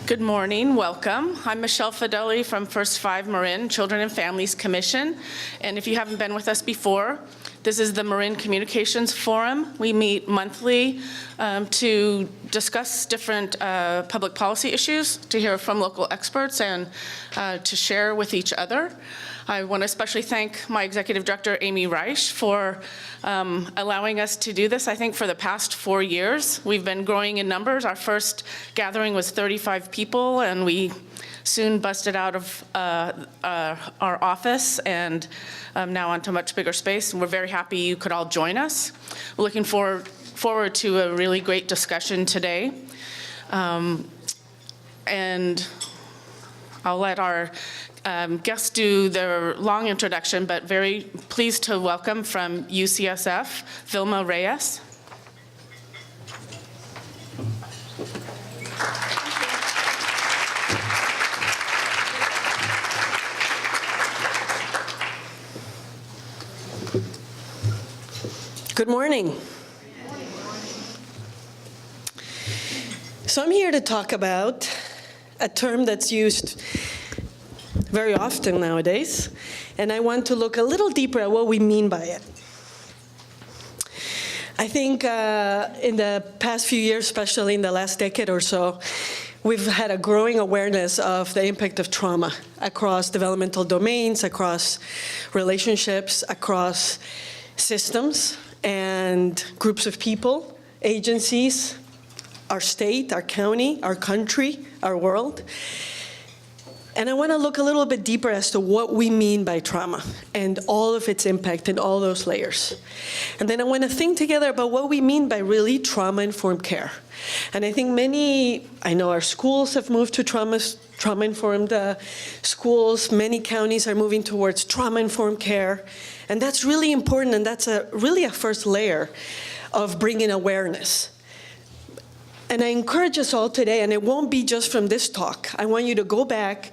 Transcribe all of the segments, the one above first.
Good morning, welcome. I'm Michelle Fideli from First 5 Marin Children and Families Commission. And if you haven't been with us before, this is the Marin Communications Forum. We meet monthly to discuss different public policy issues, to hear from local experts, and to share with each other. I want to especially thank my executive director, Amy Reich, for allowing us to do this. I think for the past 4 years, we've been growing in numbers. Our first gathering was 35 people, and we soon busted out of our office and now onto a much bigger space. And we're very happy you could all join us. We're looking forward to a really great discussion today. And I'll let our guests do their long introduction, but very pleased to welcome from UCSF, Vilma Reyes. Good morning. So I'm here to talk about a term that's used very often nowadays, and I want to look a little deeper at what we mean by it. I think in the past few years, especially in the last decade or so, we've had a growing awareness of the impact of trauma across developmental domains, across relationships, across systems and groups of people, agencies, our state, our county, our country, our world. And I want to look a little bit deeper as to what we mean by trauma and all of its impact in all those layers. And then I want to think together about what we mean by really trauma-informed care. And I think I know our schools have moved to trauma-informed schools. Many counties are moving towards trauma-informed care. And that's really important, and that's really a first layer of bringing awareness. And I encourage us all today, and it won't be just from this talk. I want you to go back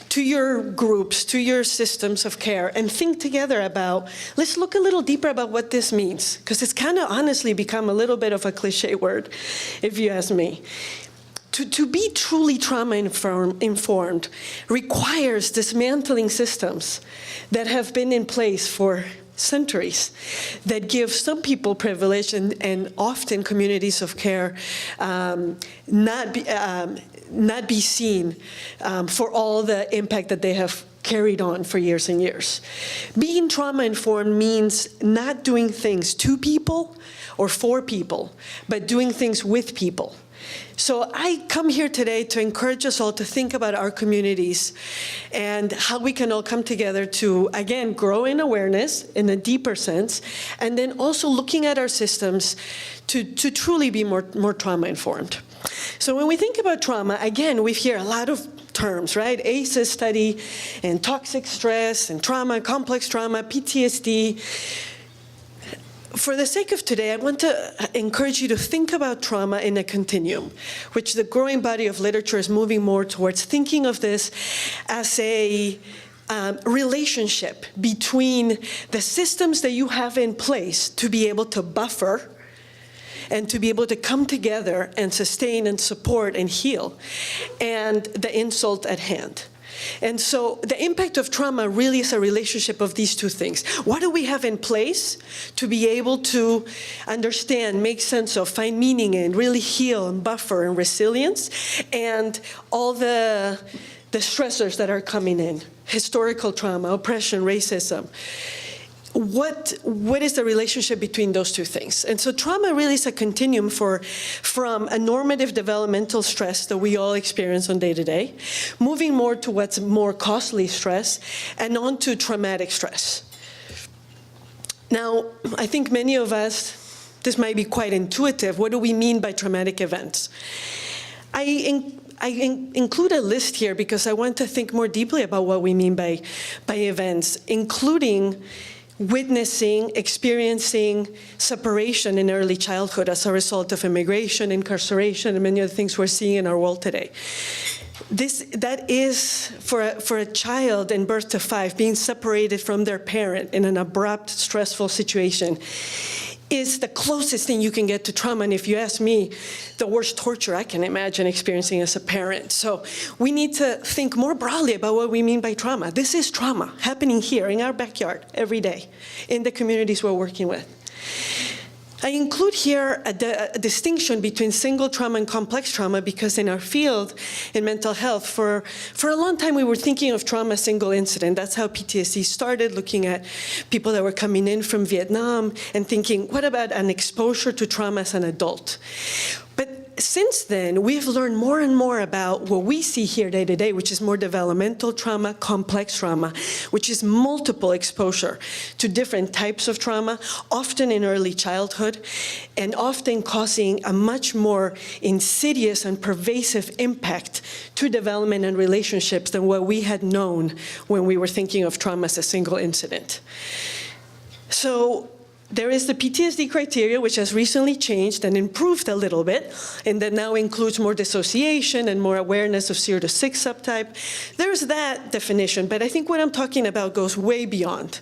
to your groups, to your systems of care, and think together about, let's look a little deeper about what this means, because it's kind of honestly become a little bit of a cliche word, if you ask me. To be truly trauma-informed requires dismantling systems that have been in place for centuries, that give some people privilege and often communities of care not be seen for all the impact that they have carried on for years and years. Being trauma-informed means not doing things to people or for people, but doing things with people. So I come here today to encourage us all to think about our communities and how we can all come together to, again, grow in awareness in a deeper sense, and then also looking at our systems to truly be more trauma-informed. So when we think about trauma, again, we hear a lot of terms, right? ACEs study, and toxic stress, and trauma, complex trauma, PTSD. For the sake of today, I want to encourage you to think about trauma in a continuum, which the growing body of literature is moving more towards thinking of this as a relationship between the systems that you have in place to be able to buffer and to be able to come together and sustain and support and heal, and the insult at hand. And so the impact of trauma really is a relationship of these two things. What do we have in place to be able to understand, make sense of, find meaning in, really heal and buffer and resilience, and all the stressors that are coming in, historical trauma, oppression, racism. What is the relationship between those two things? And so trauma really is a continuum from a normative developmental stress that we all experience on day to day, moving more to what's more costly stress, and on to traumatic stress. Now, I think many of us, this might be quite intuitive. What do we mean by traumatic events? I include a list here because I want to think more deeply about what we mean by events, including witnessing, experiencing separation in early childhood as a result of immigration, incarceration, and many of the things we're seeing in our world today. That is, for a child in birth to 5, being separated from their parent in an abrupt, stressful situation, is the closest thing you can get to trauma, and if you ask me, the worst torture I can imagine experiencing as a parent. So we need to think more broadly about what we mean by trauma. This is trauma happening here in our backyard every day in the communities we're working with. I include here a distinction between single trauma and complex trauma because in our field, in mental health, for a long time we were thinking of trauma as single incident. That's how PTSD started, looking at people that were coming in from Vietnam and thinking, what about an exposure to trauma as an adult? But since then, we've learned more and more about what we see here day to day, which is more developmental trauma, complex trauma, which is multiple exposure to different types of trauma, often in early childhood, and often causing a much more insidious and pervasive impact to development and relationships than what we had known when we were thinking of trauma as a single incident. So there is the PTSD criteria, which has recently changed and improved a little bit, and that now includes more dissociation and more awareness of 0 to 6 subtype. There's that definition, but I think what I'm talking about goes way beyond.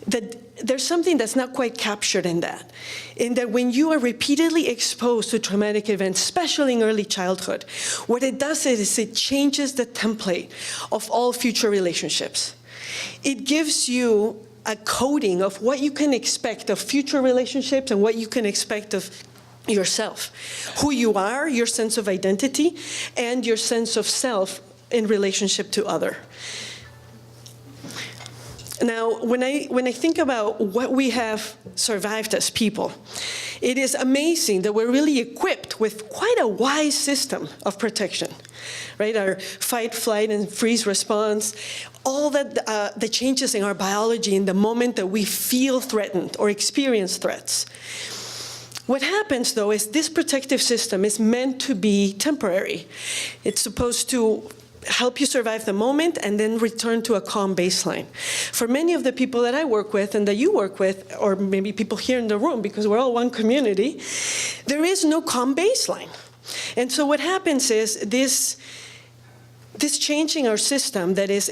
That there's something that's not quite captured in that when you are repeatedly exposed to traumatic events, especially in early childhood, what it does is it changes the template of all future relationships. It gives you a coding of what you can expect of future relationships and what you can expect of yourself, who you are, your sense of identity, and your sense of self in relationship to other. Now, when I think about what we have survived as people, it is amazing that we're really equipped with quite a wise system of protection, right? Our fight, flight, and freeze response, all that the changes in our biology in the moment that we feel threatened or experience threats. What happens, though, is this protective system is meant to be temporary. It's supposed to help you survive the moment and then return to a calm baseline. For many of the people that I work with and that you work with, or maybe people here in the room, because we're all one community, there is no calm baseline. And so what happens is this changing our system that is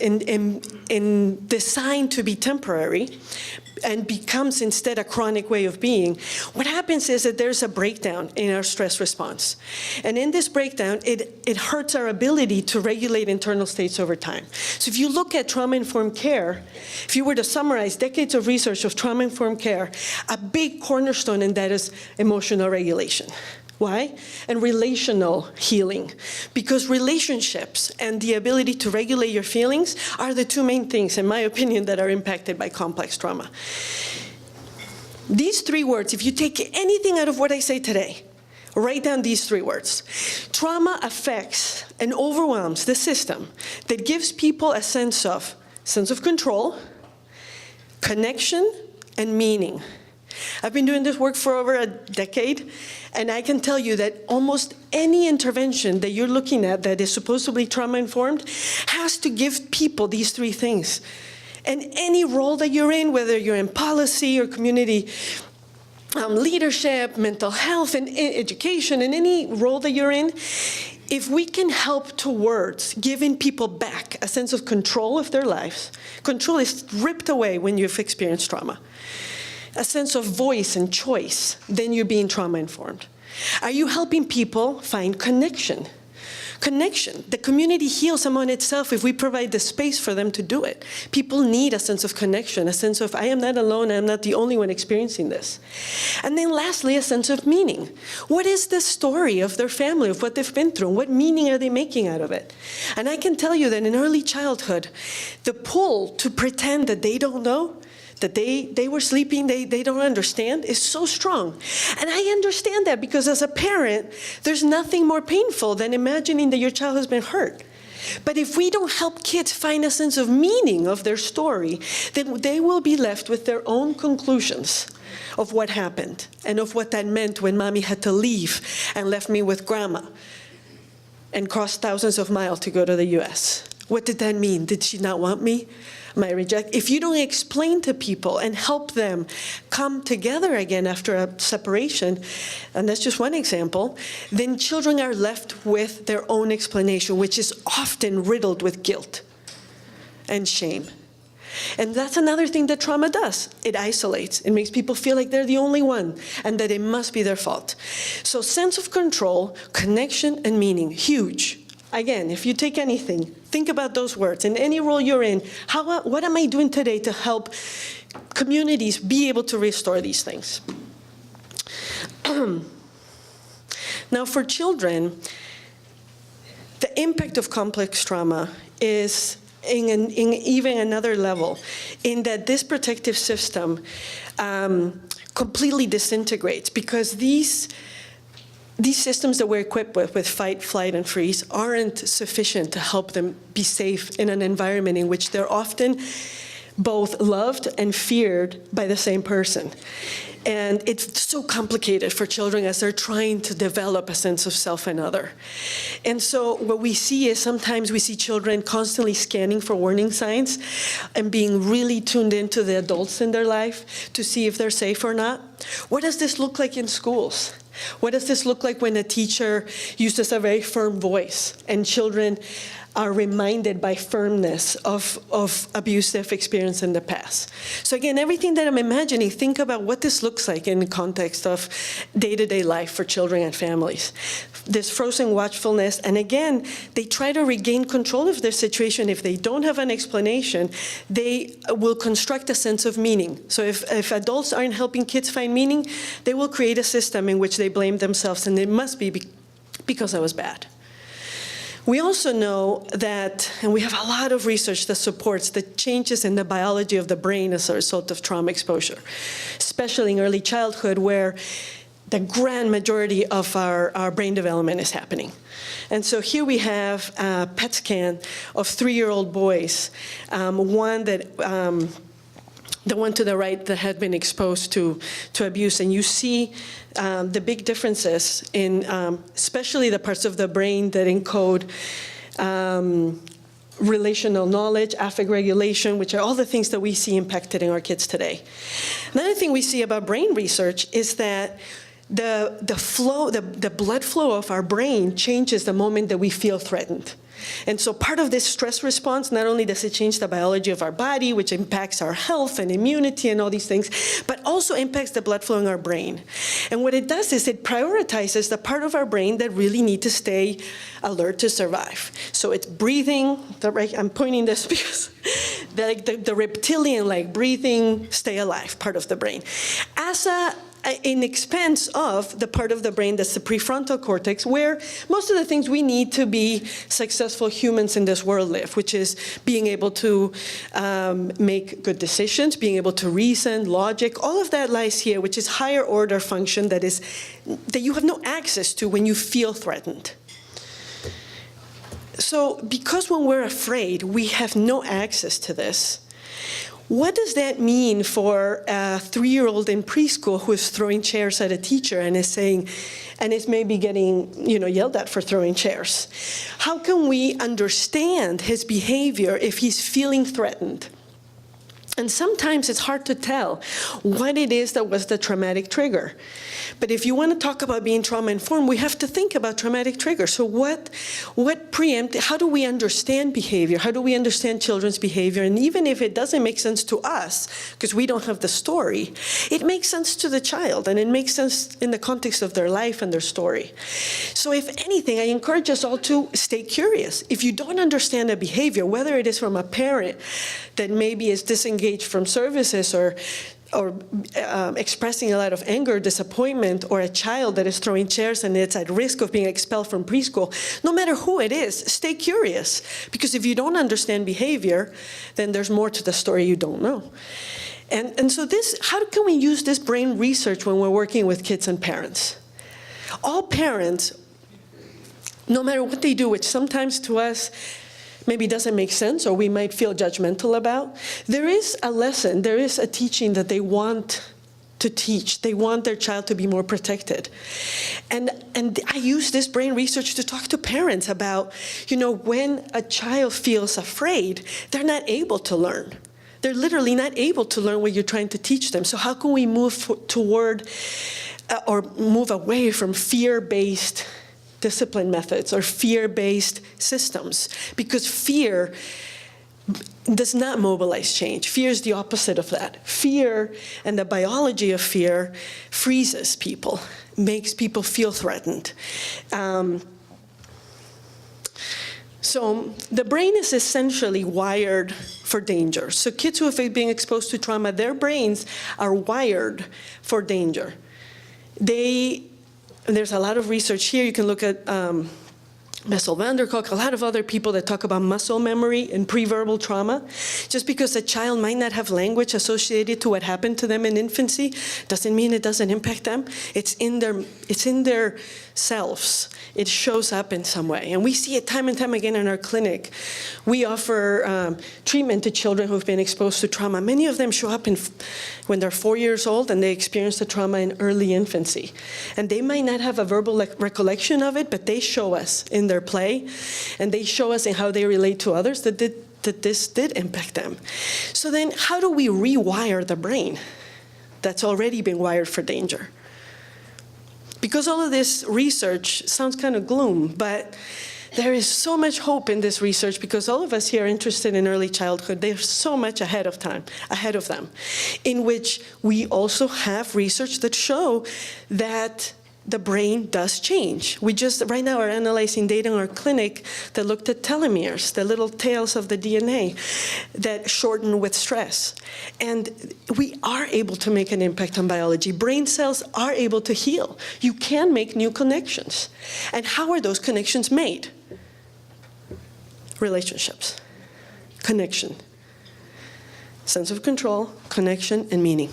designed to be temporary and becomes instead a chronic way of being, what happens is that there's a breakdown in our stress response. And in this breakdown, it hurts our ability to regulate internal states over time. So if you look at trauma-informed care, if you were to summarize decades of research of trauma-informed care, a big cornerstone in that is emotional regulation. Why? And relational healing. Because relationships and the ability to regulate your feelings are the two main things, in my opinion, that are impacted by complex trauma. These 3 words, if you take anything out of what I say today, write down these 3 words. Trauma affects and overwhelms the system that gives people a sense of control, connection, and meaning. I've been doing this work for over a decade, and I can tell you that almost any intervention that you're looking at that is supposedly trauma-informed has to give people these 3 things. And any role that you're in, whether you're in policy or community leadership, mental health, and education, and any role that you're in, if we can help towards giving people back a sense of control of their lives, control is ripped away when you've experienced trauma, a sense of voice and choice, then you're being trauma-informed. Are you helping people find connection? Connection. The community heals among itself if we provide the space for them to do it. People need a sense of connection, a sense of, I am not alone, I am not the only one experiencing this. And then lastly, a sense of meaning. What is the story of their family, of what they've been through? What meaning are they making out of it? And I can tell you that in early childhood, the pull to pretend that they don't know, that they were sleeping, they don't understand, is so strong. And I understand that because as a parent, there's nothing more painful than imagining that your child has been hurt. But if we don't help kids find a sense of meaning of their story, then they will be left with their own conclusions of what happened and of what that meant when mommy had to leave and left me with grandma and crossed thousands of miles to go to the US. What did that mean? Did she not want me? My reject. If you don't explain to people and help them come together again after a separation, and that's just one example, then children are left with their own explanation, which is often riddled with guilt and shame. And that's another thing that trauma does. It isolates. It makes people feel like they're the only one and that it must be their fault. So sense of control, connection, and meaning, huge. Again, if you take anything, think about those words. In any role you're in, what am I doing today to help communities be able to restore these things? Now, for children, the impact of complex trauma is in even another level, in that this protective system completely disintegrates, because these systems that we're equipped with fight, flight, and freeze aren't sufficient to help them be safe in an environment in which they're often both loved and feared by the same person. And it's so complicated for children as they're trying to develop a sense of self and other. And so what we see is sometimes we see children constantly scanning for warning signs and being really tuned into the adults in their life to see if they're safe or not. What does this look like in schools? What does this look like when a teacher uses a very firm voice and children are reminded by firmness of abuse they've experienced in the past? So again, everything that I'm imagining, think about what this looks like in the context of day-to-day life for children and families. This frozen watchfulness, and again, they try to regain control of their situation. If they don't have an explanation, they will construct a sense of meaning. So if adults aren't helping kids find meaning, they will create a system in which they blame themselves, and it must be because I was bad. We also know that, and we have a lot of research that supports the changes in the biology of the brain as a result of trauma exposure, especially in early childhood, where the grand majority of our brain development is happening. And so here we have a PET scan of 3-year-old boys, the one to the right that had been exposed to abuse. And you see the big differences in especially the parts of the brain that encode relational knowledge, affect regulation, which are all the things that we see impacted in our kids today. Another thing we see about brain research is that the blood flow of our brain changes the moment that we feel threatened. And so part of this stress response, not only does it change the biology of our body, which impacts our health and immunity and all these things, but also impacts the blood flow in our brain. And what it does is it prioritizes the part of our brain that really need to stay alert to survive. So it's breathing, I'm pointing this because the reptilian, like breathing, stay alive part of the brain. In expense of the part of the brain that's the prefrontal cortex, where most of the things we need to be successful humans in this world live, which is being able to make good decisions, being able to reason, logic, all of that lies here, which is higher order function that you have no access to when you feel threatened. So because when we're afraid, we have no access to this, what does that mean for a 3-year-old in preschool who is throwing chairs at a teacher and is maybe getting, yelled at for throwing chairs? How can we understand his behavior if he's feeling threatened? And sometimes it's hard to tell what it is that was the traumatic trigger. But if you want to talk about being trauma-informed, we have to think about traumatic triggers. So how do we understand behavior? How do we understand children's behavior? And even if it doesn't make sense to us, because we don't have the story, it makes sense to the child, and it makes sense in the context of their life and their story. So if anything, I encourage us all to stay curious. If you don't understand a behavior, whether it is from a parent that maybe is disengaged from services or expressing a lot of anger, disappointment, or a child that is throwing chairs and it's at risk of being expelled from preschool, no matter who it is, stay curious. Because if you don't understand behavior, then there's more to the story you don't know. And so how can we use this brain research when we're working with kids and parents? All parents, no matter what they do, which sometimes to us maybe doesn't make sense or we might feel judgmental about, there is a lesson, there is a teaching that they want to teach. They want their child to be more protected. And I use this brain research to talk to parents about, when a child feels afraid, they're not able to learn. They're literally not able to learn what you're trying to teach them. So how can we move toward or move away from fear-based discipline methods or fear-based systems? Because fear does not mobilize change. Fear is the opposite of that. Fear and the biology of fear freezes people, makes people feel threatened. So the brain is essentially wired for danger. So kids who have been exposed to trauma, their brains are wired for danger. There's a lot of research here. You can look at Bessel van der Kolk, a lot of other people that talk about muscle memory and pre-verbal trauma. Just because a child might not have language associated to what happened to them in infancy doesn't mean it doesn't impact them. It's in their selves. It shows up in some way. And we see it time and time again in our clinic. We offer treatment to children who've been exposed to trauma. Many of them show up when they're 4 years old and they experience the trauma in early infancy. And they might not have a verbal recollection of it, but they show us in their play, and they show us in how they relate to others that this did impact them. So then how do we rewire the brain that's already been wired for danger? Because all of this research sounds kind of gloom, but there is so much hope in this research because all of us here are interested in early childhood. There's so much ahead of them, in which we also have research that show that the brain does change. We just right now are analyzing data in our clinic that looked at telomeres, the little tails of the DNA that shorten with stress. And we are able to make an impact on biology. Brain cells are able to heal. You can make new connections. And how are those connections made? Relationships, connection, sense of control, connection, and meaning.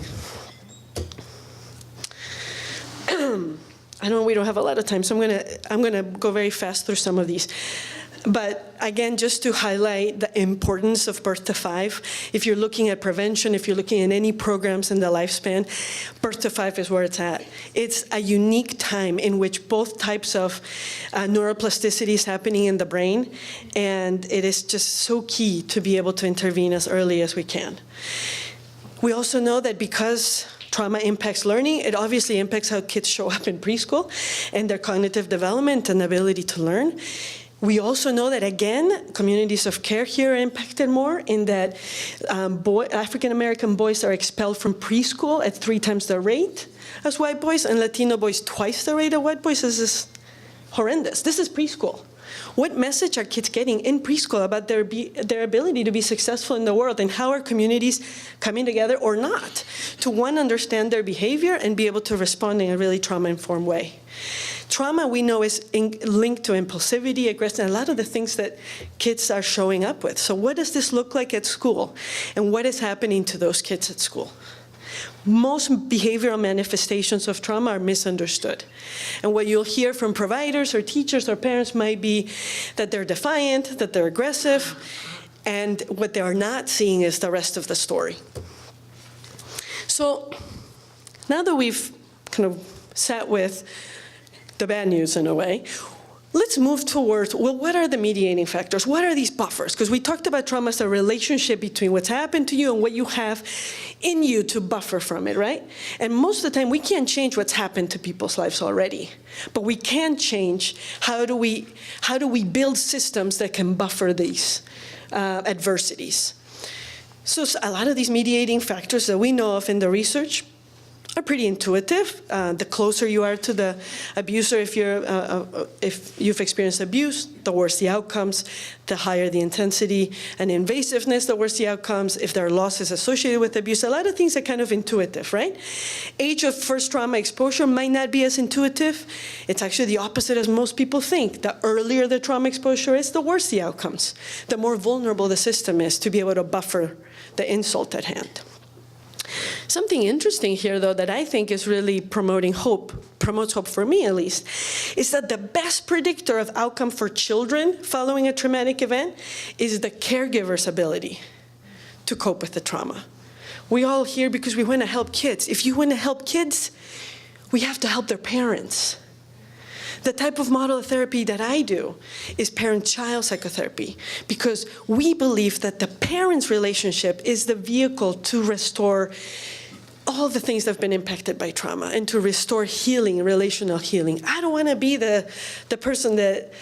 We don't have a lot of time, so I'm gonna go very fast through some of these. But again, just to highlight the importance of birth to 5, if you're looking at prevention, if you're looking at any programs in the lifespan, birth to 5 is where it's at. It's a unique time in which both types of neuroplasticity is happening in the brain, and it is just so key to be able to intervene as early as we can. We also know that because trauma impacts learning, it obviously impacts how kids show up in preschool and their cognitive development and ability to learn. We also know that, again, communities of care here are impacted more in that African-American boys are expelled from preschool at 3 times the rate as white boys, and Latino boys twice the rate of white boys. This is horrendous. This is preschool. What message are kids getting in preschool about their ability to be successful in the world, and how are communities coming together or not to, one, understand their behavior and be able to respond in a really trauma-informed way? Trauma, we know, is linked to impulsivity, aggression, a lot of the things that kids are showing up with. So what does this look like at school? And what is happening to those kids at school? Most behavioral manifestations of trauma are misunderstood. And what you'll hear from providers or teachers or parents might be that they're defiant, that they're aggressive, and what they are not seeing is the rest of the story. So now that we've kind of sat with the bad news in a way, let's move towards, well, what are the mediating factors? What are these buffers? Because we talked about trauma as a relationship between what's happened to you and what you have in you to buffer from it, right? And most of the time, we can't change what's happened to people's lives already. But we can change how do we build systems that can buffer these adversities. So a lot of these mediating factors that we know of in the research are pretty intuitive. The closer you are to the abuser, if you've experienced abuse, the worse the outcomes, the higher the intensity and invasiveness, the worse the outcomes. If there are losses associated with abuse, a lot of things are kind of intuitive, right? Age of first trauma exposure might not be as intuitive. It's actually the opposite as most people think. The earlier the trauma exposure is, the worse the outcomes. The more vulnerable the system is to be able to buffer the insult at hand. Something interesting here, though, that I think is really promotes hope for me at least, is that the best predictor of outcome for children following a traumatic event is the caregiver's ability to cope with the trauma. We all here because we want to help kids. If you want to help kids, we have to help their parents. The type of model of therapy that I do is parent-child psychotherapy, because we believe that the parent's relationship is the vehicle to restore all the things that have been impacted by trauma and to restore healing, relational healing. I don't want to be the person that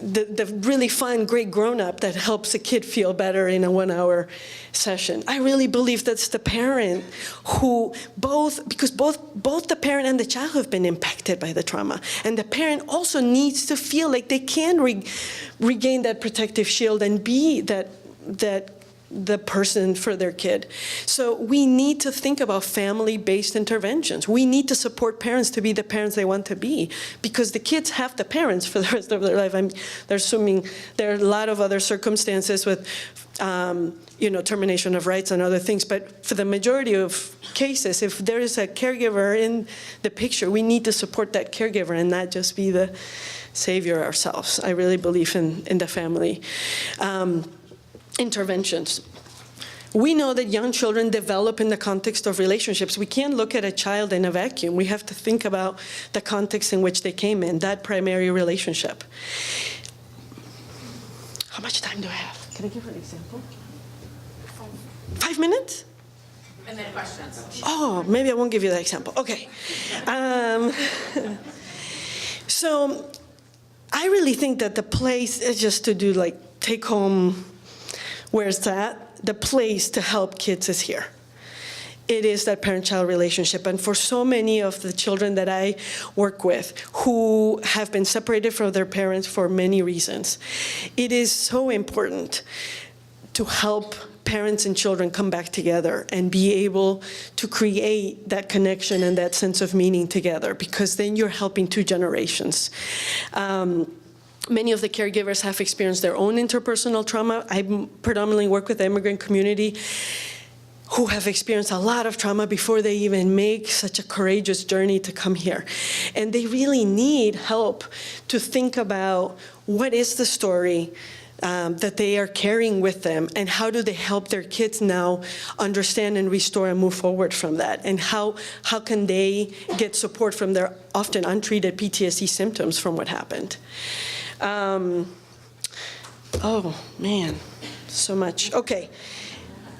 the really fun, great grown-up that helps a kid feel better in a 1-hour session. I really believe that's the parent who because both the parent and the child have been impacted by the trauma. And the parent also needs to feel like they can regain that protective shield and be the person for their kid. So we need to think about family-based interventions. We need to support parents to be the parents they want to be, because the kids have the parents for the rest of their life. They're assuming there are a lot of other circumstances with termination of rights and other things, but for the majority of cases, if there is a caregiver in the picture, we need to support that caregiver and not just be the savior ourselves. I really believe in the family. Interventions. We know that young children develop in the context of relationships. We can't look at a child in a vacuum. We have to think about the context in which they came in, that primary relationship. How much time do I have? Can I give her an example? 5 minutes? And then questions. Oh, maybe I won't give you that example. Okay. So I really think that the place is just to do like take home. Where's that? The place to help kids is here. It is that parent-child relationship. And for so many of the children that I work with who have been separated from their parents for many reasons, it is so important to help parents and children come back together and be able to create that connection and that sense of meaning together, because then you're helping 2 generations. Many of the caregivers have experienced their own interpersonal trauma. I predominantly work with the immigrant community who have experienced a lot of trauma before they even make such a courageous journey to come here. And they really need help to think about what is the story that they are carrying with them, and how do they help their kids now understand and restore and move forward from that, and how can they get support from their often untreated PTSD symptoms from what happened. Oh man, so much. Okay.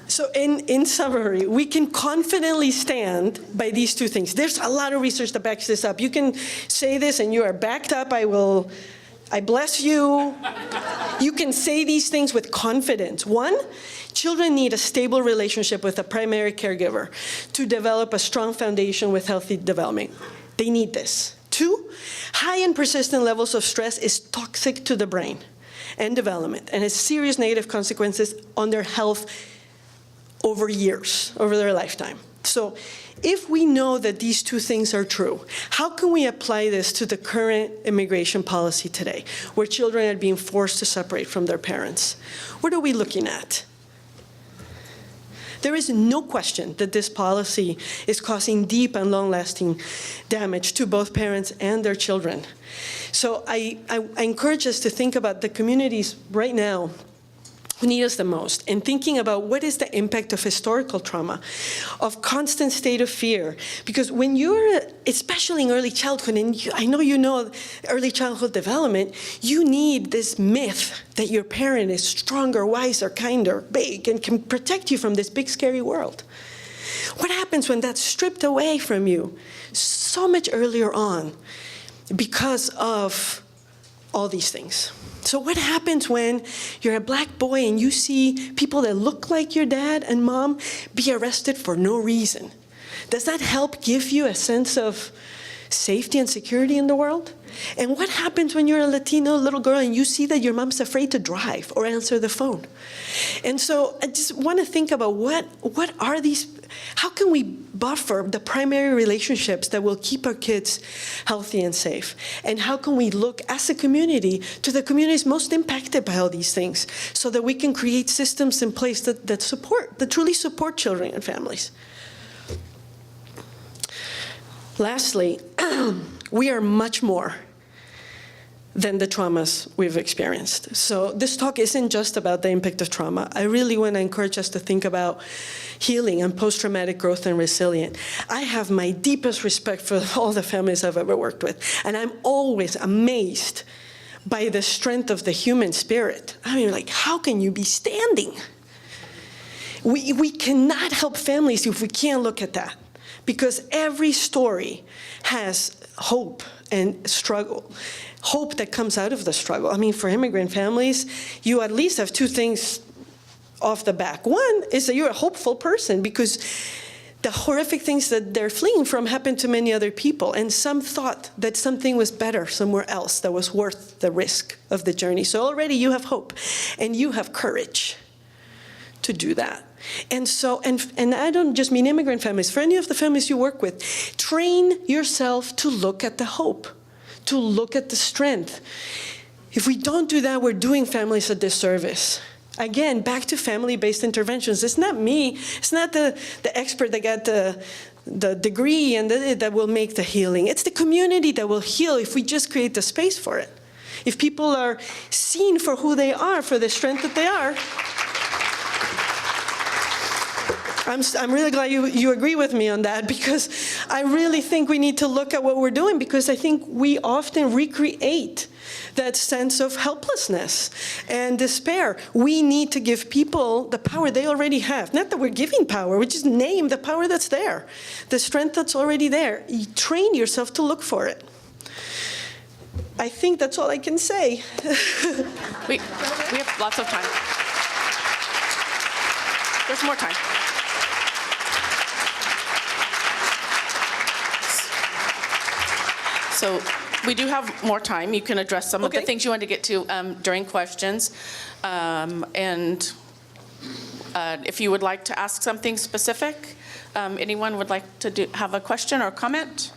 So in summary, we can confidently stand by these 2 things. There's a lot of research that backs this up. You can say this and you are backed up. I bless you. You can say these things with confidence. 1, children need a stable relationship with a primary caregiver to develop a strong foundation with healthy development. They need this. 2, high and persistent levels of stress is toxic to the brain and development, and has serious negative consequences on their health over years, over their lifetime. So if we know that these 2 things are true, how can we apply this to the current immigration policy today, where children are being forced to separate from their parents? What are we looking at? There is no question that this policy is causing deep and long-lasting damage to both parents and their children. So I encourage us to think about the communities right now who need us the most, and thinking about what is the impact of historical trauma, of constant state of fear. Because when you're, especially in early childhood, and I know you know early childhood development, you need this myth that your parent is stronger, wiser, kinder, big, and can protect you from this big, scary world. What happens when that's stripped away from you so much earlier on because of all these things? So what happens when you're a black boy and you see people that look like your dad and mom be arrested for no reason? Does that help give you a sense of safety and security in the world? And what happens when you're a Latino little girl and you see that your mom's afraid to drive or answer the phone? And so I just want to think about what are these, how can we buffer the primary relationships that will keep our kids healthy and safe? And how can we look as a community to the communities most impacted by all these things, so that we can create systems in place that truly support children and families? Lastly, we are much more than the traumas we've experienced. So this talk isn't just about the impact of trauma. I really want to encourage us to think about healing and post-traumatic growth and resilience. I have my deepest respect for all the families I've ever worked with, and I'm always amazed by the strength of the human spirit. I mean, like, how can you be standing? We cannot help families if we can't look at that, because every story has hope and struggle, hope that comes out of the struggle. I mean, for immigrant families, you at least have two things off the back. One is that you're a hopeful person because the horrific things that they're fleeing from happened to many other people, and some thought that something was better somewhere else that was worth the risk of the journey. So already you have hope, and you have courage to do that. And so, and I don't just mean immigrant families, for any of the families you work with, train yourself to look at the hope, to look at the strength. If we don't do that, we're doing families a disservice. Again, back to family-based interventions. It's not me, it's not the expert that got the degree and that will make the healing. It's the community that will heal if we just create the space for it. If people are seen for who they are, for the strength that they are. I'm really glad you agree with me on that, because I really think we need to look at what we're doing, because I think we often recreate that sense of helplessness and despair. We need to give people the power they already have. Not that we're giving power, we just name the power that's there, the strength that's already there. You train yourself to look for it. I think that's all I can say. We have lots of time. There's more time. So we do have more time. You can address some of the things you wanted to get to during questions. And if you would like to ask something specific, anyone would like to have a question or comment?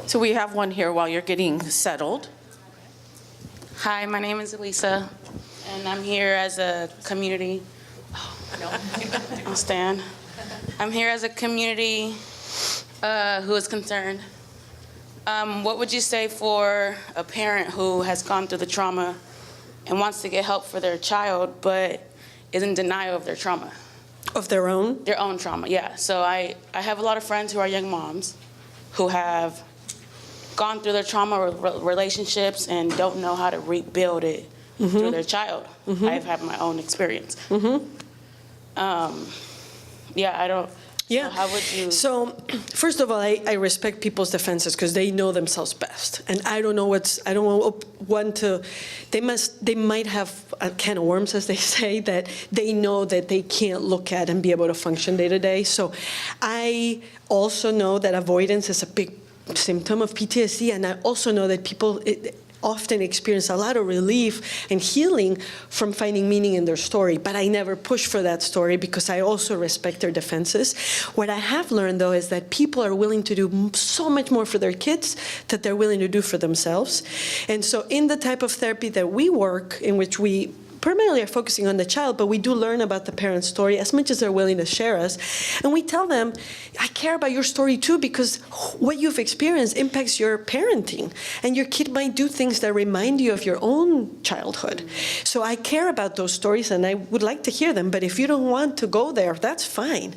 So we have one here while you're getting settled. Hi, my name is Elisa, and I'm here as a community. I'll stand. I'm here as a community who is concerned. What would you say for a parent who has gone through the trauma and wants to get help for their child, but is in denial of their trauma? Of their own? Their own trauma, yeah. So I have a lot of friends who are young moms who have gone through their trauma relationships and don't know how to rebuild it through their child. I've had my own experience. Yeah, I don't. Yeah. So how would you? So, first of all, I respect people's defenses because they know themselves best, and I don't want to. They might have a can of worms, as they say, that they know that they can't look at and be able to function day to day. So, I also know that avoidance is a big symptom of PTSD, and I also know that people often experience a lot of relief and healing from finding meaning in their story, but I never push for that story because I also respect their defenses. What I have learned, though, is that people are willing to do so much more for their kids that they're willing to do for themselves. And so in the type of therapy that we work, in which we primarily are focusing on the child, but we do learn about the parent's story as much as they're willing to share us. And we tell them, I care about your story too, because what you've experienced impacts your parenting. And your kid might do things that remind you of your own childhood. So I care about those stories and I would like to hear them, but if you don't want to go there, that's fine.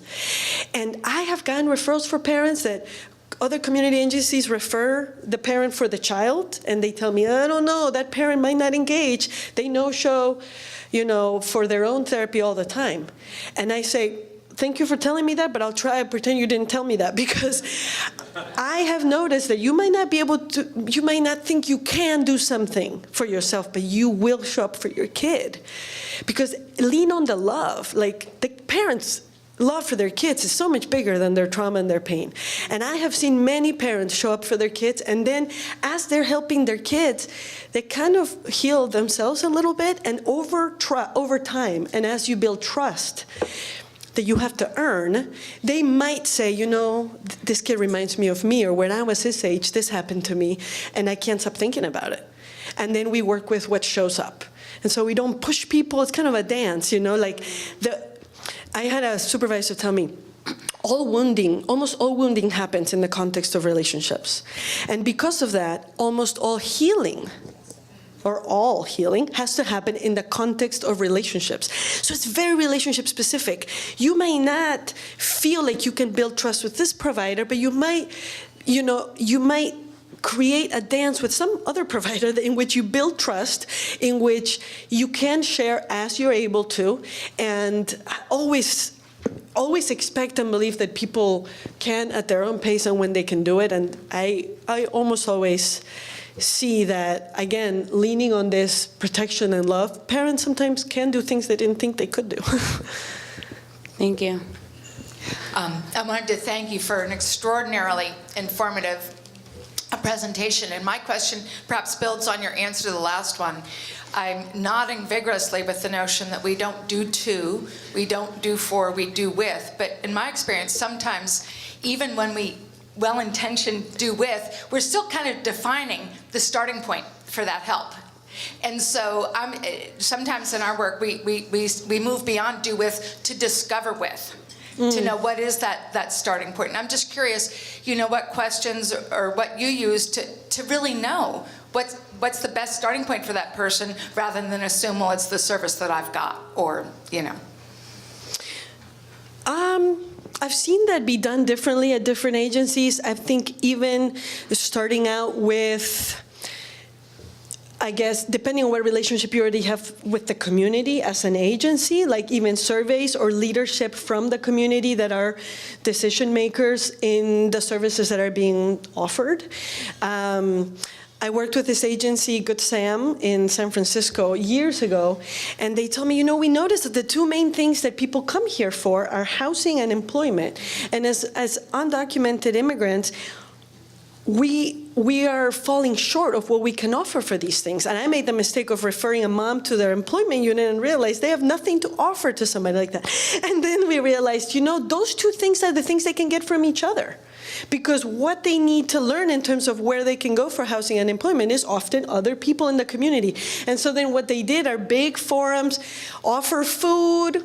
And I have gotten referrals for parents that other community agencies refer the parent for the child, and they tell me, I don't know, that parent might not engage. They no-show, for their own therapy all the time. And I say, thank you for telling me that, but I'll try to pretend you didn't tell me that, because I have noticed that you might not be able to, you might not think you can do something for yourself, but you will show up for your kid. Because lean on the love, like the parents' love for their kids is so much bigger than their trauma and their pain. And I have seen many parents show up for their kids, and then as they're helping their kids, they kind of heal themselves a little bit, and over time, and as you build trust that you have to earn, they might say, this kid reminds me of me, or when I was his age, this happened to me, and I can't stop thinking about it. And then we work with what shows up. And so we don't push people, it's kind of a dance, I had a supervisor tell me, almost all wounding happens in the context of relationships. And because of that, almost all healing, or all healing, has to happen in the context of relationships. So it's very relationship specific. You may not feel like you can build trust with this provider, but you might create a dance with some other provider in which you build trust, in which you can share as you're able to, and always expect and believe that people can at their own pace and when they can do it. And I almost always see that, again, leaning on this protection and love, parents sometimes can do things they didn't think they could do. Thank you. I wanted to thank you for an extraordinarily informative presentation. And my question perhaps builds on your answer to the last one. I'm nodding vigorously with the notion that we don't do to, we don't do for, we do with. But in my experience, sometimes even when we well-intentioned do with, we're still kind of defining the starting point for that help. And so sometimes in our work, we move beyond do with to discover with. To know what is that starting point. And I'm just curious, what questions or what you use to really know what's the best starting point for that person, rather than assume, well, it's the service that I've got, or. I've seen that be done differently at different agencies. I think even starting out with, I guess, depending on what relationship you already have with the community as an agency, like even surveys or leadership from the community that are decision makers in the services that are being offered. I worked with this agency, Good Sam, in San Francisco years ago, and they told me, we noticed that the two main things that people come here for are housing and employment. And as undocumented immigrants, we are falling short of what we can offer for these things. And I made the mistake of referring a mom to their employment unit and realized they have nothing to offer to somebody like that. And then we realized, those two things are the things they can get from each other. Because what they need to learn in terms of where they can go for housing and employment is often other people in the community. And so then what they did are big forums, offer food,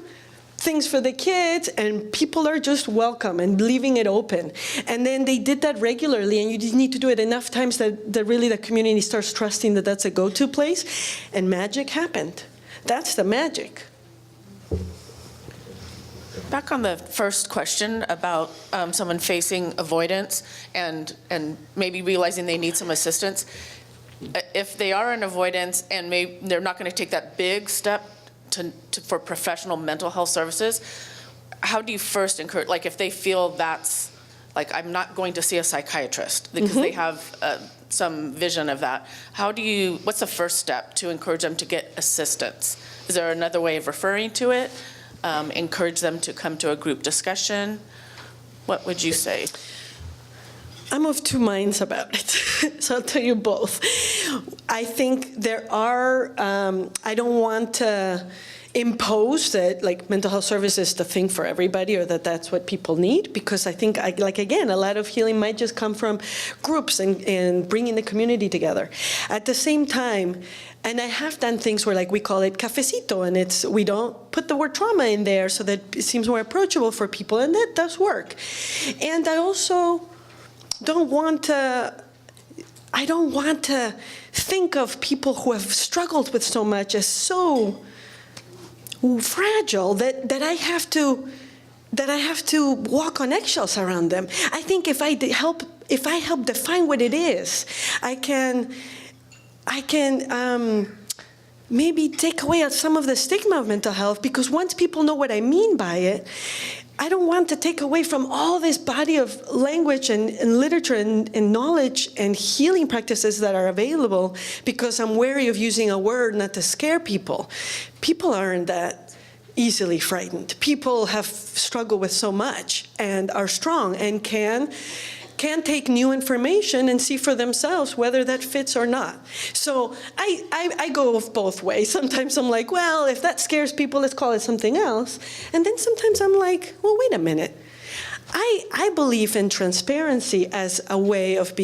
things for the kids, and people are just welcome and leaving it open. And then they did that regularly, and you just need to do it enough times that really the community starts trusting that that's a go-to place, and magic happened. That's the magic. Back on the first question about someone facing avoidance and maybe realizing they need some assistance. If they are in avoidance and they're not going to take that big step for professional mental health services, how do you first encourage, like if they feel that's, like I'm not going to see a psychiatrist because they have some vision of that, what's the first step to encourage them to get assistance? Is there another way of referring to it? Encourage them to come to a group discussion? What would you say? I'm of two minds about it, so I'll tell you both. I think there are, I don't want to impose that like mental health service is the thing for everybody or that that's what people need, because I think, again, a lot of healing might just come from groups and bringing the community together. At the same time, and I have done things where we call it cafecito, and we don't put the word trauma in there so that it seems more approachable for people, and that does work. And I also don't want to think of people who have struggled with so much as so fragile that I have to walk on eggshells around them. I think if I help define what it is, I can maybe take away some of the stigma of mental health, because once people know what I mean by it, I don't want to take away from all this body of language and literature and knowledge and healing practices that are available because I'm wary of using a word not to scare people. People aren't that easily frightened. People have struggled with so much and are strong and can take new information and see for themselves whether that fits or not. So I go both ways. Sometimes I'm like, well, if that scares people, let's call it something else. And then sometimes I'm like, well, wait a minute. I believe in transparency as a way of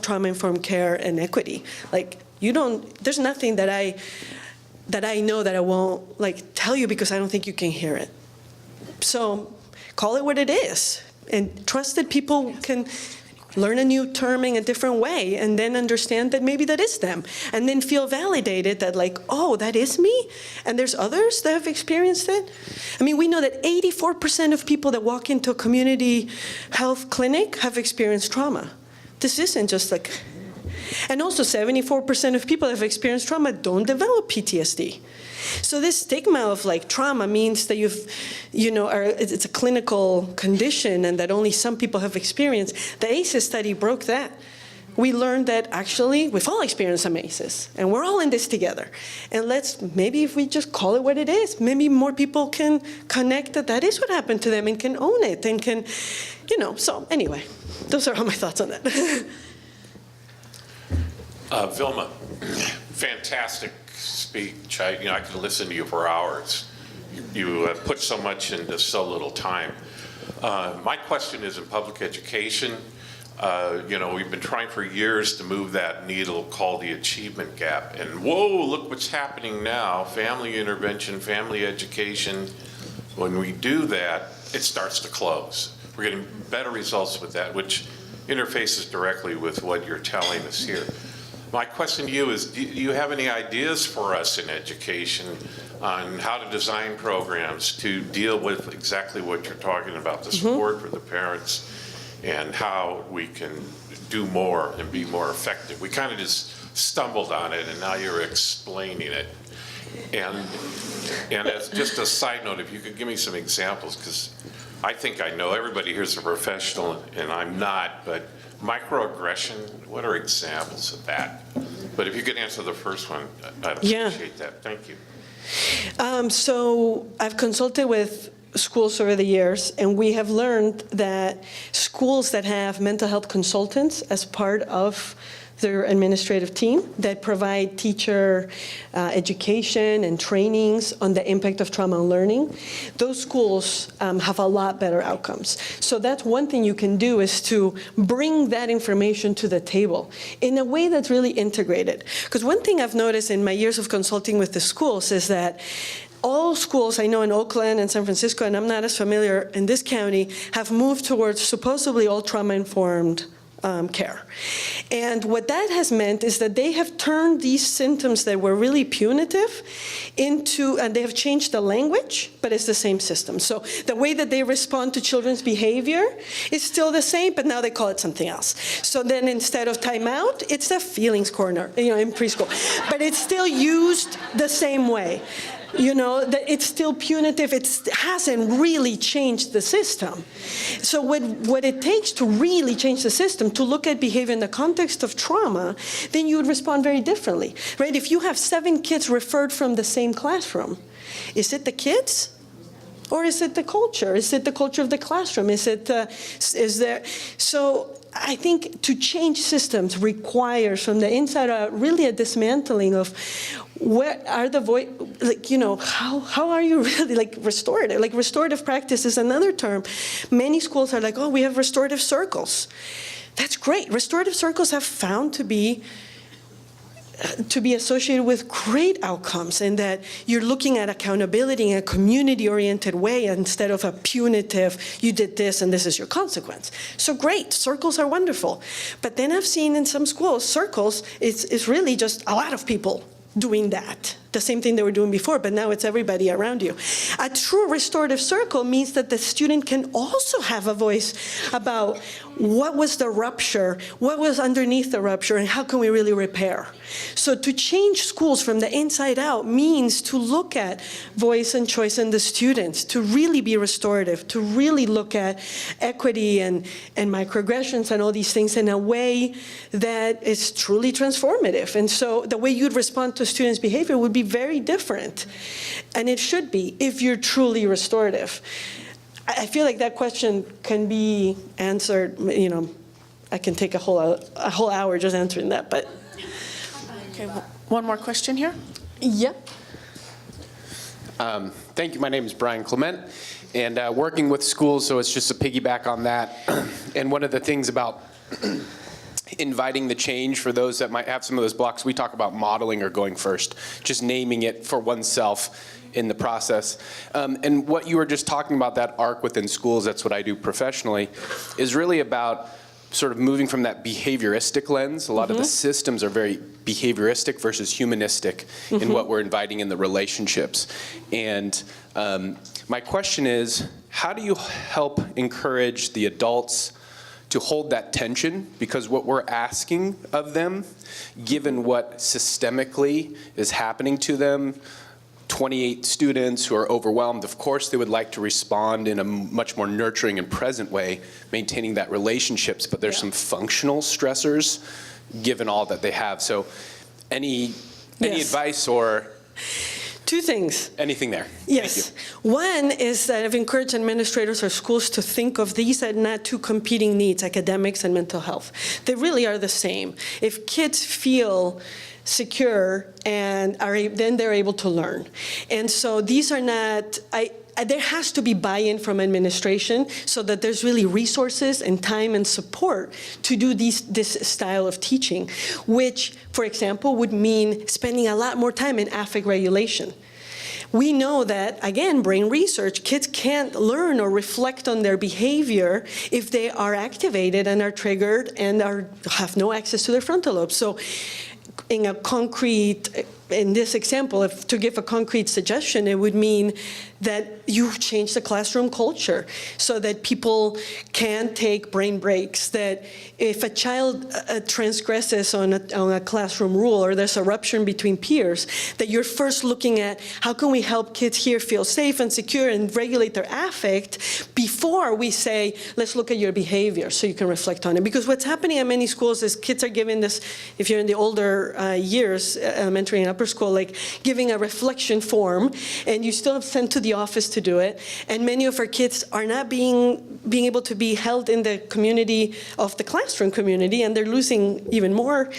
trauma-informed care and equity. There's nothing that I know that I won't tell you because I don't think you can hear it. So call it what it is. And trust that people can learn a new term in a different way and then understand that maybe that is them. And then feel validated that oh, that is me? And there's others that have experienced it? I mean, we know that 84% of people that walk into a community health clinic have experienced trauma. This isn't just And also 74% of people that have experienced trauma don't develop PTSD. So this stigma of like trauma means that it's a clinical condition and that only some people have experienced. The ACEs study broke that. We learned that actually we've all experienced some ACEs, and we're all in this together. And maybe if we just call it what it is, maybe more people can connect that is what happened to them and can own it and can, so anyway, those are all my thoughts on that. Vilma, fantastic speech. I could listen to you for hours. You put so much into so little time. My question is in public education. We've been trying for years to move that needle called the achievement gap. And whoa, look what's happening now. Family intervention, family education. When we do that, it starts to close. We're getting better results with that, which interfaces directly with what you're telling us here. My question to you is, do you have any ideas for us in education on how to design programs to deal with exactly what you're talking about, the support for the parents, and how we can do more and be more effective? We kind of just stumbled on it, and now you're explaining it. And as just a side note, if you could give me some examples, because I think I know everybody here's a professional, and I'm not, but microaggression, what are examples of that? But if you could answer the first one, I'd appreciate that. Thank you. So I've consulted with schools over the years, and we have learned that schools that have mental health consultants as part of their administrative team that provide teacher education and trainings on the impact of trauma on learning, those schools have a lot better outcomes. So that's one thing you can do, is to bring that information to the table in a way that's really integrated. Because one thing I've noticed in my years of consulting with the schools is that all schools I know in Oakland and San Francisco, and I'm not as familiar in this county, have moved towards supposedly all trauma-informed care. And what that has meant is that they have turned these symptoms that were really punitive into, and they have changed the language, but it's the same system. So the way that they respond to children's behavior is still the same, but now they call it something else. So then instead of timeout, it's the feelings corner, in preschool. But it's still used the same way. That it's still punitive. It hasn't really changed the system. So what it takes to really change the system, to look at behavior in the context of trauma, then you would respond very differently, right? If you have 7 kids referred from the same classroom, is it the kids? Or is it the culture? Is it the culture of the classroom? So I think to change systems requires from the inside out really a dismantling of where are the how are you really restorative? Restorative practice is another term. Many schools are like, oh, we have restorative circles. That's great. Restorative circles have found to be associated with great outcomes, and that you're looking at accountability in a community-oriented way instead of a punitive, you did this and this is your consequence. So great, circles are wonderful. But then I've seen in some schools, circles is really just a lot of people doing that, the same thing they were doing before, but now it's everybody around you. A true restorative circle means that the student can also have a voice about what was the rupture, what was underneath the rupture, and how can we really repair. So to change schools from the inside out means to look at voice and choice in the students, to really be restorative, to really look at equity and microaggressions and all these things in a way that is truly transformative. And so the way you'd respond to students' behavior would be very different. And it should be, if you're truly restorative. I feel like that question can be answered, I can take a whole hour just answering that, but. Okay, one more question here. Yep. Thank you. My name is Clement, and working with schools, so it's just a piggyback on that. And one of the things about inviting the change for those that might have some of those blocks, we talk about modeling or going first, just naming it for oneself in the process. And what you were just talking about, that arc within schools, that's what I do professionally, is really about sort of moving from that behavioristic lens. A lot of the systems are very behavioristic versus humanistic in what we're inviting in the relationships. And my question is, how do you help encourage the adults to hold that tension, because what we're asking of them, given what systemically is happening to them, 28 students who are overwhelmed, of course they would like to respond in a much more nurturing and present way, maintaining that relationships, but there's some functional stressors given all that they have. So any advice or? Two things. Anything there? Yes. Thank you. One is that I've encouraged administrators or schools to think of these as not two competing needs, academics and mental health. They really are the same. If kids feel secure and then they're able to learn. And so these are not, there has to be buy-in from administration so that there's really resources and time and support to do this style of teaching, which, for example, would mean spending a lot more time in affect regulation. We know that, again, brain research, kids can't learn or reflect on their behavior if they are activated and are triggered and have no access to their frontal lobe. So in this example, to give a concrete suggestion, it would mean that you change the classroom culture so that people can take brain breaks, that if a child transgresses on a classroom rule or there's a rupture between peers, that you're first looking at how can we help kids here feel safe and secure and regulate their affect before we say, let's look at your behavior so you can reflect on it. Because what's happening at many schools is kids are given this, if you're in the older years, elementary and upper school, like giving a reflection form, and you still have sent to the office to do it, and many of our kids are not being able to be held in the community of the classroom community, and they're losing even more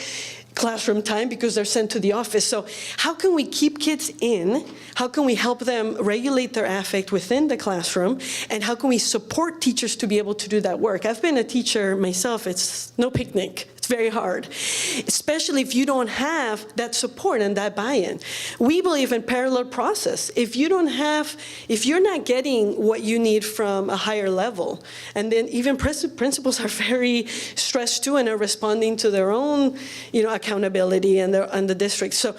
classroom time because they're sent to the office. So how can we keep kids in? How can we help them regulate their affect within the classroom? And how can we support teachers to be able to do that work? I've been a teacher myself. It's no picnic. It's very hard, especially if you don't have that support and that buy-in. We believe in parallel process. If you're not getting what you need from a higher level, and then even principals are very stressed too and are responding to their own, accountability and the district. So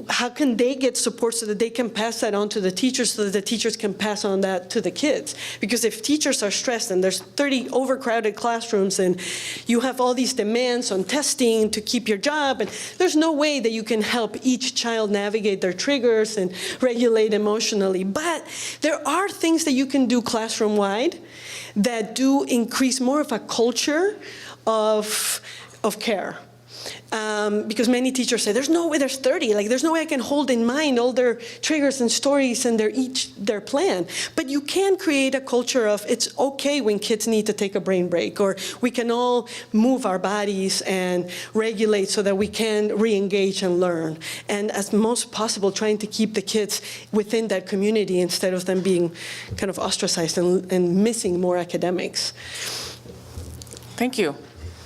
how can they get support so that they can pass that on to the teachers so that the teachers can pass on that to the kids? Because if teachers are stressed and there's 30 overcrowded classrooms and you have all these demands on testing to keep your job, and there's no way that you can help each child navigate their triggers and regulate emotionally. But there are things that you can do classroom-wide that do increase more of a culture of care. Because many teachers say, there's no way, there's 30, there's no way I can hold in mind all their triggers and stories and their plan. But you can create a culture of it's okay when kids need to take a brain break, or we can all move our bodies and regulate so that we can re-engage and learn. And as most possible, trying to keep the kids within that community instead of them being kind of ostracized and missing more academics. Thank you.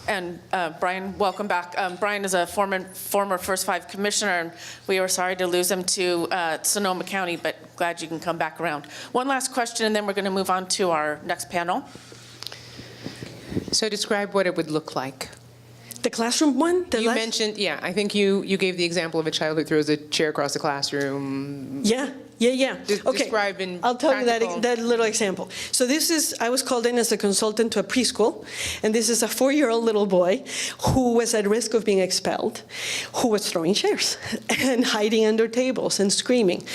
And Brian, welcome back. Brian is a former First Five commissioner, and we were sorry to lose him to Sonoma County, but glad you can come back around. One last question, and then we're going to move on to our next panel. So describe what it would look like. The classroom one? You mentioned, I think you gave the example of a child who throws a chair across the classroom. Yeah. Okay. Describe in I'll tell practical. you that little example. So I was called in as a consultant to a preschool, and this is a 4-year-old little boy who was at risk of being expelled, who was throwing chairs and hiding under tables and screaming.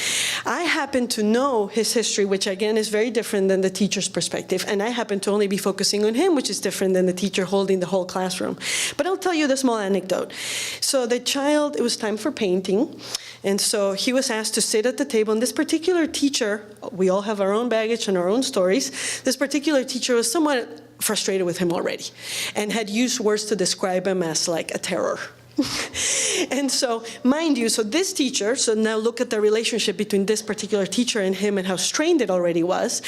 I happen to know his history, which again is very different than the teacher's perspective, and I happen to only be focusing on him, which is different than the teacher holding the whole classroom. But I'll tell you the small anecdote. So the child, it was time for painting, and so he was asked to sit at the table, and this particular teacher, we all have our own baggage and our own stories, this particular teacher was somewhat frustrated with him already and had used words to describe him as like a terror. And so, mind you, so this teacher, so now look at the relationship between this particular teacher and him and how strained it already was,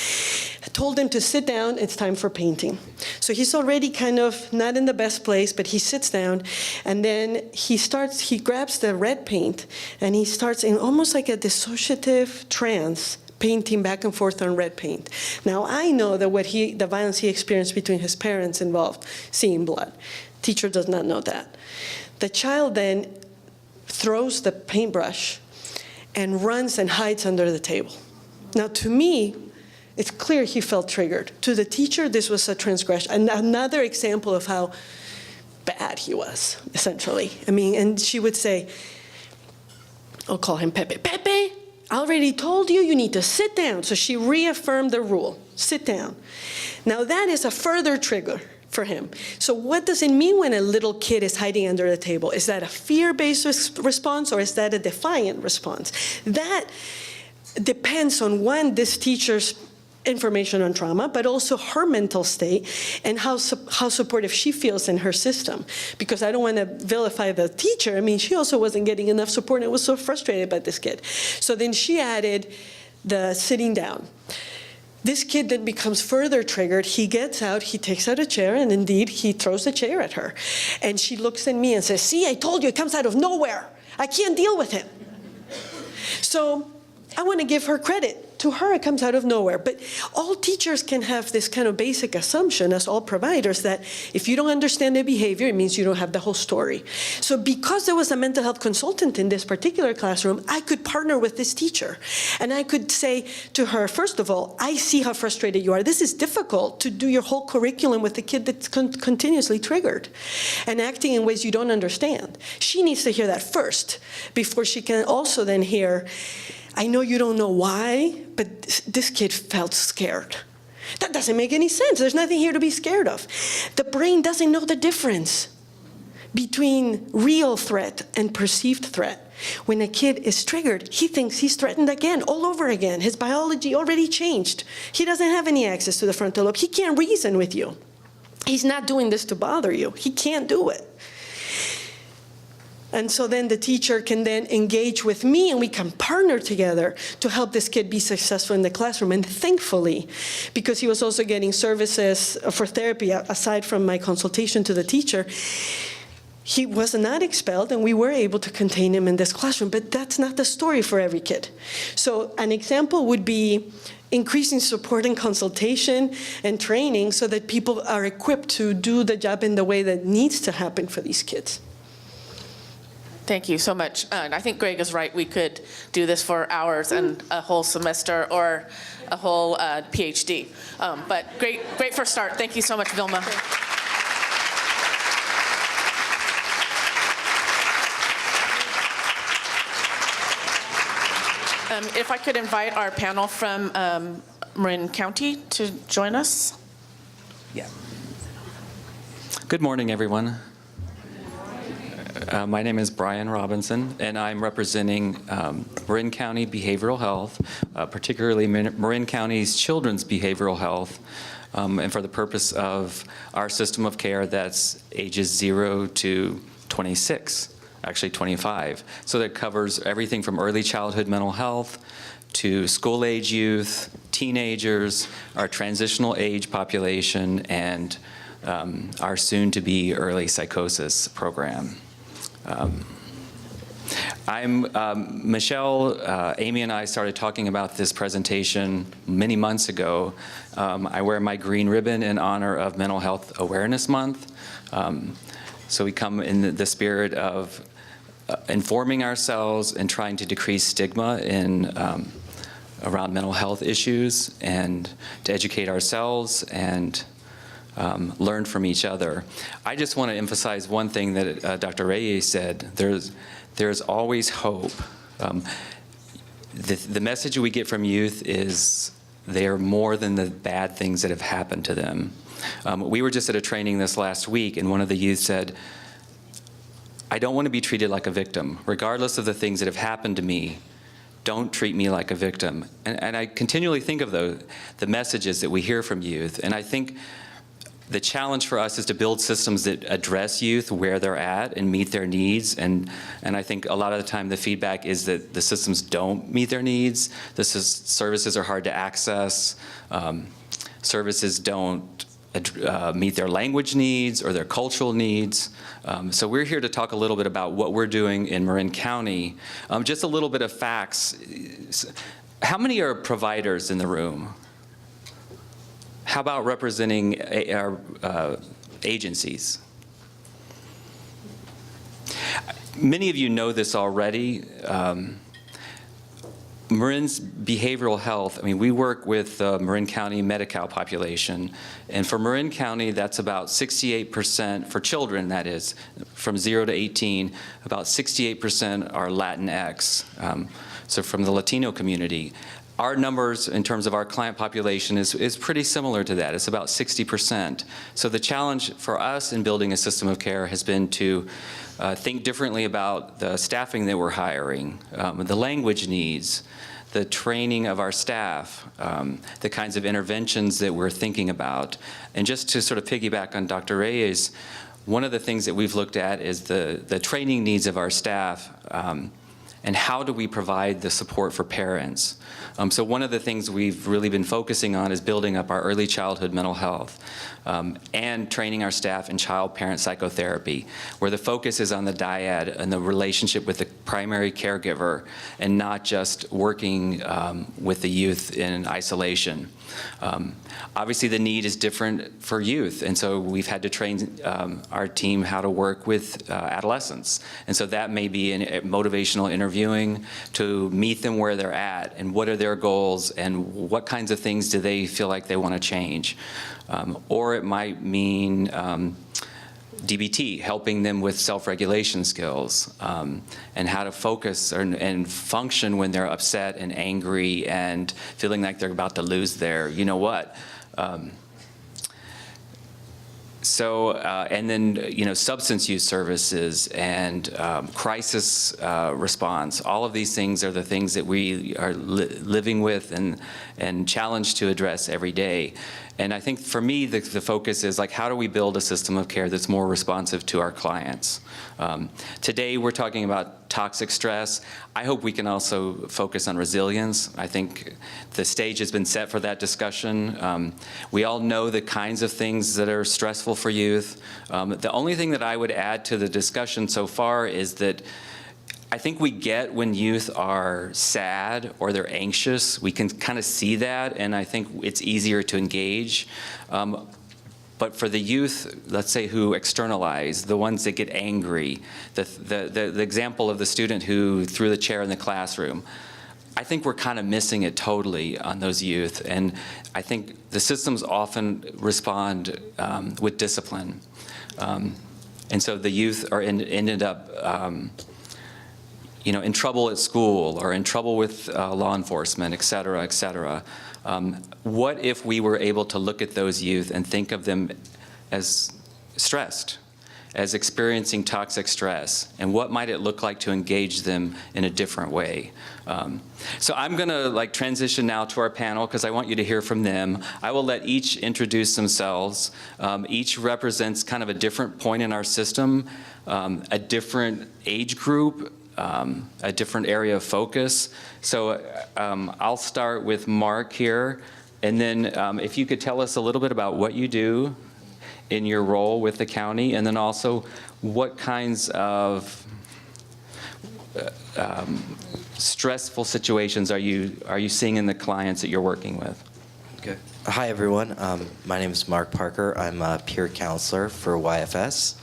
told him to sit down, it's time for painting. So he's already kind of not in the best place, but he sits down, and then he grabs the red paint, and he starts in almost like a dissociative trance, painting back and forth on red paint. Now, I know that the violence he experienced between his parents involved seeing blood. Teacher does not know that. The child then throws the paintbrush and runs and hides under the table. Now, to me, It's clear he felt triggered. To the teacher, this was a transgression. And another example of how bad he was, essentially. I mean, and she would say, I'll call him Pepe. Pepe, I already told you, you need to sit down. So she reaffirmed the rule, sit down. Now that is a further trigger for him. So what does it mean when a little kid is hiding under the table? Is that a fear-based response or is that a defiant response? That depends on, one, this teacher's information on trauma, but also her mental state and how supportive she feels in her system. Because I don't want to vilify the teacher. I mean, she also wasn't getting enough support and was so frustrated by this kid. So then she added the sitting down. This kid then becomes further triggered. He gets out, he takes out a chair, and indeed, he throws the chair at her. And she looks at me and says, see, I told you, it comes out of nowhere. I can't deal with him. So I want to give her credit. To her, it comes out of nowhere. But all teachers can have this kind of basic assumption, as all providers, that if you don't understand the behavior, it means you don't have the whole story. So because there was a mental health consultant in this particular classroom, I could partner with this teacher. And I could say to her, first of all, I see how frustrated you are. This is difficult to do your whole curriculum with a kid that's continuously triggered and acting in ways you don't understand. She needs to hear that first before she can also then hear, I know you don't know why, but this kid felt scared. That doesn't make any sense. There's nothing here to be scared of. The brain doesn't know the difference between real threat and perceived threat. When a kid is triggered, he thinks he's threatened again, all over again. His biology already changed. He doesn't have any access to the frontal lobe. He can't reason with you. He's not doing this to bother you. He can't do it. And so then the teacher can then engage with me and we can partner together to help this kid be successful in the classroom. And thankfully, because he was also getting services for therapy aside from my consultation to the teacher, he was not expelled and we were able to contain him in this classroom. But that's not the story for every kid. So an example would be increasing support and consultation and training so that people are equipped to do the job in the way that needs to happen for these kids. Thank you so much. And I think Greg is right. We could do this for hours and a whole semester or a whole PhD. But great first start. Thank you so much, Vilma. If I could invite our panel from Marin County to join us. Yeah. Good morning, everyone. My name is Brian Robinson, and I'm representing Marin County Behavioral Health, particularly Marin County's Children's Behavioral Health, and for the purpose of our system of care that's ages 0 to 26, actually 25. So that covers everything from early childhood mental health to school-age youth, teenagers, our transitional age population, and our soon-to-be early psychosis program. Michelle, Amy and I started talking about this presentation many months ago. I wear my green ribbon in honor of Mental Health Awareness Month. So we come in the spirit of informing ourselves and trying to decrease stigma in around mental health issues and to educate ourselves and learn from each other. I just want to emphasize one thing that Dr. Reyes said. There's always hope. The message we get from youth is they are more than the bad things that have happened to them. We were just at a training this last week, and one of the youth said, I don't want to be treated like a victim. Regardless of the things that have happened to me, don't treat me like a victim. And I continually think of the messages that we hear from youth, and I think the challenge for us is to build systems that address youth where they're at and meet their needs. And I think a lot of the time the feedback is that the systems don't meet their needs. The services are hard to access. Services don't meet their language needs or their cultural needs. So we're here to talk a little bit about what we're doing in Marin County. Just a little bit of facts. How many are providers in the room? How about representing our agencies? Many of you know this already, Marin's behavioral health, I mean, we work with the Marin County Medi-Cal population, and for Marin County, that's about 68%, for children, that is, from 0 to 18, about 68% are Latinx, so from the Latino community. Our numbers in terms of our client population is pretty similar to that. It's about 60%. So the challenge for us in building a system of care has been to think differently about the staffing that we're hiring, the language needs, the training of our staff, the kinds of interventions that we're thinking about. And just to sort of piggyback on Dr. Reyes, one of the things that we've looked at is the training needs of our staff, and how do we provide the support for parents. So one of the things we've really been focusing on is building up our early childhood mental health and training our staff in child-parent psychotherapy, where the focus is on the dyad and the relationship with the primary caregiver and not just working with the youth in isolation. Obviously, the need is different for youth, and so we've had to train our team how to work with adolescents. And so that may be in motivational interviewing to meet them where they're at and what are their goals and what kinds of things do they feel like they want to change. Or it might mean DBT, helping them with self-regulation skills and how to focus and function when they're upset and angry and feeling like they're about to lose their you-know-what. And then, substance use services and crisis response, all of these things are the things that we are living with and challenged to address every day. And I think for me, the focus is like, how do we build a system of care that's more responsive to our clients? Today, we're talking about toxic stress. I hope we can also focus on resilience. I think the stage has been set for that discussion. We all know the kinds of things that are stressful for youth. The only thing that I would add to the discussion so far is that I think we get when youth are sad or they're anxious. We can kind of see that, and I think it's easier to engage. But for the youth, let's say, who externalize, the ones that get angry, the example of the student who threw the chair in the classroom, I think we're kind of missing it totally on those youth. And I think the systems often respond with discipline. And so the youth are ended up in trouble at school or in trouble with law enforcement, et cetera, et cetera. What if we were able to look at those youth and think of them as stressed, as experiencing toxic stress, and what might it look like to engage them in a different way? So I'm gonna transition now to our panel because I want you to hear from them. I will let each introduce themselves. Each represents kind of a different point in our system, a different age group, a different area of focus. So I'll start with Mark here, and then if you could tell us a little bit about what you do in your role with the county, and then also what kinds of stressful situations are you seeing in the clients that you're working with? Okay. Hi, everyone. My name is Mark Parker. I'm a peer counselor for YFS.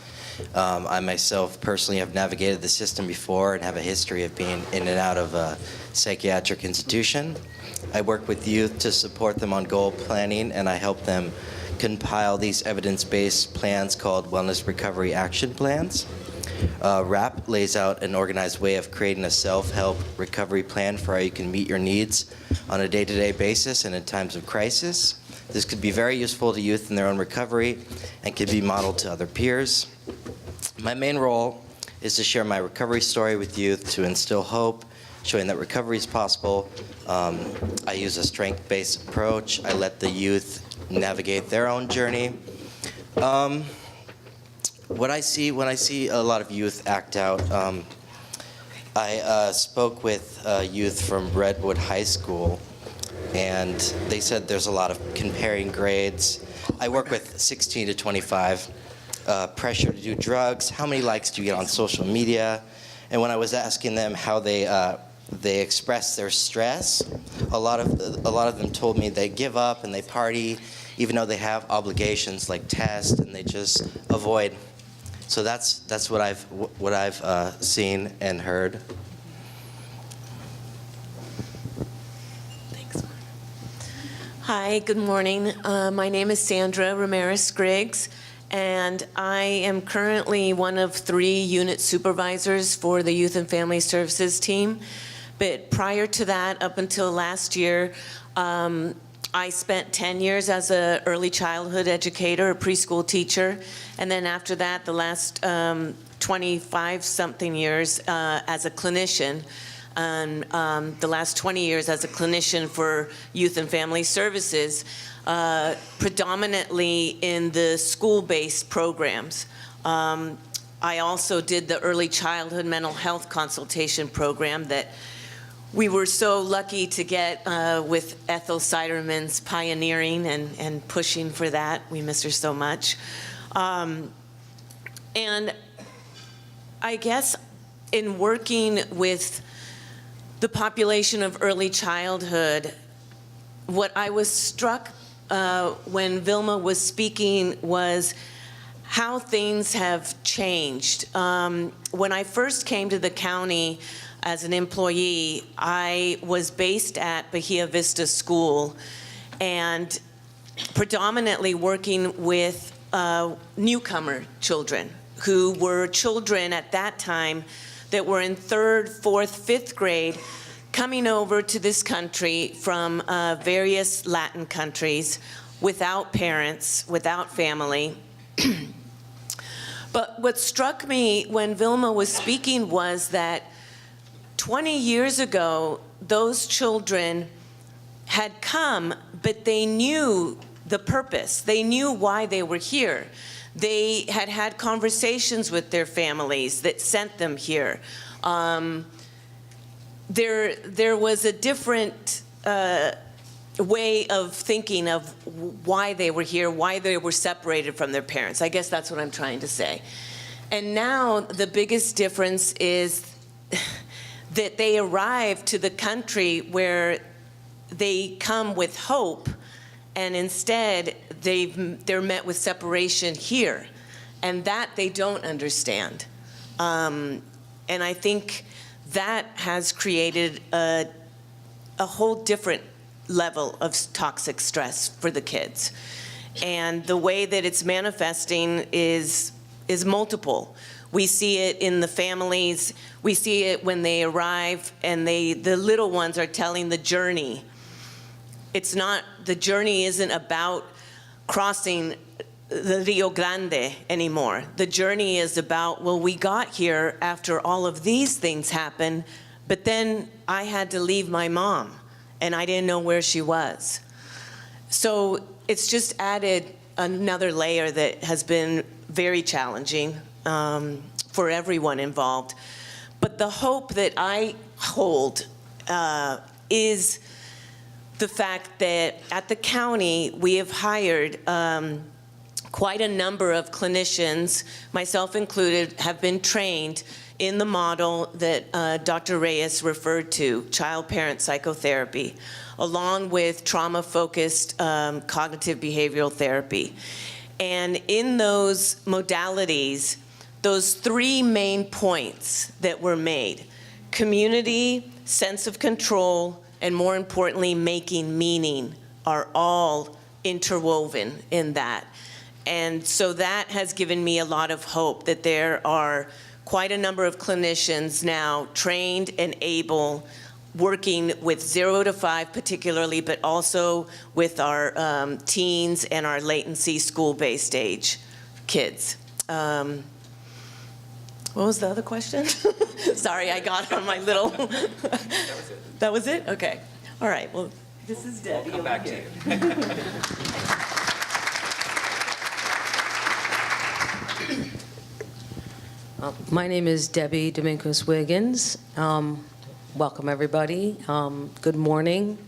I myself personally have navigated the system before and have a history of being in and out of a psychiatric institution. I work with youth to support them on goal planning, and I help them compile these evidence-based plans called Wellness Recovery Action Plans. WRAP lays out an organized way of creating a self-help recovery plan for how you can meet your needs on a day-to-day basis and in times of crisis. This could be very useful to youth in their own recovery and could be modeled to other peers. My main role is to share my recovery story with youth to instill hope, showing that recovery is possible. I use a strength-based approach. I let the youth navigate their own journey. What I see when I see a lot of youth act out, I spoke with youth from Redwood High School, and they said there's a lot of comparing grades. I work with 16 to 25, pressure to do drugs, how many likes do you get on social media? And when I was asking them how they express their stress, a lot of them told me they give up and they party, even though they have obligations like tests, and they just avoid. So that's what I've seen and heard. Hi, good morning. My name is Sandra Ramirez Griggs, and I am currently one of 3 unit supervisors for the Youth and Family Services team. But prior to that, up until last year, I spent 10 years as an early childhood educator, a preschool teacher, and then after that, the last 25-something years as a clinician, and the last 20 years as a clinician for Youth and Family Services, predominantly in the school-based programs. I also did the early childhood mental health consultation program that we were so lucky to get with Ethel Siderman's pioneering and pushing for that. We miss her so much. And I guess in working with the population of early childhood, what I was struck when Vilma was speaking was how things have changed. When I first came to the county as an employee, I was based at Bahia Vista School and predominantly working with newcomer children who were children at that time that were in 3rd, 4th, 5th grade coming over to this country from various Latin countries without parents, without family. But what struck me when Vilma was speaking was that 20 years ago, those children had come, but they knew the purpose. They knew why they were here. They had had conversations with their families that sent them here. There was a different way of thinking of why they were here, why they were separated from their parents. I guess that's what I'm trying to say. And now the biggest difference is that they arrive to the country where they come with hope, and instead they're met with separation here, and that they don't understand. And I think that has created a whole different level of toxic stress for the kids. And the way that it's manifesting is multiple. We see it in the families. We see it when they arrive and the little ones are telling the journey. The journey isn't about crossing the Rio Grande anymore. The journey is about, well, we got here after all of these things happened, but then I had to leave my mom and I didn't know where she was. So it's just added another layer that has been very challenging for everyone involved. But the hope that I hold is the fact that at the county, we have hired quite a number of clinicians, myself included, have been trained in the model that Dr. Reyes referred to, child-parent psychotherapy, along with trauma-focused cognitive behavioral therapy. And in those modalities, those 3 main points that were made, community, sense of control, and more importantly, making meaning, are all interwoven in that. And so that has given me a lot of hope that there are quite a number of clinicians now trained and able, working with 0 to 5 particularly, but also with our teens and our latency school-based age kids. What was the other question? Sorry, I got on my little. That was it. That was it? Okay. All right. Well, this is Debbie. We'll come back to you. My name is Debbie Domingos-Wiggins. Welcome, everybody. Good morning.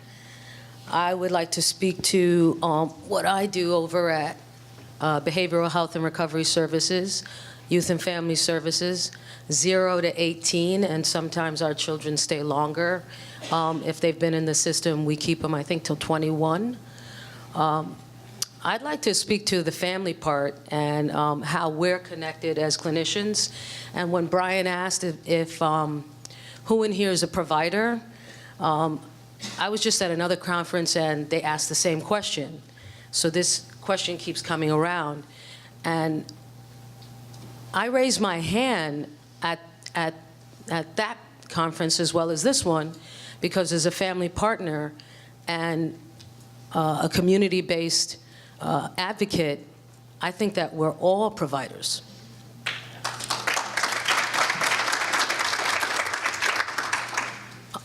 I would like to speak to what I do over at Behavioral Health and Recovery Services, Youth and Family Services, 0 to 18, and sometimes our children stay longer. If they've been in the system, we keep them, I think, till 21. I'd like to speak to the family part and how we're connected as clinicians. And when Brian asked if who in here is a provider, I was just at another conference and they asked the same question. So this question keeps coming around. And I raised my hand at that conference as well as this one, because as a family partner and a community-based advocate, I think that we're all providers.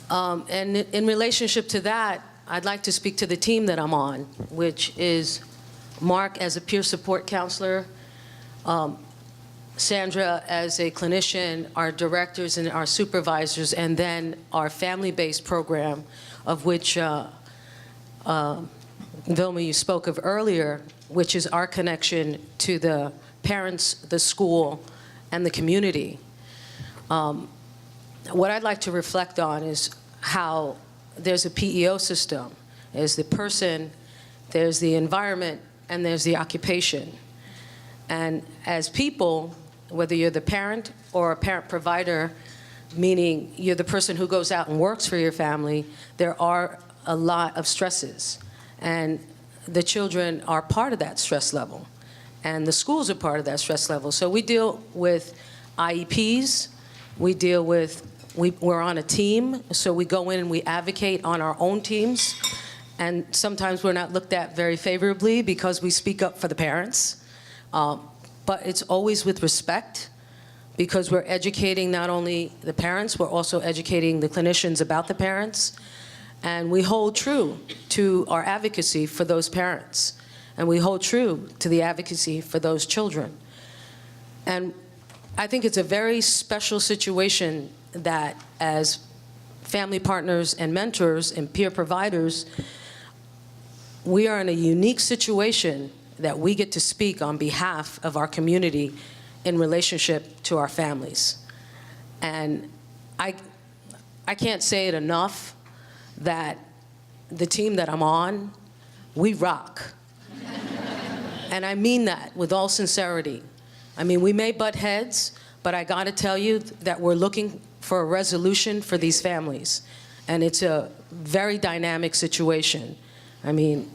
And in relationship to that, I'd like to speak to the team that I'm on, which is Mark as a peer support counselor, Sandra as a clinician, our directors and our supervisors, and then our family-based program, of which Vilma, you spoke of earlier, which is our connection to the parents, the school, and the community. What I'd like to reflect on is how there's a PEO system. There's the person, there's the environment, and there's the occupation. And as people, whether you're the parent or a parent provider, meaning you're the person who goes out and works for your family, there are a lot of stresses. And the children are part of that stress level. And the schools are part of that stress level. So we deal with IEPs, we're on a team, so we go in and we advocate on our own teams. And sometimes we're not looked at very favorably because we speak up for the parents. But it's always with respect, because we're educating not only the parents, we're also educating the clinicians about the parents. And we hold true to our advocacy for those parents. And we hold true to the advocacy for those children. And I think it's a very special situation that as family partners and mentors and peer providers, we are in a unique situation that we get to speak on behalf of our community in relationship to our families. And I can't say it enough that the team that I'm on, we rock. And I mean that with all sincerity. I mean, we may butt heads, but I gotta tell you that we're looking for a resolution for these families. And it's a very dynamic situation. I mean,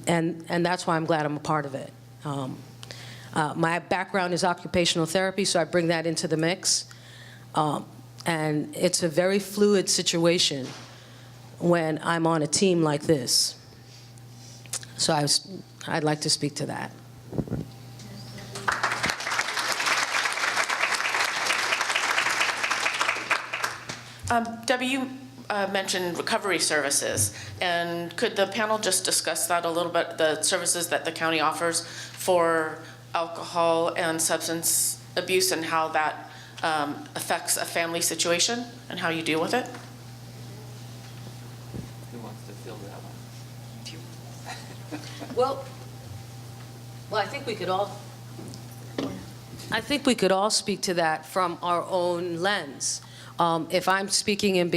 and that's why I'm glad I'm a part of it. My background is occupational therapy, so I bring that into the mix. And it's a very fluid situation when I'm on a team like this. So I'd like to speak to that. Debbie, you mentioned recovery services, and could the panel just discuss that a little bit, the services that the county offers for alcohol and substance abuse and how that affects a family situation and how you deal with it? Who wants to fill that one? Well, I think we could all speak to that from our own lens. If I'm speaking on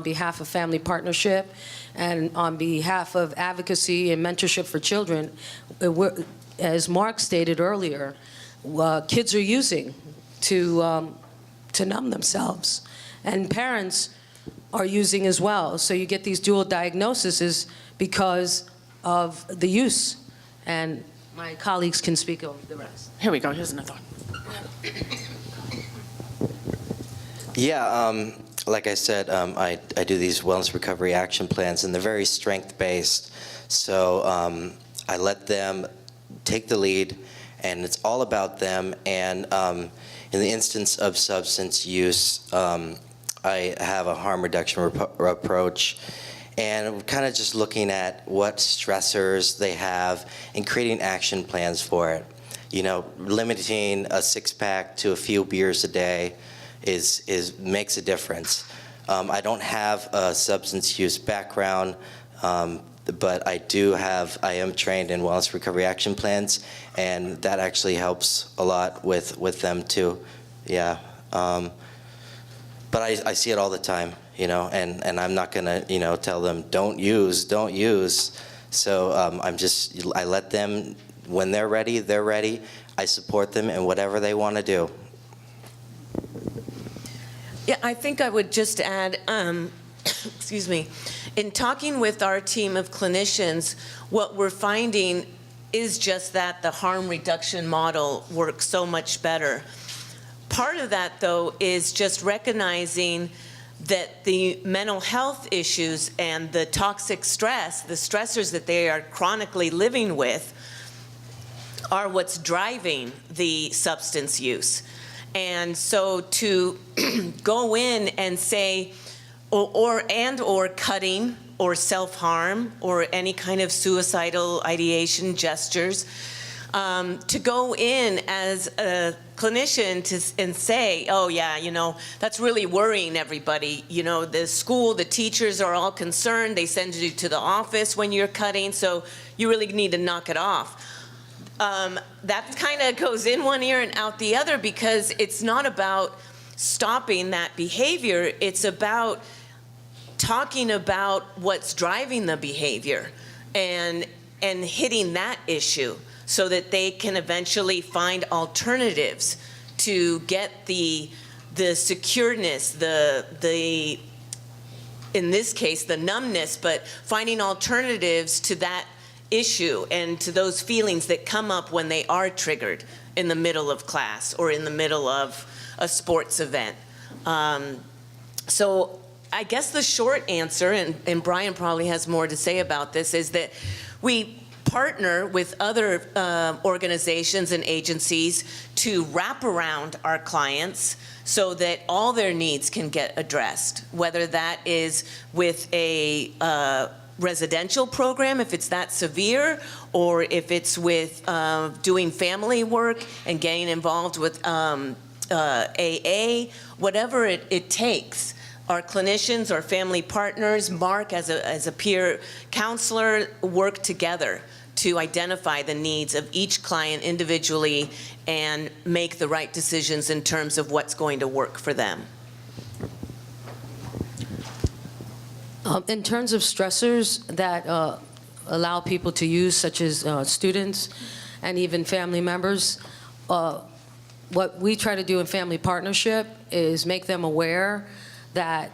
behalf of family partnership and on behalf of advocacy and mentorship for children, as Mark stated earlier, kids are using to numb themselves, and parents are using as well. So you get these dual diagnoses because of the use, and my colleagues can speak of the rest. Here we go, here's another one. Yeah, like I said, I do these wellness recovery action plans, and they're very strength-based. So I let them take the lead, and it's all about them. And in the instance of substance use, I have a harm reduction approach, and we're kind of just looking at what stressors they have and creating action plans for it. You know, limiting a six-pack to a few beers a day makes a difference. I don't have a substance use background, but I am trained in wellness recovery action plans, and that actually helps a lot with them too. Yeah. But I see it all the time, you know, and I'm not gonna, you know, tell them don't use. So I let them, when they're ready. I support them in whatever they want to do. Yeah, I think I would just add, excuse me, in talking with our team of clinicians, what we're finding is just that the harm reduction model works so much better. Part of that, though, is just recognizing that the mental health issues and the toxic stress, the stressors that they are chronically living with, are what's driving the substance use. And so to go in and say, or cutting, or self-harm, or any kind of suicidal ideation gestures, to go in as a clinician and say, oh yeah, you know, that's really worrying everybody. You know, the school, the teachers are all concerned. They send you to the office when you're cutting, so you really need to knock it off. That kind of goes in one ear and out the other, because it's not about stopping that behavior. It's about talking about what's driving the behavior and hitting that issue, so that they can eventually find alternatives to get the secureness, the in this case, the numbness, but finding alternatives to that issue and to those feelings that come up when they are triggered in the middle of class or in the middle of a sports event. So I guess the short answer, and Brian probably has more to say about this, is that we partner with other organizations and agencies to wrap around our clients so that all their needs can get addressed, whether that is with a residential program, if it's that severe, or if it's with doing family work and getting involved with AA, whatever it takes. Our clinicians, our family partners, Mark as a peer counselor, work together to identify the needs of each client individually and make the right decisions in terms of what's going to work for them. In terms of stressors that allow people to use, such as students and even family members, what we try to do in family partnership is make them aware that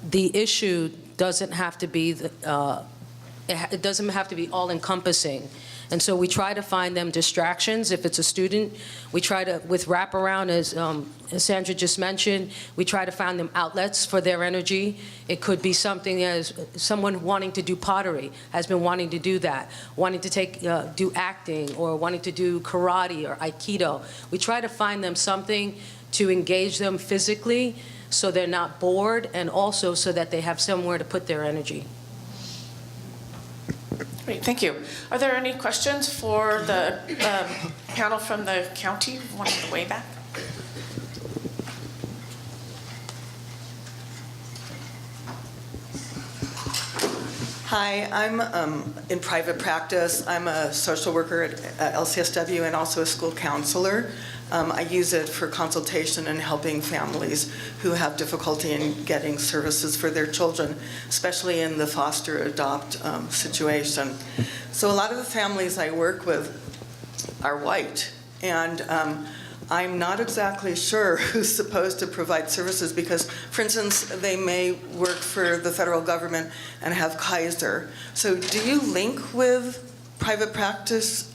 the issue doesn't have to be it doesn't have to be all-encompassing. And so we try to find them distractions. If it's a student, we try to, with wraparound, as Sandra just mentioned, we try to find them outlets for their energy. It could be something as someone wanting to do pottery, has been wanting to do that, wanting to do acting, or wanting to do karate or aikido. We try to find them something to engage them physically so they're not bored, and also so that they have somewhere to put their energy. Great, thank you. Are there any questions for the panel from the county? One in the way back. Hi, I'm in private practice. I'm a social worker at LCSW and also a school counselor. I use it for consultation and helping families who have difficulty in getting services for their children, especially in the foster adopt situation. So a lot of the families I work with are white, and I'm not exactly sure who's supposed to provide services because, for instance, they may work for the federal government and have Kaiser. So do you link with private practice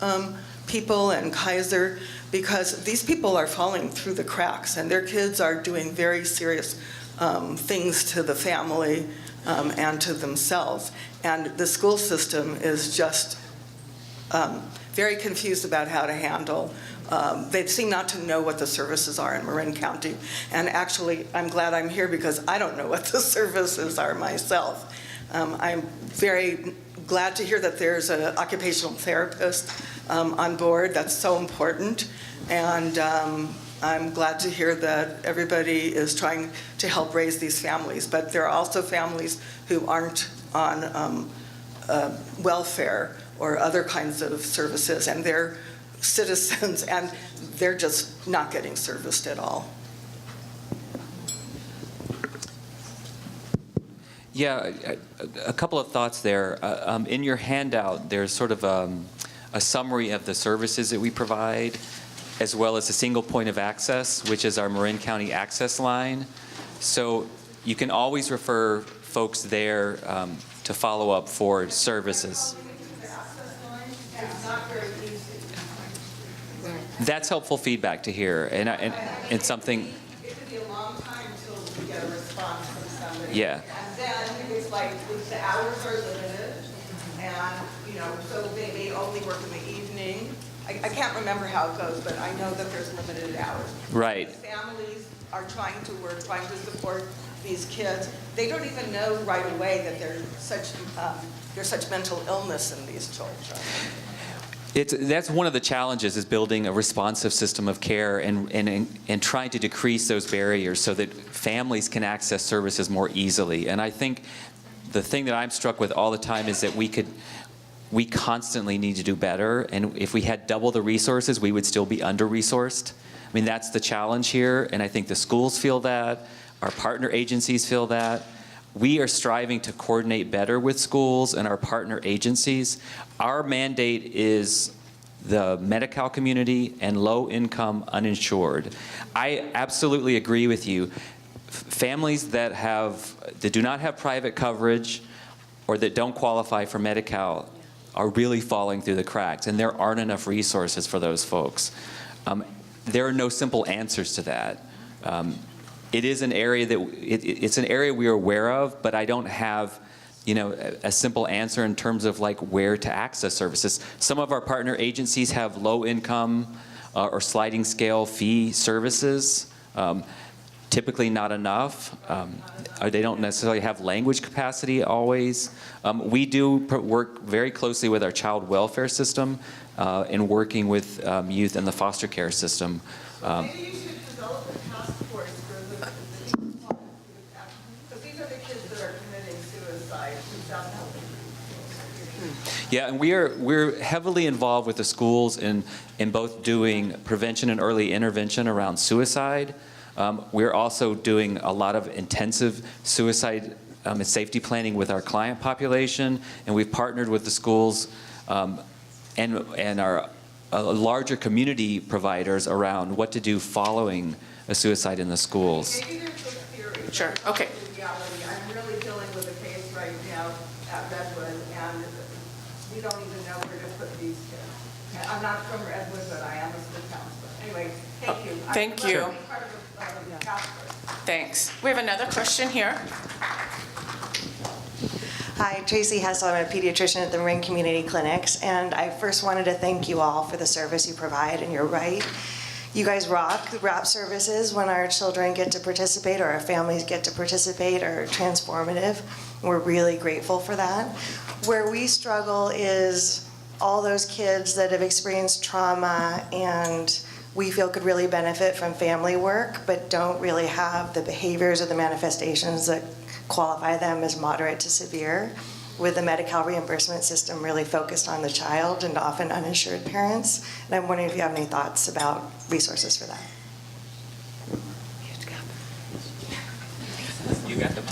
people and Kaiser? Because these people are falling through the cracks and their kids are doing very serious things to the family and to themselves. And the school system is just very confused about how to handle. They seem not to know what the services are in Marin County. And actually, I'm glad I'm here because I don't know what the services are myself. I'm very glad to hear that there's an occupational therapist on board. That's so important. And I'm glad to hear that everybody is trying to help raise these families. But there are also families who aren't on welfare or other kinds of services, and they're citizens, and they're just not getting serviced at all. Yeah, a couple of thoughts there. In your handout, there's sort of a summary of the services that we provide, as well as a single point of access, which is our Marin County Access Line. So you can always refer folks there to follow up for services. That's helpful feedback to hear, and something. It could be a long time until we get a response from somebody. Yeah. And then it's like the hours are limited, and so they may only work in the evening. I can't remember how it goes, but I know that there's limited hours. Right. Families are trying to work, trying to support these kids. They don't even know right away that there's such mental illness in these children. That's one of the challenges, is building a responsive system of care and trying to decrease those barriers so that families can access services more easily. And I think the thing that I'm struck with all the time is that we constantly need to do better. And if we had double the resources, we would still be under-resourced. I mean, that's the challenge here. And I think the schools feel that. Our partner agencies feel that. We are striving to coordinate better with schools and our partner agencies. Our mandate is the Medi-Cal community and low-income uninsured. I absolutely agree with you. Families that do not have private coverage or that don't qualify for Medi-Cal are really falling through the cracks, and there aren't enough resources for those folks. There are no simple answers to that. It is an area it's an area we are aware of, but I don't have, a simple answer in terms of like where to access services. Some of our partner agencies have low income or sliding scale fee services. Typically not enough. They don't necessarily have language capacity always. We do work very closely with our child welfare system in working with youth in the foster care system. Maybe you should develop a task force for the because these are the kids that are committing suicide. Yeah, and we're heavily involved with the schools in both doing prevention and early intervention around suicide. We're also doing a lot of intensive suicide and safety planning with our client population, and we've partnered with the schools and our larger community providers around what to do following a suicide in the schools. Maybe there's a theory. Sure, okay. Reality. I'm really dealing with a case right now at Redwood, and we don't even know where to put these kids. I'm not from Redwood, but I am a school counselor. Anyway, thank you. Thank I'd you. love to be part of the task force. Thanks. We have another question here. Hi, Tracy Hessel. I'm a pediatrician at the Marin Community Clinics, and I first wanted to thank you all for the service you provide, and you're right. You guys rock. The RAP services, when our children get to participate or our families get to participate, are transformative. We're really grateful for that. Where we struggle is all those kids that have experienced trauma and we feel could really benefit from family work, but don't really have the behaviors or the manifestations that qualify them as moderate to severe, with the Medi-Cal reimbursement system really focused on the child and often uninsured parents. And I'm wondering if you have any thoughts about resources for that. You got the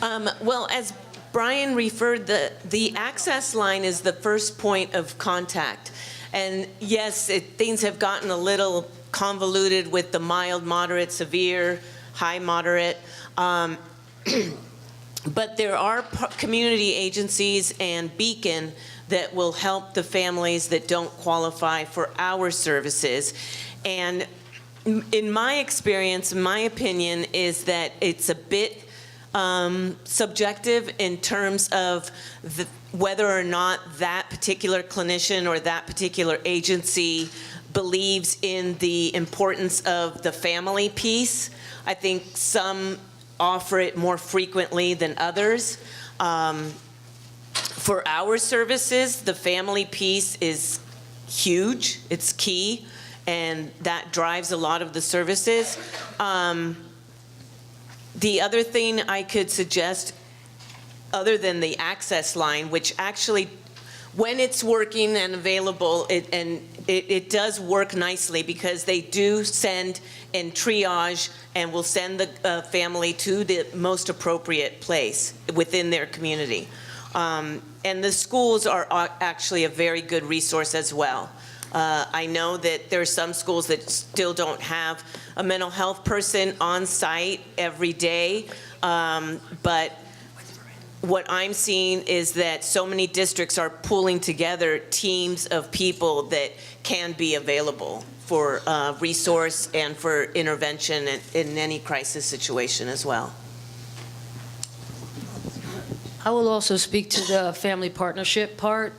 mic. Well, as Brian referred, the access line is the first point of contact. And yes, things have gotten a little convoluted with the mild, moderate, severe, high, moderate. But there are community agencies and Beacon that will help the families that don't qualify for our services. And in my experience, my opinion is that it's a bit subjective in terms of whether or not that particular clinician or that particular agency believes in the importance of the family piece. I think some offer it more frequently than others. For our services, the family piece is huge, it's key, and that drives a lot of the services. The other thing I could suggest, other than the access line, which actually, when it's working and available, it does work nicely because they do send and triage and will send the family to the most appropriate place within their community. And the schools are actually a very good resource as well. I know that there are some schools that still don't have a mental health person on site every day, but what I'm seeing is that so many districts are pulling together teams of people that can be available for resource and for intervention in any crisis situation as well. I will also speak to the family partnership part.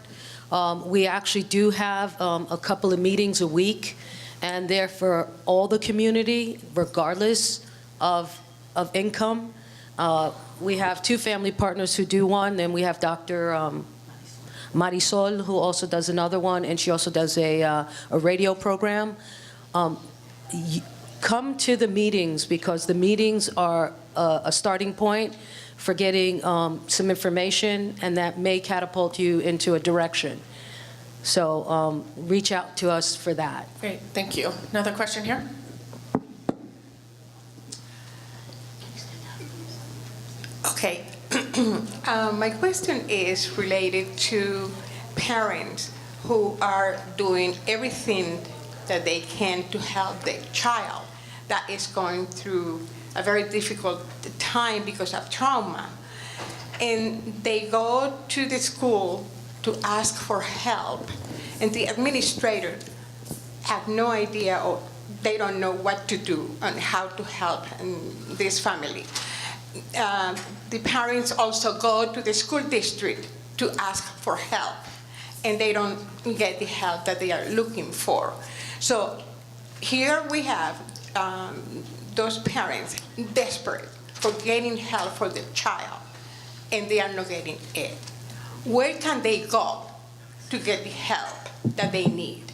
We actually do have a couple of meetings a week, and they're for all the community, regardless of income. We have 2 family partners who do one, and we have Dr. Marisol, who also does another one, and she also does a radio program. Come to the meetings, because the meetings are a starting point for getting some information, and that may catapult you into a direction. So reach out to us for that. Great, thank you. Another question here? Okay. My question is related to parents who are doing everything that they can to help their child that is going through a very difficult time because of trauma. And they go to the school to ask for help, and the administrator have no idea, or they don't know what to do and how to help this family. The parents also go to the school district to ask for help, and they don't get the help that they are looking for. So here we have those parents desperate for getting help for their child, and they are not getting it. Where can they go to get the help that they need?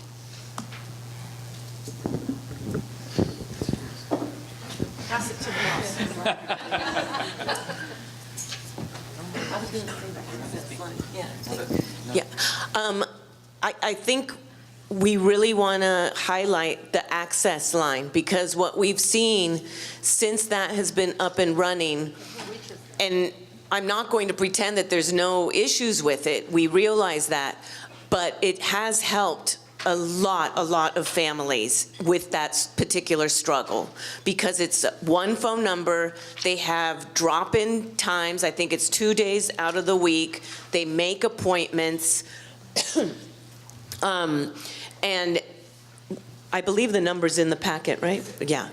Pass it to the boss. Yeah. I think we really want to highlight the access line, because what we've seen since that has been up and running, and I'm not going to pretend that there's no issues with it, we realize that, but it has helped a lot of families with that particular struggle, because it's one phone number, they have drop-in times, I think it's 2 days out of the week, they make appointments, and I believe the number's in the packet, right? Yeah.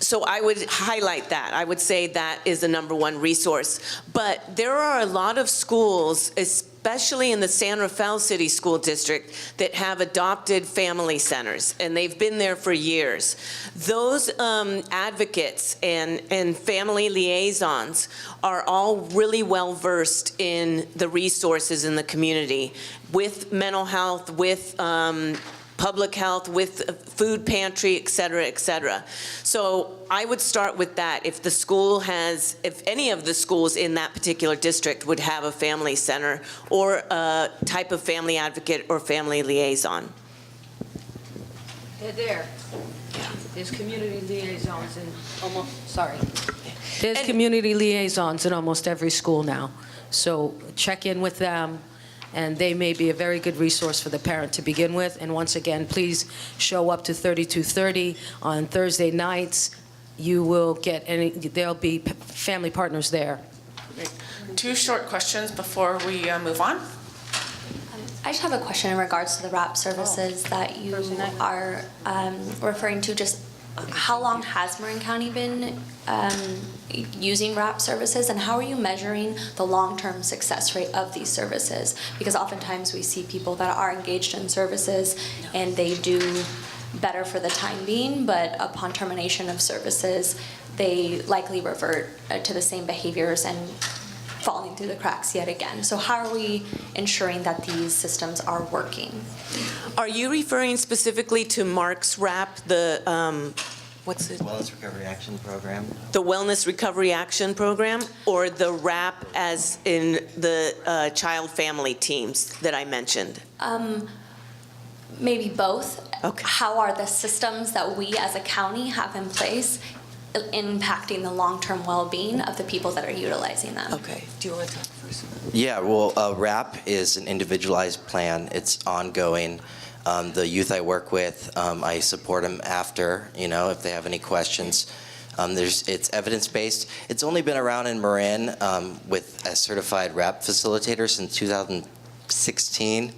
So I would highlight that. I would say that is the #1 resource. But there are a lot of schools, especially in the San Rafael City School District, that have adopted family centers, and they've been there for years. Those advocates and family liaisons are all really well versed in the resources in the community with mental health, with public health, with food pantry, et cetera, et cetera. So I would start with that. If the school has, if any of the schools in that particular district would have a family center or a type of family advocate or family liaison. They're there. There's community liaisons in There's community liaisons in almost every school now. So check in with them, and they may be a very good resource for the parent to begin with. And once again, please show up to 3230 on Thursday nights. You will get there'll be family partners there. Great. 2 short questions before we move on. I just have a question in regards to the RAP services that you are referring to. Just how long has Marin County been using RAP services, and how are you measuring the long-term success rate of these services? Because oftentimes we see people that are engaged in services and they do better for the time being, but upon termination of services, they likely revert to the same behaviors and falling through the cracks yet again. So how are we ensuring that these systems are working? Are you referring specifically to Mark's RAP, the, what's it? Wellness Recovery Action Program. The Wellness Recovery Action Program, or the RAP as in the child family teams that I mentioned? Maybe both. Okay. How are the systems that we as a county have in place impacting the long-term well-being of the people that are utilizing them. Okay, do you want to talk first? Yeah, well, RAP is an individualized plan. It's ongoing. The youth I work with, I support them after, if they have any questions. It's evidence-based. It's only been around in Marin with a certified RAP facilitator since 2016.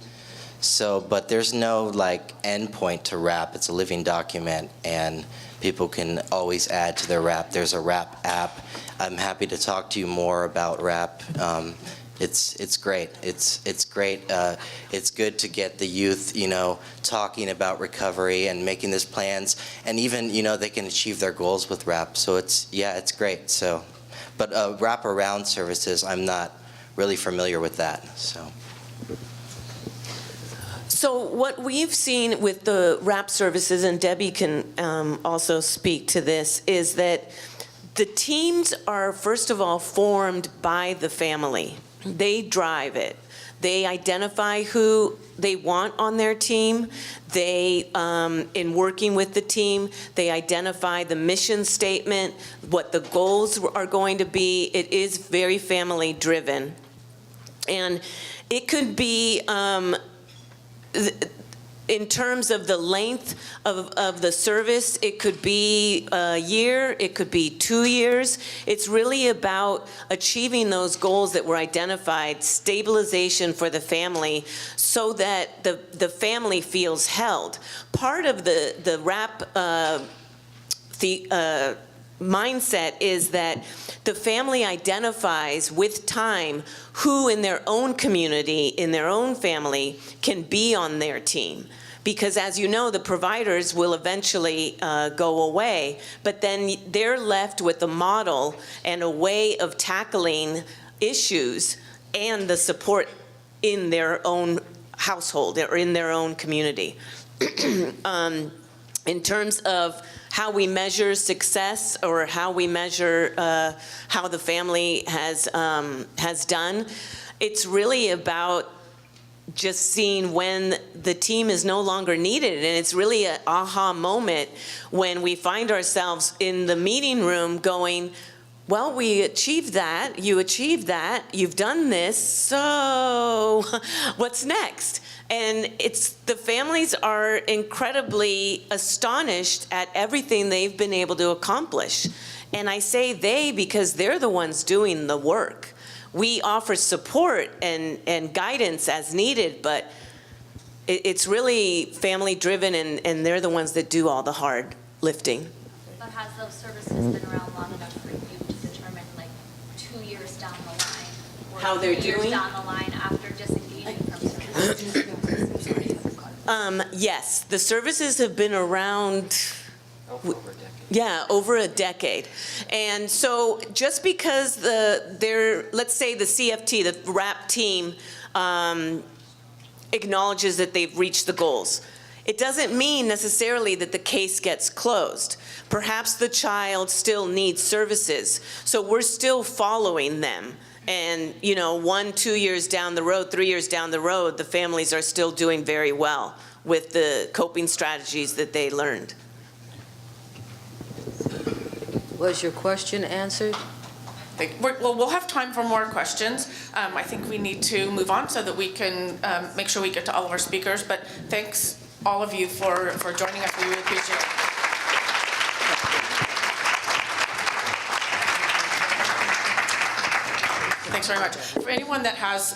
But there's no endpoint to RAP. It's a living document, and people can always add to their RAP. There's a RAP app. I'm happy to talk to you more about RAP. It's great. It's great. It's good to get the youth, talking about recovery and making these plans, and even they can achieve their goals with RAP. So it's great. So, but wrap around services, I'm not really familiar with that. So what we've seen with the RAP services, and Debbie can also speak to this, is that the teams are, first of all, formed by the family. They drive it. They identify who they want on their team. They, in working with the team, they identify the mission statement, what the goals are going to be. It is very family driven. And it could be, in terms of the length of the service, it could be a year, it could be 2 years. It's really about achieving those goals that were identified, stabilization for the family, so that the family feels held. Part of the RAP mindset is that the family identifies with time who in their own community, in their own family, can be on their team. Because as you know, the providers will eventually go away, but then they're left with a model and a way of tackling issues and the support in their own household or in their own community. In terms of how we measure success or how we measure how the family has done, it's really about just seeing when the team is no longer needed. And it's really an aha moment when we find ourselves in the meeting room going, well, we achieved that, you achieved that, you've done this, so what's next? And the families are incredibly astonished at everything they've been able to accomplish. And I say they because they're the ones doing the work. We offer support and guidance as needed, but it's really family driven, and they're the ones that do all the hard lifting. But has those services been around long enough for you to determine 2 years down the line? Or How they're 2 years doing? down the line after disengaging from services? Yes, the services have been around, over a decade. And so just because let's say the CFT, the RAP team, acknowledges that they've reached the goals, it doesn't mean necessarily that the case gets closed. Perhaps the child still needs services, so we're still following them. And 1, 2 years down the road, 3 years down the road, the families are still doing very well with the coping strategies that they learned. Was your question answered? Well, we'll have time for more questions. I think we need to move on so that we can make sure we get to all of our speakers. But thanks, all of you, for joining us. We really appreciate it. Thanks very much. For anyone that has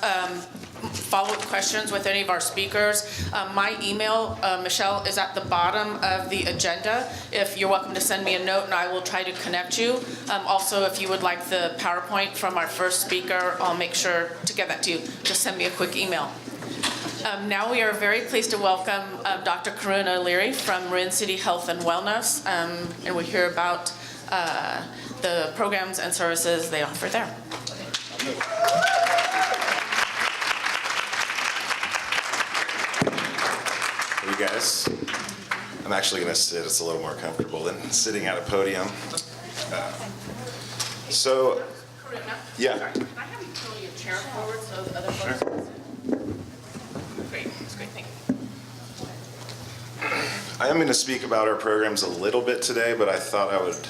follow-up questions with any of our speakers, my email, Michelle, is at the bottom of the agenda. If you're welcome to send me a note, and I will try to connect you. Also, if you would like the PowerPoint from our first speaker, I'll make sure to get that to you. Just send me a quick email. Now we are very pleased to welcome Dr. Karuna Leary from Marin City Health and Wellness, and we'll hear about the programs and services they offer there. Hey, you guys. I'm actually going to sit. It's a little more comfortable than sitting at a podium. Yeah. Can I have you pull your chair forward so the other folks can see? Great. That's great. Thank you. I am going to speak about our programs a little bit today, but I thought I would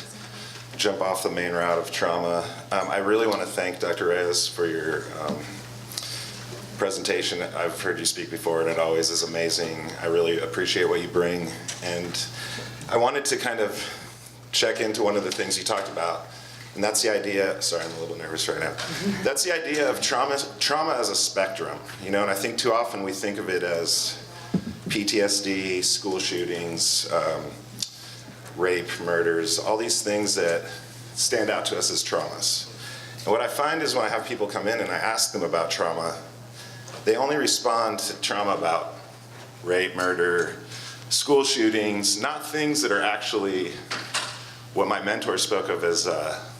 jump off the main route of trauma. I really want to thank Dr. Reyes for your presentation. I've heard you speak before, and it always is amazing. I really appreciate what you bring. And I wanted to kind of check into one of the things you talked about, and that's the idea, sorry, I'm a little nervous right now. That's the idea of trauma as a spectrum, you know, and I think too often we think of it as PTSD, school shootings, rape, murders, all these things that stand out to us as traumas. And what I find is when I have people come in and I ask them about trauma, they only respond to trauma about rape, murder, school shootings, not things that are actually what my mentor spoke of as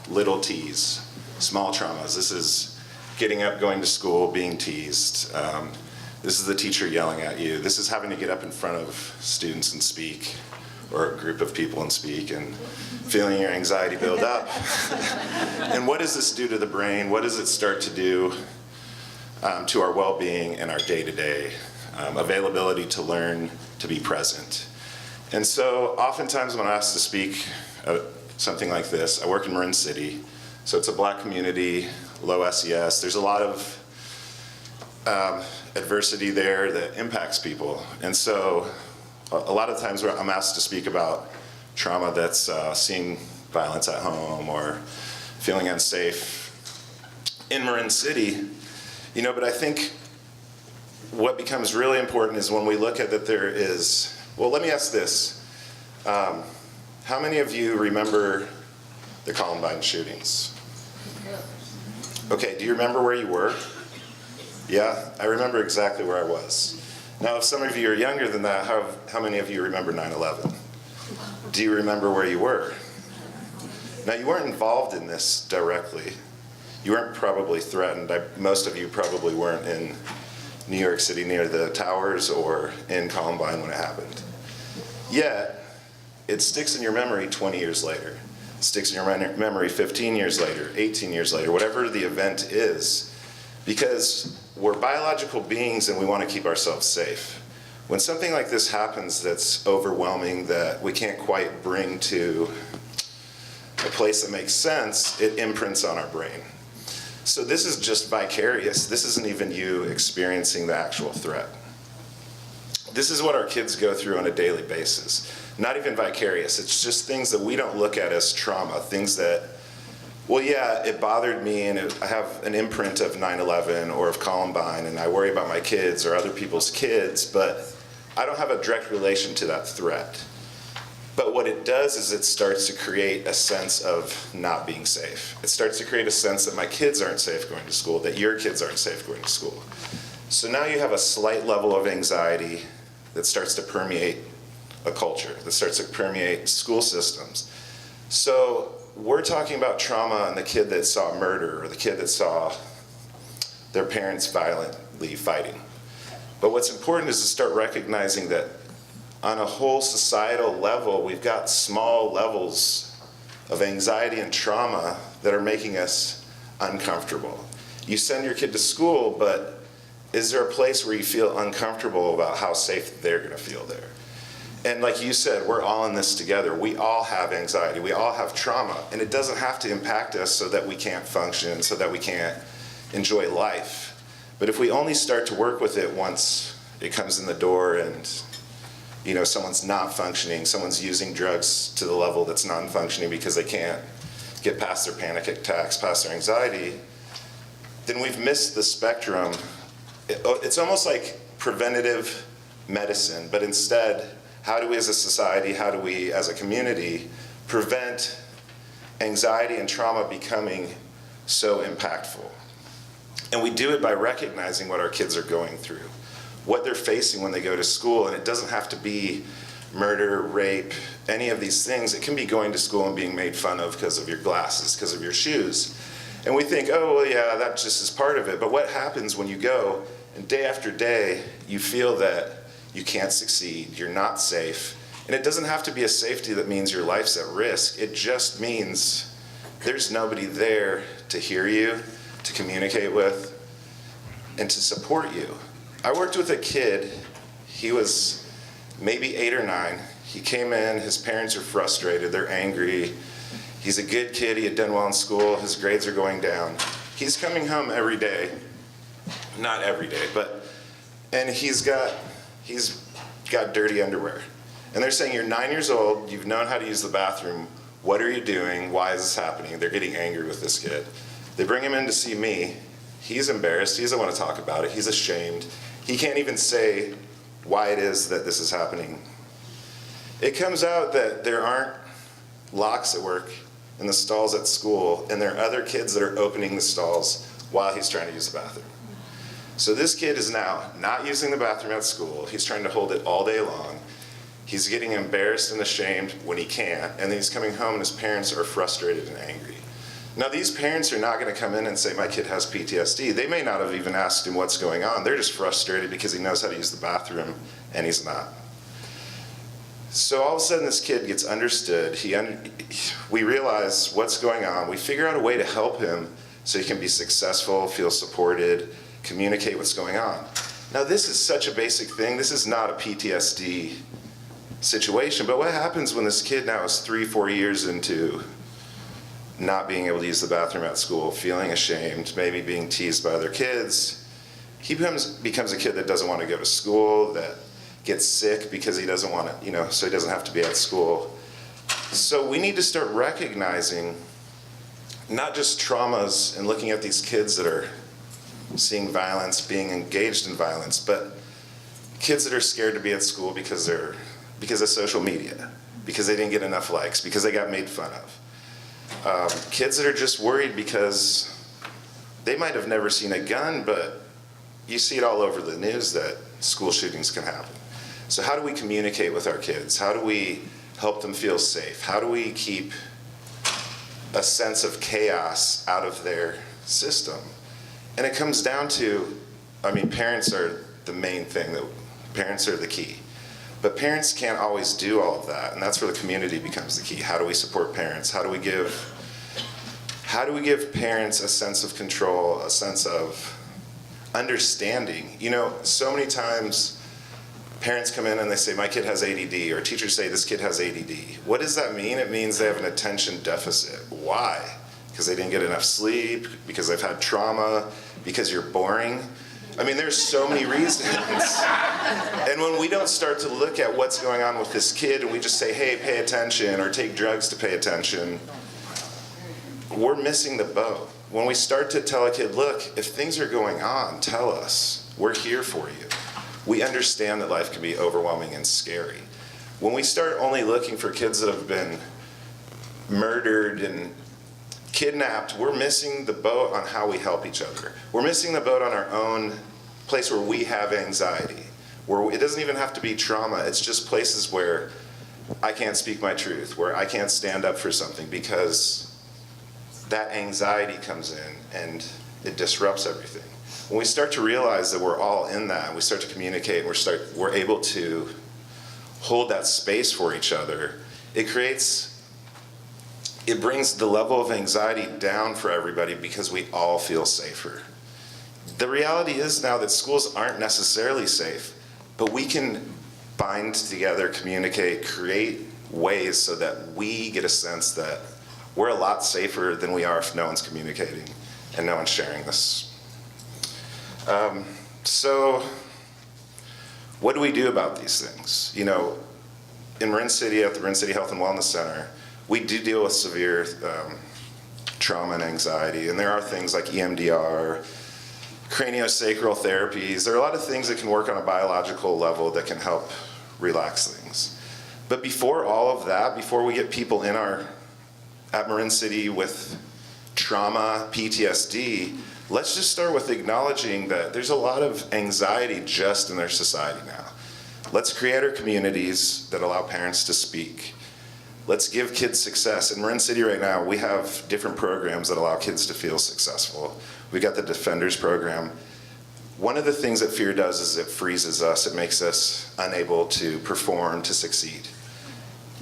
little T's, small traumas. This is getting up, going to school, being teased. This is the teacher yelling at you. This is having to get up in front of students and speak, or a group of people and speak, and feeling your anxiety build up. And what does this do to the brain? What does it start to do to our well-being and our day-to-day availability to learn, to be present? And so oftentimes when I'm asked to speak at something like this, I work in Marin City, so it's a Black community, low SES. There's a lot of adversity there that impacts people. And so a lot of times I'm asked to speak about trauma that's seeing violence at home or feeling unsafe in Marin City, you know, but I think what becomes really important is when we look at that there is, well, let me ask this. How many of you remember the Columbine shootings? Okay, do you remember where you were? Yeah, I remember exactly where I was. Now, if some of you are younger than that, how many of you remember 9/11? Do you remember where you were? Now, you weren't involved in this directly. You weren't probably threatened. Most of you probably weren't in New York City near the towers or in Columbine when it happened. Yet, it sticks in your memory 20 years later. It sticks in your memory 15 years later, 18 years later, whatever the event is, because we're biological beings and we want to keep ourselves safe. When something like this happens that's overwhelming, that we can't quite bring to a place that makes sense, it imprints on our brain. So this is just vicarious. This isn't even you experiencing the actual threat. This is what our kids go through on a daily basis. Not even vicarious. It's just things that we don't look at as trauma, things that, well, yeah, it bothered me and I have an imprint of 9/11 or of Columbine and I worry about my kids or other people's kids, but I don't have a direct relation to that threat. But what it does is it starts to create a sense of not being safe. It starts to create a sense that my kids aren't safe going to school, that your kids aren't safe going to school. So now you have a slight level of anxiety that starts to permeate a culture, that starts to permeate school systems. So we're talking about trauma and the kid that saw murder or the kid that saw their parents violently fighting. But what's important is to start recognizing that on a whole societal level, we've got small levels of anxiety and trauma that are making us uncomfortable. You send your kid to school, but is there a place where you feel uncomfortable about how safe they're gonna feel there? And like you said, we're all in this together. We all have anxiety, we all have trauma, and it doesn't have to impact us so that we can't function, so that we can't enjoy life. But if we only start to work with it once it comes in the door and you know, someone's not functioning, someone's using drugs to the level that's non-functioning because they can't get past their panic attacks, past their anxiety, then we've missed the spectrum. It's almost like preventative medicine, but instead, how do we as a society, how do we as a community prevent anxiety and trauma becoming so impactful? And we do it by recognizing what our kids are going through, what they're facing when they go to school. And it doesn't have to be murder, rape, any of these things. It can be going to school and being made fun of because of your glasses, because of your shoes. And we think, oh, well, yeah, that just is part of it. But what happens when you go and day after day, you feel that you can't succeed, you're not safe. And it doesn't have to be a safety that means your life's at risk. It just means there's nobody there to hear you, to communicate with, and to support you. I worked with a kid, he was maybe 8 or 9. He came in, his parents are frustrated, they're angry. He's a good kid, he had done well in school, his grades are going down. He's coming home every day, not every day, and he's got dirty underwear. And they're saying, you're 9 years old, you've known how to use the bathroom, what are you doing, why is this happening? They're getting angry with this kid. They bring him in to see me, he's embarrassed, he doesn't want to talk about it, he's ashamed. He can't even say why it is that this is happening. It comes out that there aren't locks at work in the stalls at school, and there are other kids that are opening the stalls while he's trying to use the bathroom. So this kid is now not using the bathroom at school, he's trying to hold it all day long. He's getting embarrassed and ashamed when he can't, and then he's coming home and his parents are frustrated and angry. Now these parents are not going to come in and say, my kid has PTSD. They may not have even asked him what's going on. They're just frustrated because he knows how to use the bathroom and he's not. So all of a sudden this kid gets understood. We realize what's going on. We figure out a way to help him so he can be successful, feel supported, communicate what's going on. Now this is such a basic thing. This is not a PTSD situation, but what happens when this kid now is 3-4 years into not being able to use the bathroom at school, feeling ashamed, maybe being teased by other kids? He becomes a kid that doesn't want to go to school, that gets sick because he doesn't want to, so he doesn't have to be at school. So we need to start recognizing not just traumas and looking at these kids that are seeing violence, being engaged in violence, but kids that are scared to be at school because of social media, because they didn't get enough likes, because they got made fun of. Kids that are just worried because they might have never seen a gun, but you see it all over the news that school shootings can happen. So how do we communicate with our kids? How do we help them feel safe? How do we keep a sense of chaos out of their system? And it comes down to, parents are the main thing, parents are the key. But parents can't always do all of that, and that's where the community becomes the key. How do we support parents? How do we give parents a sense of control, a sense of understanding? So many times parents come in and they say, my kid has ADD, or teachers say, this kid has ADD. What does that mean? It means they have an attention deficit. Why? Because they didn't get enough sleep, because they've had trauma, because you're boring. There's so many reasons. And when we don't start to look at what's going on with this kid and we just say, hey, pay attention, or take drugs to pay attention, we're missing the boat. When we start to tell a kid, look, if things are going on, tell us. We're here for you. We understand that life can be overwhelming and scary. When we start only looking for kids that have been murdered and kidnapped, we're missing the boat on how we help each other. We're missing the boat on our own place where we have anxiety, where it doesn't even have to be trauma. It's just places where I can't speak my truth, where I can't stand up for something because that anxiety comes in and it disrupts everything. When we start to realize that we're all in that, and we start to communicate, and we're able to hold that space for each other, it brings the level of anxiety down for everybody because we all feel safer. The reality is now that schools aren't necessarily safe, but we can bind together, communicate, create ways so that we get a sense that we're a lot safer than we are if no one's communicating and no one's sharing this. So what do we do about these things? In Marin City, at the Marin City Health and Wellness Center, we do deal with severe trauma and anxiety, and there are things like EMDR, craniosacral therapies. There are a lot of things that can work on a biological level that can help relax things. But before all of that, before we get people at Marin City with trauma, PTSD, let's just start with acknowledging that there's a lot of anxiety just in their society now. Let's create our communities that allow parents to speak. Let's give kids success. In Marin City right now, we have different programs that allow kids to feel successful. We got the Defenders program. One of the things that fear does is it freezes us. It makes us unable to perform, to succeed.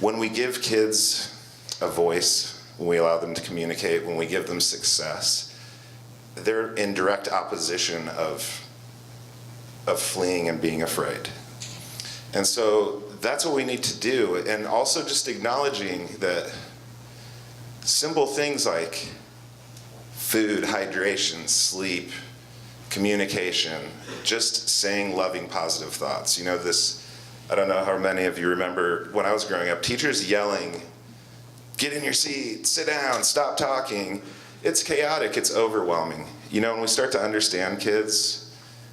When we give kids a voice, when we allow them to communicate, when we give them success, they're in direct opposition of fleeing and being afraid. And so that's what we need to do. And also just acknowledging that simple things like food, hydration, sleep, communication, just saying loving, positive thoughts. You know, I don't know how many of you remember when I was growing up, teachers yelling, get in your seat, sit down, stop talking. It's chaotic, it's overwhelming. You know, when we start to understand kids,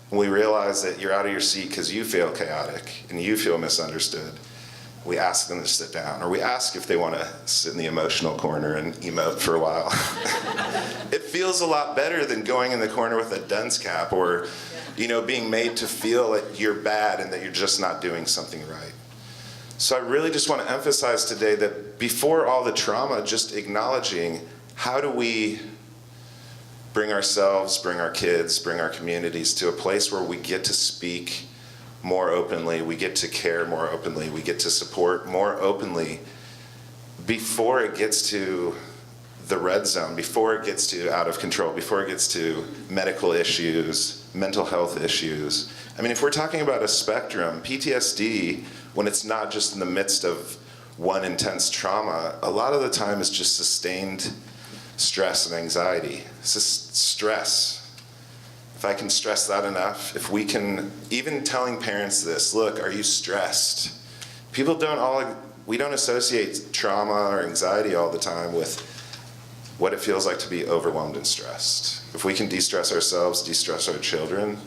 when we realize that you're out of your seat because you feel chaotic and you feel misunderstood, we ask them to sit down, or we ask if they want to sit in the emotional corner and emote for a while. It feels a lot better than going in the corner with a dunce cap, or, you know, being made to feel that you're bad and that you're just not doing something right. So I really just want to emphasize today that before all the trauma, just acknowledging how do we bring ourselves, bring our kids, bring our communities to a place where we get to speak more openly, we get to care more openly, we get to support more openly before it gets to the red zone, before it gets to out of control, before it gets to medical issues, mental health issues. I mean, if we're talking about a spectrum, PTSD, when it's not just in the midst of one intense trauma, a lot of the time is just sustained stress and anxiety. It's just stress. If I can stress that enough, if we can, even telling parents this, look, are you stressed? We don't associate trauma or anxiety all the time with what it feels like to be overwhelmed and stressed. If we can de-stress ourselves, de-stress our children,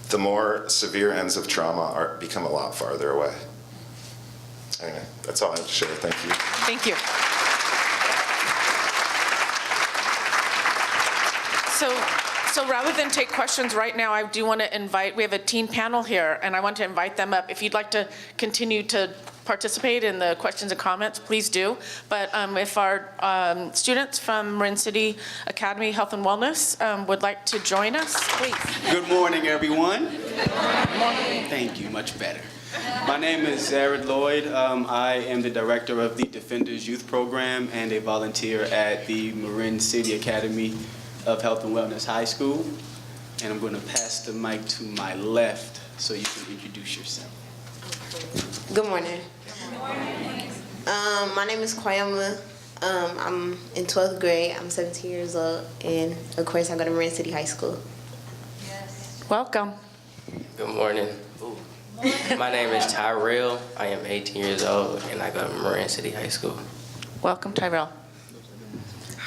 the more severe ends of trauma become a lot farther away. Anyway, that's all I have to share. Thank you. Thank you. So rather than take questions right now, I do want to invite, we have a teen panel here, and I want to invite them up. If you'd like to continue to participate in the questions and comments, please do. But if our students from Marin City Academy Health and Wellness would like to join us, please. Good morning, everyone. Good morning. Thank you, much better. My name is Jared Lloyd. I am the director of the Defenders Youth Program and a volunteer at the Marin City Academy of Health and Wellness High School. And I'm going to pass the mic to my left so you can introduce yourself. Good morning. Good morning. My name is Kwayama. I'm in 12th grade. I'm 17 years old. And of course, I go to Marin City High School. Yes. Welcome. Good morning. My name is Tyrell. I am 18 years old, and I go to Marin City High School. Welcome, Tyrell.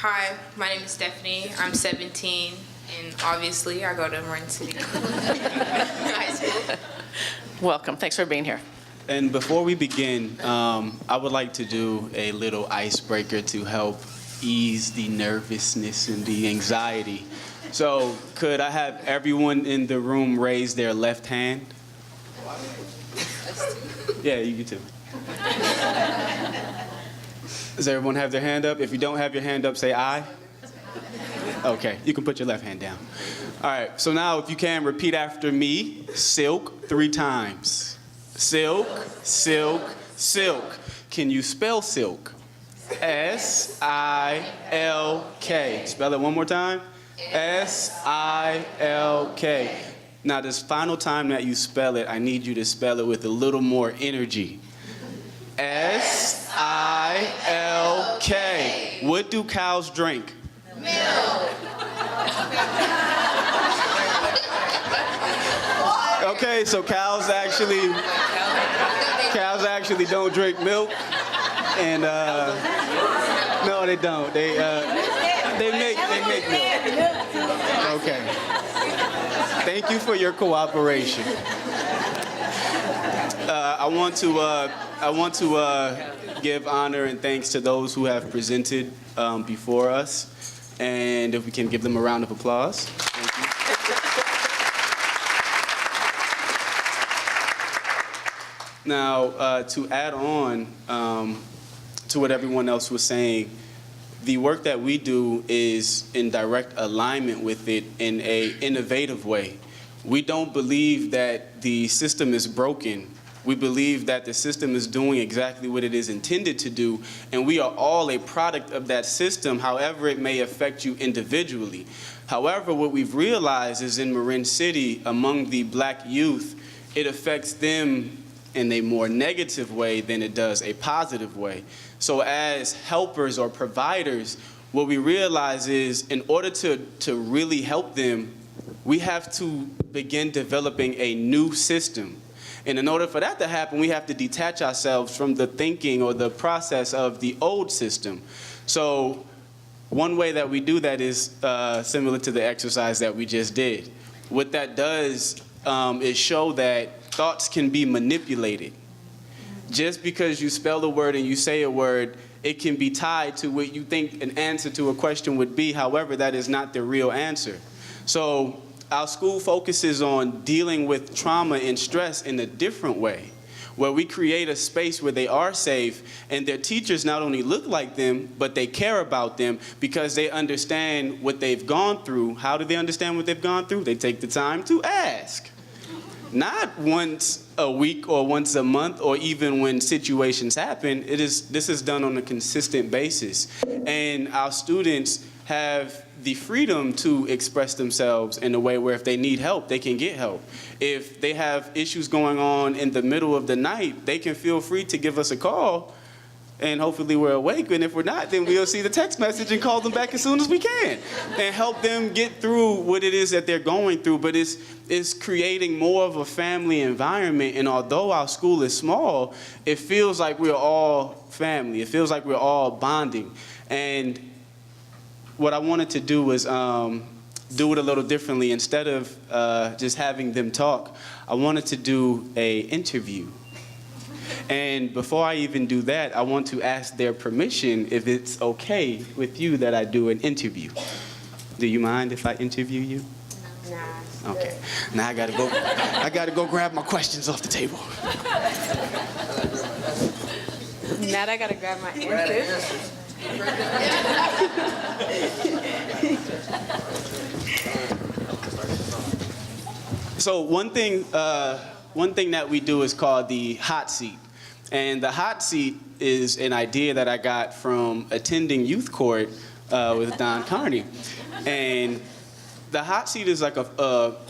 Hi, my name is Stephanie. I'm 17, and obviously I go to Marin City High School. Welcome. Thanks for being here. And before we begin, I would like to do a little icebreaker to help ease the nervousness and the anxiety. So could I have everyone in the room raise their left hand? Yeah, you too. Does everyone have their hand up? If you don't have your hand up, say aye. Okay, you can put your left hand down. All right, so now if you can, repeat after me, silk 3 times. Silk, silk, silk. Can you spell silk? S-I-L-K. Spell it one more time. S-I-L-K. Now this final time that you spell it, I need you to spell it with a little more energy. S-I-L-K. What do cows drink? Milk. Okay, so cows actually don't drink milk, and no, they don't. They make milk. Okay. Thank you for your cooperation. I want to give honor and thanks to those who have presented before us, and if we can give them a round of applause. Thank you. Now, to add on to what everyone else was saying, the work that we do is in direct alignment with it in an innovative way. We don't believe that the system is broken. We believe that the system is doing exactly what it is intended to do, and we are all a product of that system, however it may affect you individually. However, what we've realized is in Marin City, among the black youth, it affects them in a more negative way than it does a positive way. So as helpers or providers, what we realize is in order to really help them, we have to begin developing a new system. And in order for that to happen, we have to detach ourselves from the thinking or the process of the old system. So one way that we do that is similar to the exercise that we just did. What that does is show that thoughts can be manipulated. Just because you spell a word and you say a word, it can be tied to what you think an answer to a question would be. However, that is not the real answer. So our school focuses on dealing with trauma and stress in a different way, where we create a space where they are safe and their teachers not only look like them, but they care about them because they understand what they've gone through. How do they understand what they've gone through? They take the time to ask. Not once a week or once a month or even when situations happen. This is done on a consistent basis. And our students have the freedom to express themselves in a way where if they need help, they can get help. If they have issues going on in the middle of the night, they can feel free to give us a call, and hopefully we're awake. And if we're not, then we'll see the text message and call them back as soon as we can and help them get through what it is that they're going through. But it's creating more of a family environment. And although our school is small, it feels like we're all family. It feels like we're all bonding. And what I wanted to do was do it a little differently. Instead of just having them talk, I wanted to do an interview. And before I even do that, I want to ask their permission if it's okay with you that I do an interview. Do you mind if I interview you? Nah. Okay. Now I gotta go grab my questions off the table. Now I gotta grab my answers. So one thing that we do is called the hot seat. And the hot seat is an idea that I got from attending youth court with Don Carney. And the hot seat is like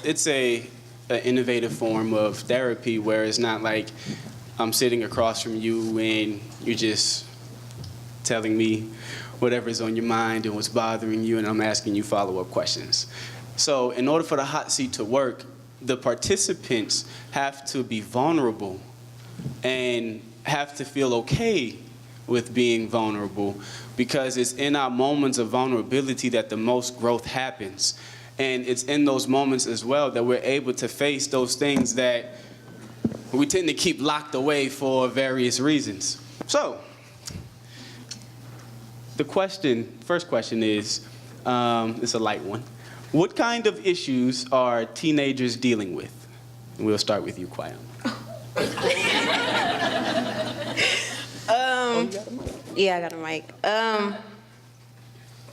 it's an innovative form of therapy where it's not like I'm sitting across from you and you're just telling me whatever's on your mind and what's bothering you, and I'm asking you follow-up questions. So in order for the hot seat to work, the participants have to be vulnerable and have to feel okay with being vulnerable, because it's in our moments of vulnerability that the most growth happens. And it's in those moments as well that we're able to face those things that we tend to keep locked away for various reasons. So the first question is, it's a light one. What kind of issues are teenagers dealing with? And we'll start with you, Kwayama. Yeah, I got a mic.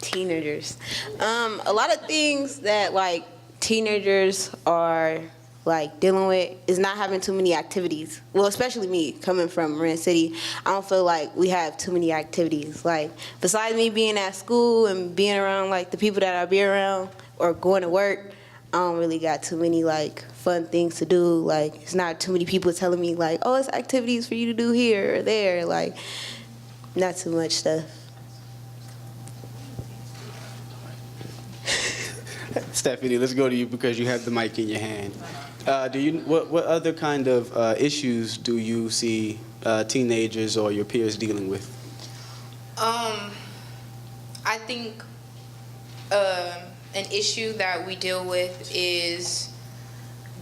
Teenagers. A lot of things that like teenagers are like dealing with is not having too many activities. Well, especially me coming from Marin City, I don't feel like we have too many activities. Like besides me being at school and being around like the people that I be around or going to work, I don't really got too many like fun things to do. Like it's not too many people telling me like, oh, it's activities for you to do here or there. Like not too much stuff. Stephanie, let's go to you because you have the mic in your hand. What other kind of issues do you see teenagers or your peers dealing with? I think an issue that we deal with is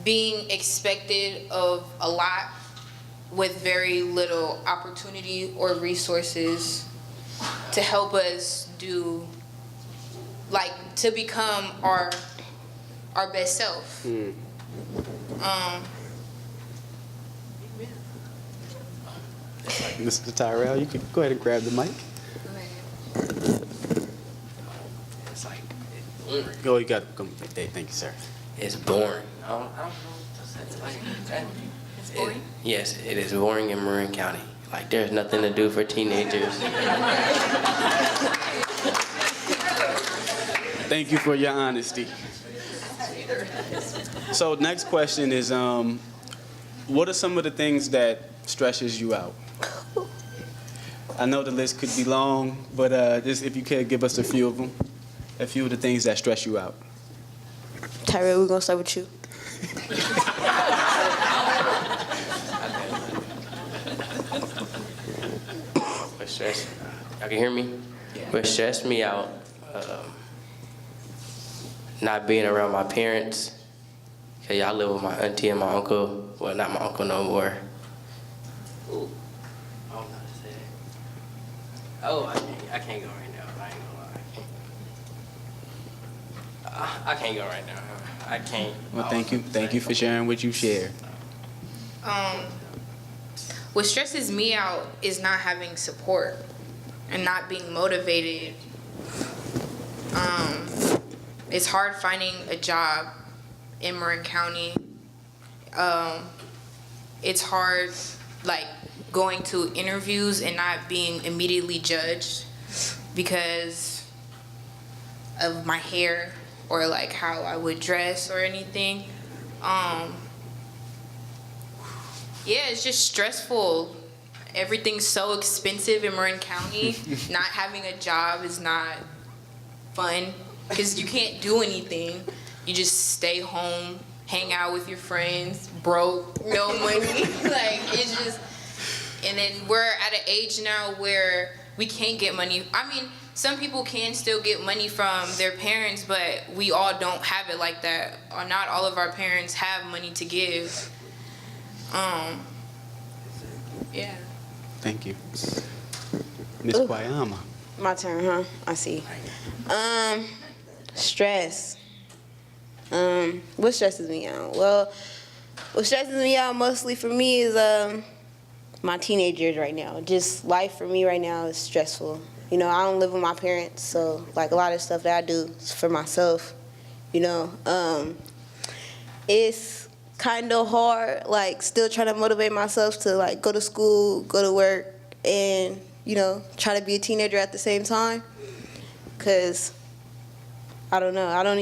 being expected of a lot with very little opportunity or resources to help us do, like, to become our best self. Mr. Tyrell, you can go ahead and grab the mic. Oh, you got to come. Thank you, sir. It's boring. I don't know. It's boring? Yes, it is boring in Marin County. Like, there's nothing to do for teenagers. Thank you for your honesty. So next question is, what are some of the things that stresses you out? I know the list could be long, but just if you could give us a few of them, a few of the things that stress you out. Tyrell, we're gonna start with you. What stress? Y'all can hear me? What stressed me out, not being around my parents. Cause y'all live with my auntie and my uncle. Well, not my uncle no more. Ooh, I don't know how to say that. Oh, I can't go right now. I ain't gonna lie. I can't go right now. I can't. Well, thank you for sharing what you shared. What stresses me out is not having support and not being motivated. It's hard finding a job in Marin County. It's hard, like, going to interviews and not being immediately judged because of my hair or like how I would dress or anything. Yeah, it's just stressful. Everything's so expensive in Marin County. Not having a job is not fun because you can't do anything. You just stay home, hang out with your friends, broke, no money. Like, it's just, and then we're at an age now where we can't get money. I mean, some people can still get money from their parents, but we all don't have it like that. Or not all of our parents have money to give. Yeah. Thank you. Ms. Kwayama. My turn, huh? I see. Stress. What stresses me out? Well, what stresses me out mostly for me is my teenage years right now. Just life for me right now is stressful. You know, I don't live with my parents, so like a lot of stuff that I do is for myself. You know, it's kind of hard, like still trying to motivate myself to like go to school, go to work, and you know, try to be a teenager at the same time. Cause I don't know, I don't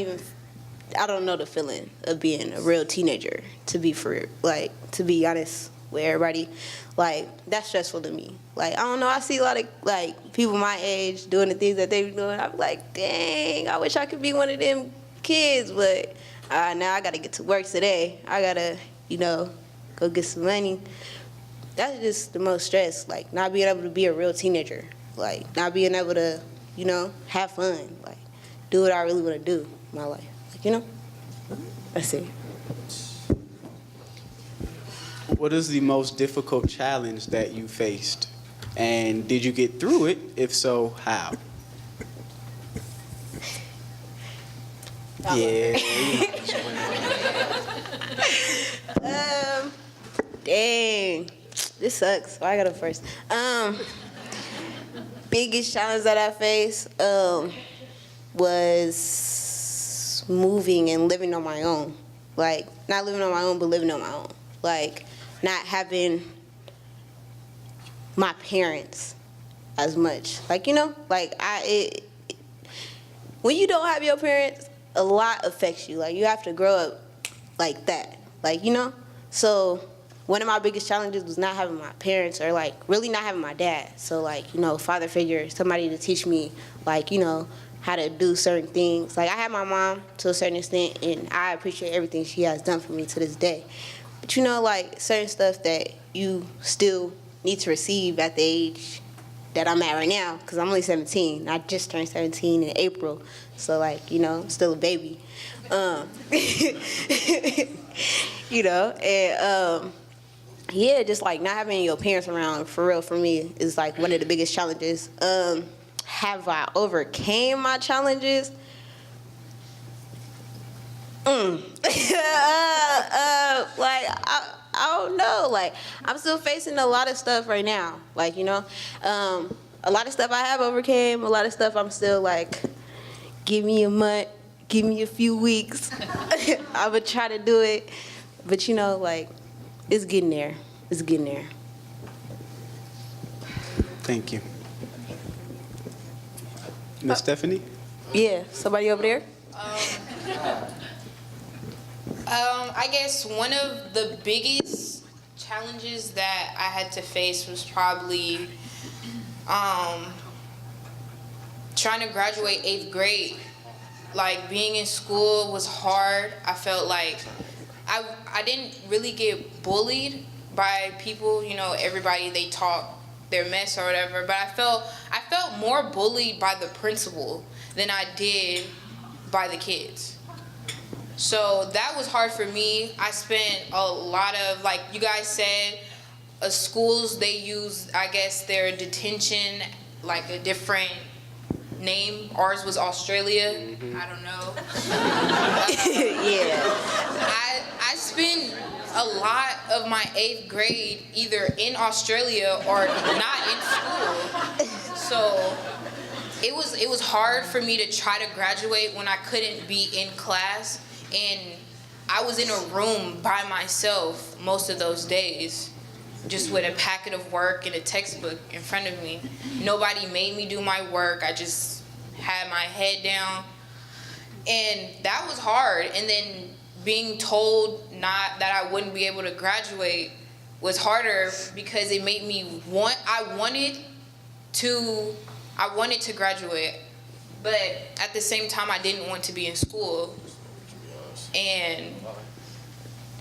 know the feeling of being a real teenager, to be honest with everybody. Like, that's stressful to me. Like, I don't know, I see a lot of like people my age doing the things that they be doing. I'm like, dang, I wish I could be one of them kids, but now I gotta get to work today. I gotta, you know, go get some money. That's just the most stress, like not being able to be a real teenager. Like, not being able to, you know, have fun, like do what I really wanna do in my life. Like, you know, that's it. What is the most difficult challenge that you faced? And did you get through it? If so, how? Yeah. Dang, this sucks. Well, I gotta first. Biggest challenge that I faced was moving and living on my own. Like, not living on my own, but living on my own. Like, not having my parents as much. Like, you know, like when you don't have your parents, a lot affects you. Like, you have to grow up like that. Like, you know? So one of my biggest challenges was not having my parents, or like really not having my dad. So like, you know, father figure, somebody to teach me, like, you know, how to do certain things. Like, I had my mom to a certain extent, and I appreciate everything she has done for me to this day. But you know, like, certain stuff that you still need to receive at the age that I'm at right now, because I'm only 17. I just turned 17 in April. So like, you know, I'm still a baby. You know, and yeah, just like not having your parents around for real for me is like one of the biggest challenges. Have I overcame my challenges? Like, I don't know. Like, I'm still facing a lot of stuff right now. Like, you know, a lot of stuff I have overcame. A lot of stuff I'm still like, give me a month, give me a few weeks. I would try to do it. But, you know, like, it's getting there. It's getting there. Thank you. Miss Stephanie? Yeah, somebody over there? I guess one of the biggest challenges that I had to face was probably trying to graduate 8th grade, like being in school was hard. I felt like I didn't really get bullied by people, you know, everybody, they talk their mess or whatever, but I felt more bullied by the principal than I did by the kids. So that was hard for me. I spent a lot of, like you guys said, schools, they use, I guess, their detention like a different name. Ours was Australia. I don't know. Yeah. I spent a lot of my 8th grade either in Australia or not in school. So it was hard for me to try to graduate when I couldn't be in class, and I was in a room by myself most of those days, just with a packet of work and a textbook in front of me. Nobody made me do my work. I just had my head down, and that was hard. And then being told that I wouldn't be able to graduate was harder because it made me I wanted to graduate, but at the same time I didn't want to be in school. And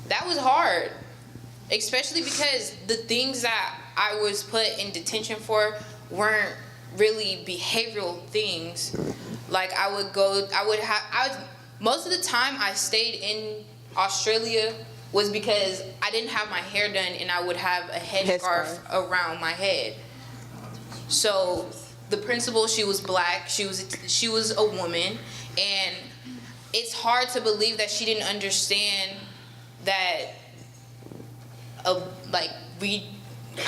that was hard, especially because the things that I was put in detention for weren't really behavioral things. Like most of the time I stayed in Australia was because I didn't have my hair done and I would have a headscarf around my head. So the principal, she was black, she was a woman, and it's hard to believe that she didn't understand that I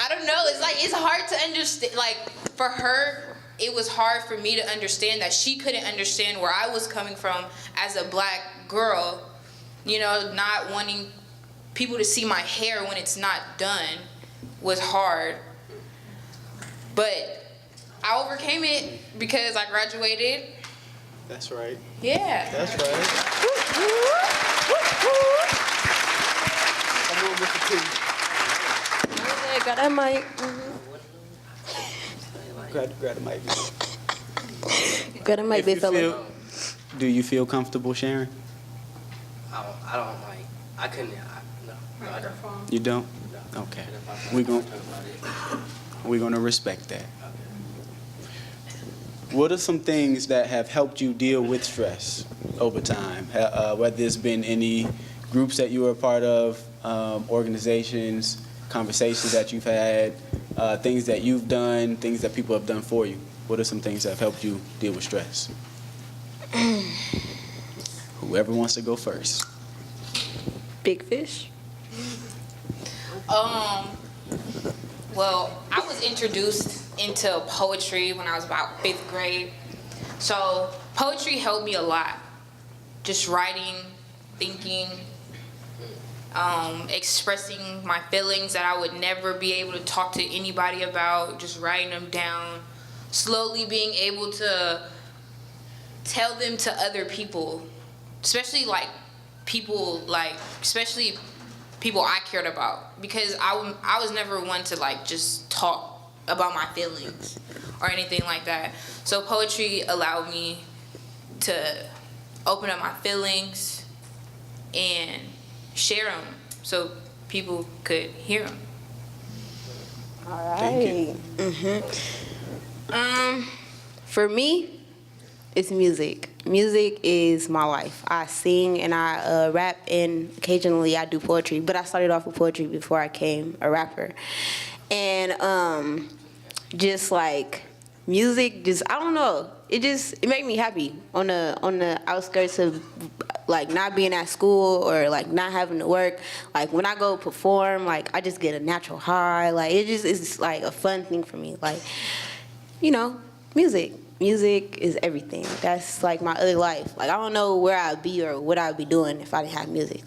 don't know, it's hard to understand, like for her, it was hard for me to understand that she couldn't understand where I was coming from as a black girl, you know, not wanting people to see my hair when it's not done was hard. But I overcame it because I graduated. That's right. Yeah. That's right. Come on, Mr. T. Got that mic. Grab the mic. Got that mic, big fella. Do you feel comfortable sharing? I don't like. I couldn't. No, I don't. You don't? Okay. We're gonna respect that. What are some things that have helped you deal with stress over time? Whether it's been any groups that you were a part of, organizations, conversations that you've had, things that you've done, things that people have done for you. What are some things that have helped you deal with stress? Whoever wants to go first. Big fish. Well, I was introduced into poetry when I was about 5th grade. So poetry helped me a lot. Just writing, thinking, expressing my feelings that I would never be able to talk to anybody about, just writing them down, slowly being able to tell them to other people, especially people I cared about, because I was never one to just talk about my feelings or anything like that. So poetry allowed me to open up my feelings and share them so people could hear them. All right. For me, it's music. Music is my life. I sing and I rap, and occasionally I do poetry, but I started off with poetry before I became a rapper. And just like music, I don't know, it made me happy on the outskirts of not being at school or not having to work. When I go perform, I just get a natural high. It's a fun thing for me. Music. Music is everything. That's my other life. I don't know where I'd be or what I'd be doing if I didn't have music.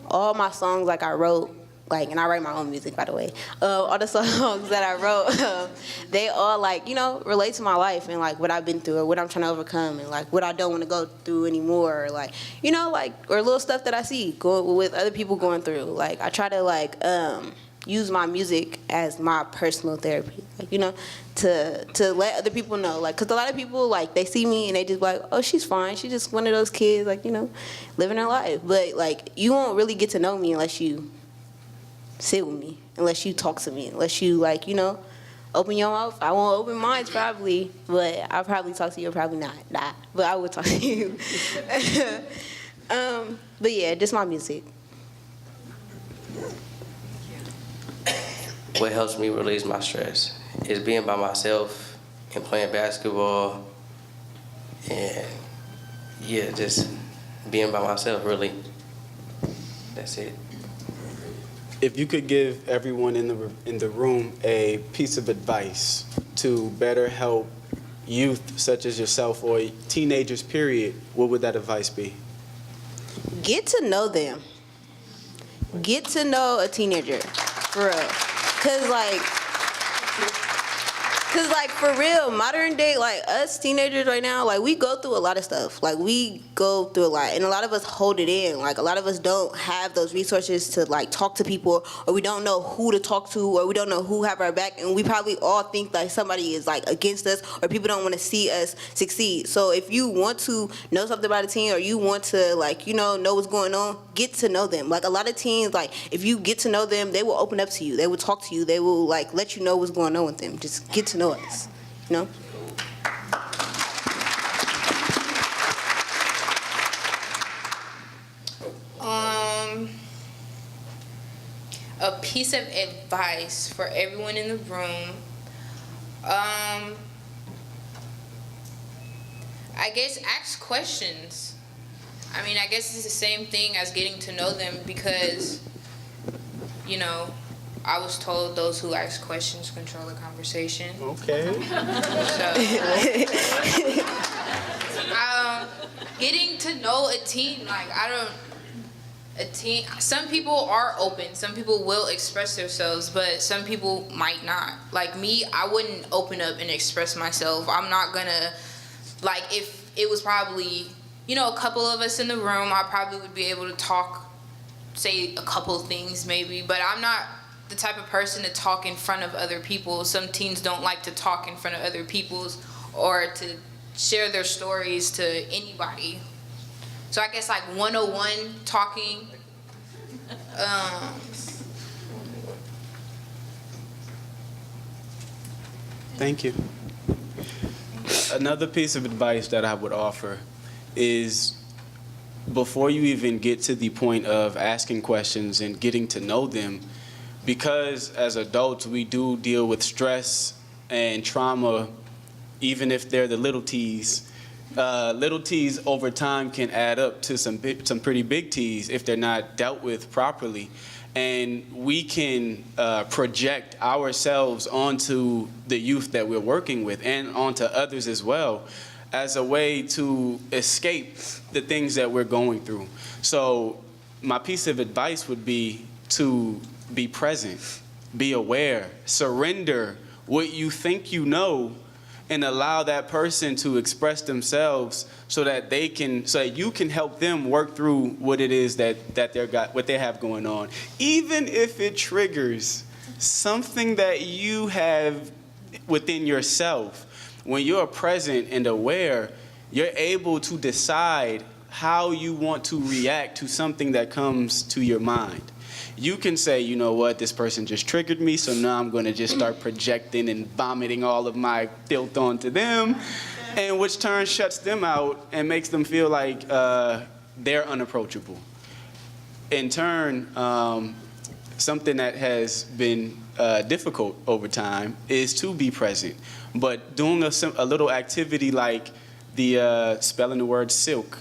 All my songs I wrote, and I write my own music, by the way. All the songs that I wrote, they all relate to my life and what I've been through or what I'm trying to overcome and what I don't want to go through anymore, or or little stuff that I see with other people going through. I try to use my music as my personal therapy, like, you know, to let other people know, like, because a lot of people, like, they see me and they just be like, oh, she's fine, she's just one of those kids, like, you know, living her life. But, like, you won't really get to know me unless you sit with me, unless you talk to me, unless you, like, you know, open your mouth. I won't open mine probably, but I'll probably talk to you or probably not. Nah, but I will talk to you. But yeah, just my music. What helps me release my stress is being by myself and playing basketball, and yeah, just being by myself, really. That's it. If you could give everyone in the room a piece of advice to better help youth such as yourself or teenagers, period, what would that advice be? Get to know them. Get to know a teenager, for real. Cause like for real, modern day, like us teenagers right now, like we go through a lot of stuff. Like we go through a lot, and a lot of us hold it in. Like a lot of us don't have those resources to like talk to people, or we don't know who to talk to, or we don't know who have our back, and we probably all think like somebody is like against us, or people don't want to see us succeed. So if you want to know something about a teen, or you want to like, you know what's going on, get to know them. Like a lot of teens, like if you get to know them, they will open up to you. They will talk to you. They will like let you know what's going on with them. Just get to know us, you know? A piece of advice for everyone in the room. I guess ask questions. I mean, I guess it's the same thing as getting to know them because, you know, I was told those who ask questions control the conversation. Okay. So, getting to know a teen, like some people are open, some people will express themselves, but some people might not. Like me, I wouldn't open up and express myself. I'm not gonna, like if it was probably, a couple of us in the room, I probably would be able to talk, say a couple things maybe, but I'm not the type of person to talk in front of other people. Some teens don't like to talk in front of other people's or to share their stories to anybody. So I guess like 101 talking. Thank you. Another piece of advice that I would offer is before you even get to the point of asking questions and getting to know them, because as adults we do deal with stress and trauma, even if they're the little T's. Little T's over time can add up to some pretty big T's if they're not dealt with properly. And we can project ourselves onto the youth that we're working with and onto others as well as a way to escape the things that we're going through. So my piece of advice would be to be present, be aware, surrender what you think you know, and allow that person to express themselves so that you can help them work through what it is that what they have going on. Even if it triggers something that you have within yourself, when you're present and aware, you're able to decide how you want to react to something that comes to your mind. You can say, you know what, this person just triggered me, so now I'm going to just start projecting and vomiting all of my filth onto them, and which turn shuts them out and makes them feel like they're unapproachable. In turn, something that has been difficult over time is to be present, but doing a little activity like the spelling the word silk,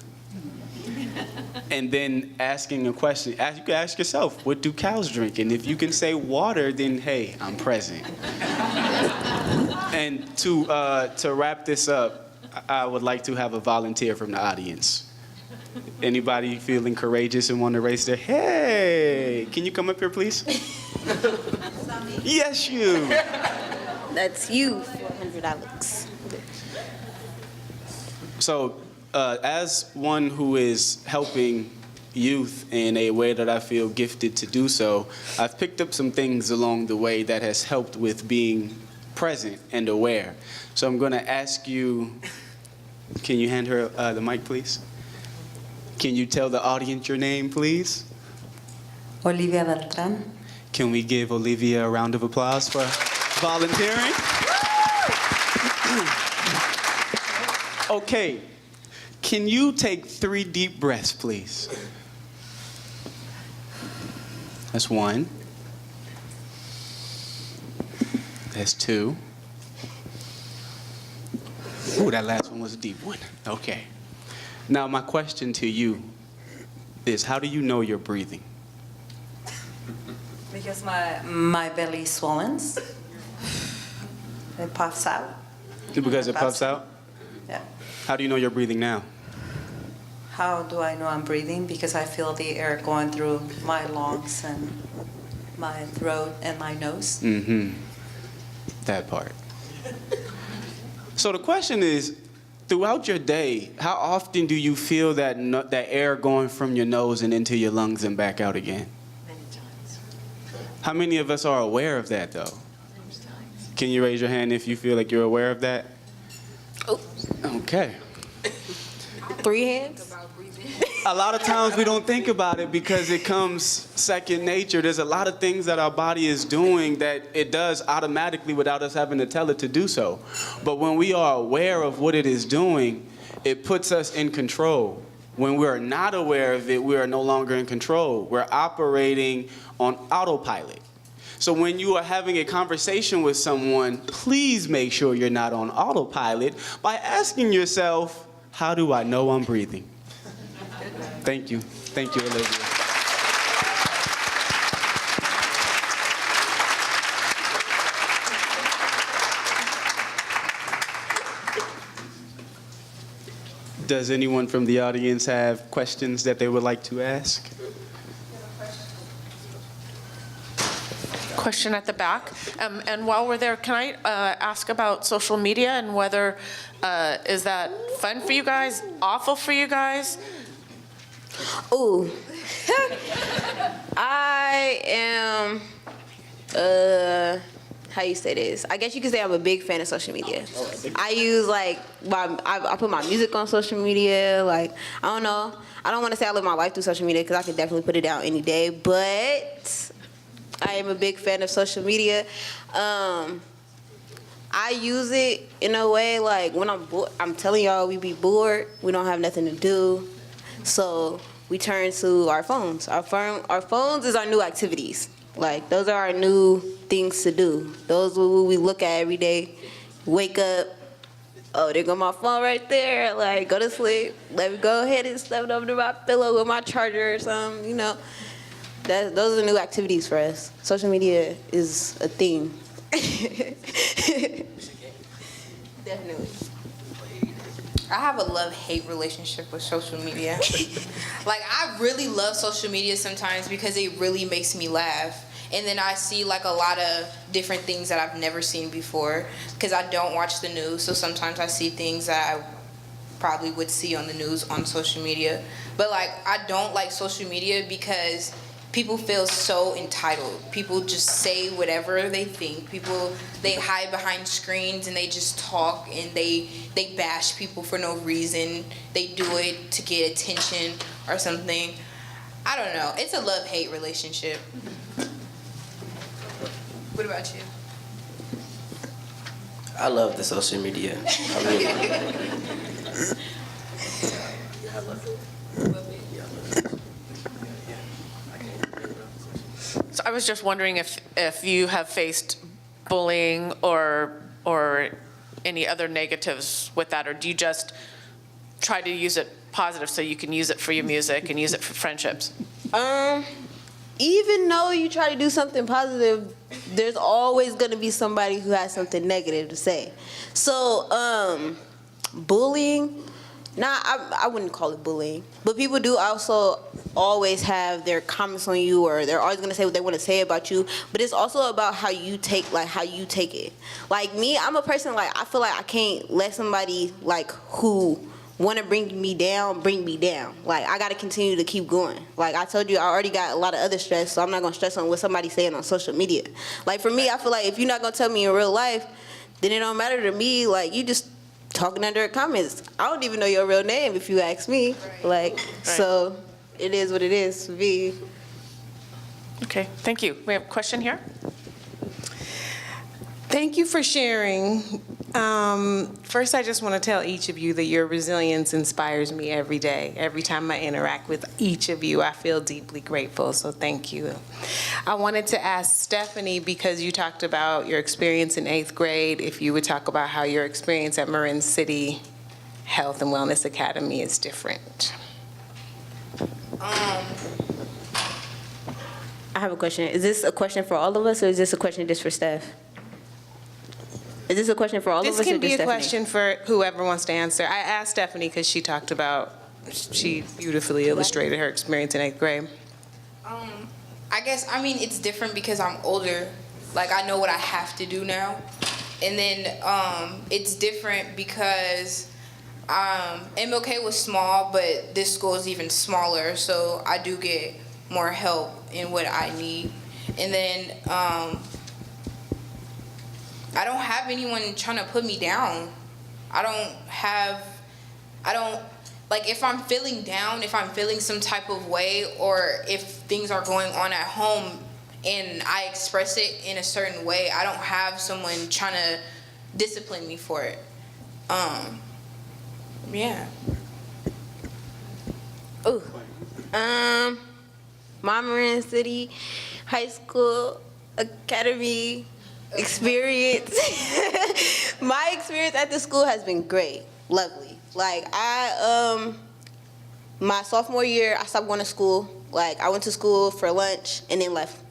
and then asking a question. You can ask yourself, what do cows drink? And if you can say water, then hey, I'm present. And to wrap this up, I would like to have a volunteer from the audience. Anybody feeling courageous and want to raise their, hey, can you come up here, please? Yes, you. That's you, $400. So, as one who is helping youth in a way that I feel gifted to do so, I've picked up some things along the way that has helped with being present and aware. So I'm going to ask you, can you hand her the mic, please? Can you tell the audience your name, please? Olivia Beltran. Can we give Olivia a round of applause for volunteering? Okay, can you take 3 deep breaths, please? That's 1. That's 2. Ooh, that last one was a deep one. Okay. Now, my question to you is, how do you know you're breathing? Because my belly swollen. It puffs out. Because it puffs out? Yeah. How do you know you're breathing now? How do I know I'm breathing? Because I feel the air going through my lungs and my throat and my nose. Mm-hmm. That part. So the question is, throughout your day, how often do you feel that that air going from your nose and into your lungs and back out again? Many times. How many of us are aware of that, though? Can you raise your hand if you feel like you're aware of that? Oh. Okay. 3 hands? A lot of times we don't think about it because it comes second nature. There's a lot of things that our body is doing that it does automatically without us having to tell it to do so. But when we are aware of what it is doing, it puts us in control. When we're not aware of it, we are no longer in control. We're operating on autopilot. So when you are having a conversation with someone, please make sure you're not on autopilot by asking yourself, how do I know I'm breathing? Thank you. Thank you, Olivia. Does anyone from the audience have questions that they would like to ask? Question at the back. And while we're there, can I ask about social media and whether, is that fun for you guys, awful for you guys? Ooh. I am, how you say this? I guess you could say I'm a big fan of social media. I use I put my music on social media. Like, I don't know. I don't want to say I live my life through social media because I could definitely put it down any day, but I am a big fan of social media. I use it in a way like when I'm bored. I'm telling y'all, we be bored. We don't have nothing to do. So we turn to our phones. Our phones is our new activities. Like, those are our new things to do. Those are what we look at every day. Wake up, oh, there go my phone right there. Like, go to sleep. Let me go ahead and stuff it over my pillow with my charger or something, you know. Those are new activities for us. Social media is a thing. Definitely. I have a love-hate relationship with social media. Like, I really love social media sometimes because it really makes me laugh. And then I see like a lot of different things that I've never seen before because I don't watch the news. So sometimes I see things that I probably would see on the news on social media. But like, I don't like social media because people feel so entitled. People just say whatever they think. They hide behind screens and they just talk and they bash people for no reason. They do it to get attention or something. I don't know. It's a love-hate relationship. What about you? I love the social media. I mean, I love it. So I was just wondering if you have faced bullying or any other negatives with that, or do you just try to use it positive so you can use it for your music and use it for friendships? Even though you try to do something positive, there's always going to be somebody who has something negative to say. So, bullying, I wouldn't call it bullying, but people do also always have their comments on you, or they're always going to say what they want to say about you, but it's also about how you take it. Like me, I'm a person, like, I feel like I can't let somebody, like, who want to bring me down. Like, I got to continue to keep going. Like I told you, I already got a lot of other stress, so I'm not going to stress on what somebody's saying on social media. Like, for me, I feel like if you're not going to tell me in real life, then it don't matter to me. Like, you just talking under the comments. I don't even know your real name if you ask me. Like, so it is what it is for me. Okay, thank you. We have a question here. Thank you for sharing. First, I just want to tell each of you that your resilience inspires me every day. Every time I interact with each of you, I feel deeply grateful, so thank you. I wanted to ask Stephanie, because you talked about your experience in 8th grade, if you would talk about how your experience at Marin City Health and Wellness Academy is different. I have a question. Is this a question for all of us, or is this a question just for Steph? Is this a question for all of us, or This just can be a Stephanie? question for whoever wants to answer. I asked Stephanie because she talked about, she beautifully illustrated her experience in 8th grade. I guess, I mean, it's different because I'm older. Like, I know what I have to do now. And then it's different because MLK was small, but this school is even smaller, so I do get more help in what I need. And then I don't have anyone trying to put me down. Like, if I'm feeling down, if I'm feeling some type of way, or if things are going on at home and I express it in a certain way, I don't have someone trying to discipline me for it. Yeah. Ooh. My Marin City High School Academy experience. My experience at the school has been great, lovely. Like, my sophomore year, I stopped going to school. Like, I went to school for lunch and then left.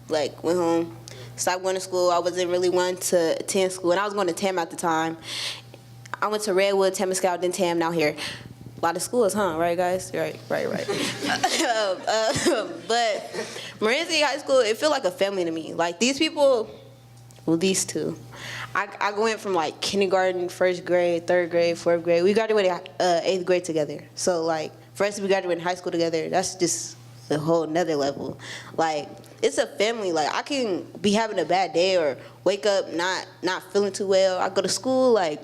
Like, went home, stopped going to school. I wasn't really wanting to attend school, and I was going to TAM at the time. I went to Redwood, Temescal, then TAM, now here. A lot of schools, huh? Right, guys? Right. But Marin City High School, it felt like a family to me. Like, these people, well, these two. I went from, like, kindergarten, 1st grade, 3rd grade, 4th grade. We graduated 8th grade together. So, like, for us to be graduating high school together, that's just a whole nother level. Like, it's a family. Like, I can be having a bad day or wake up not feeling too well. I go to school, like,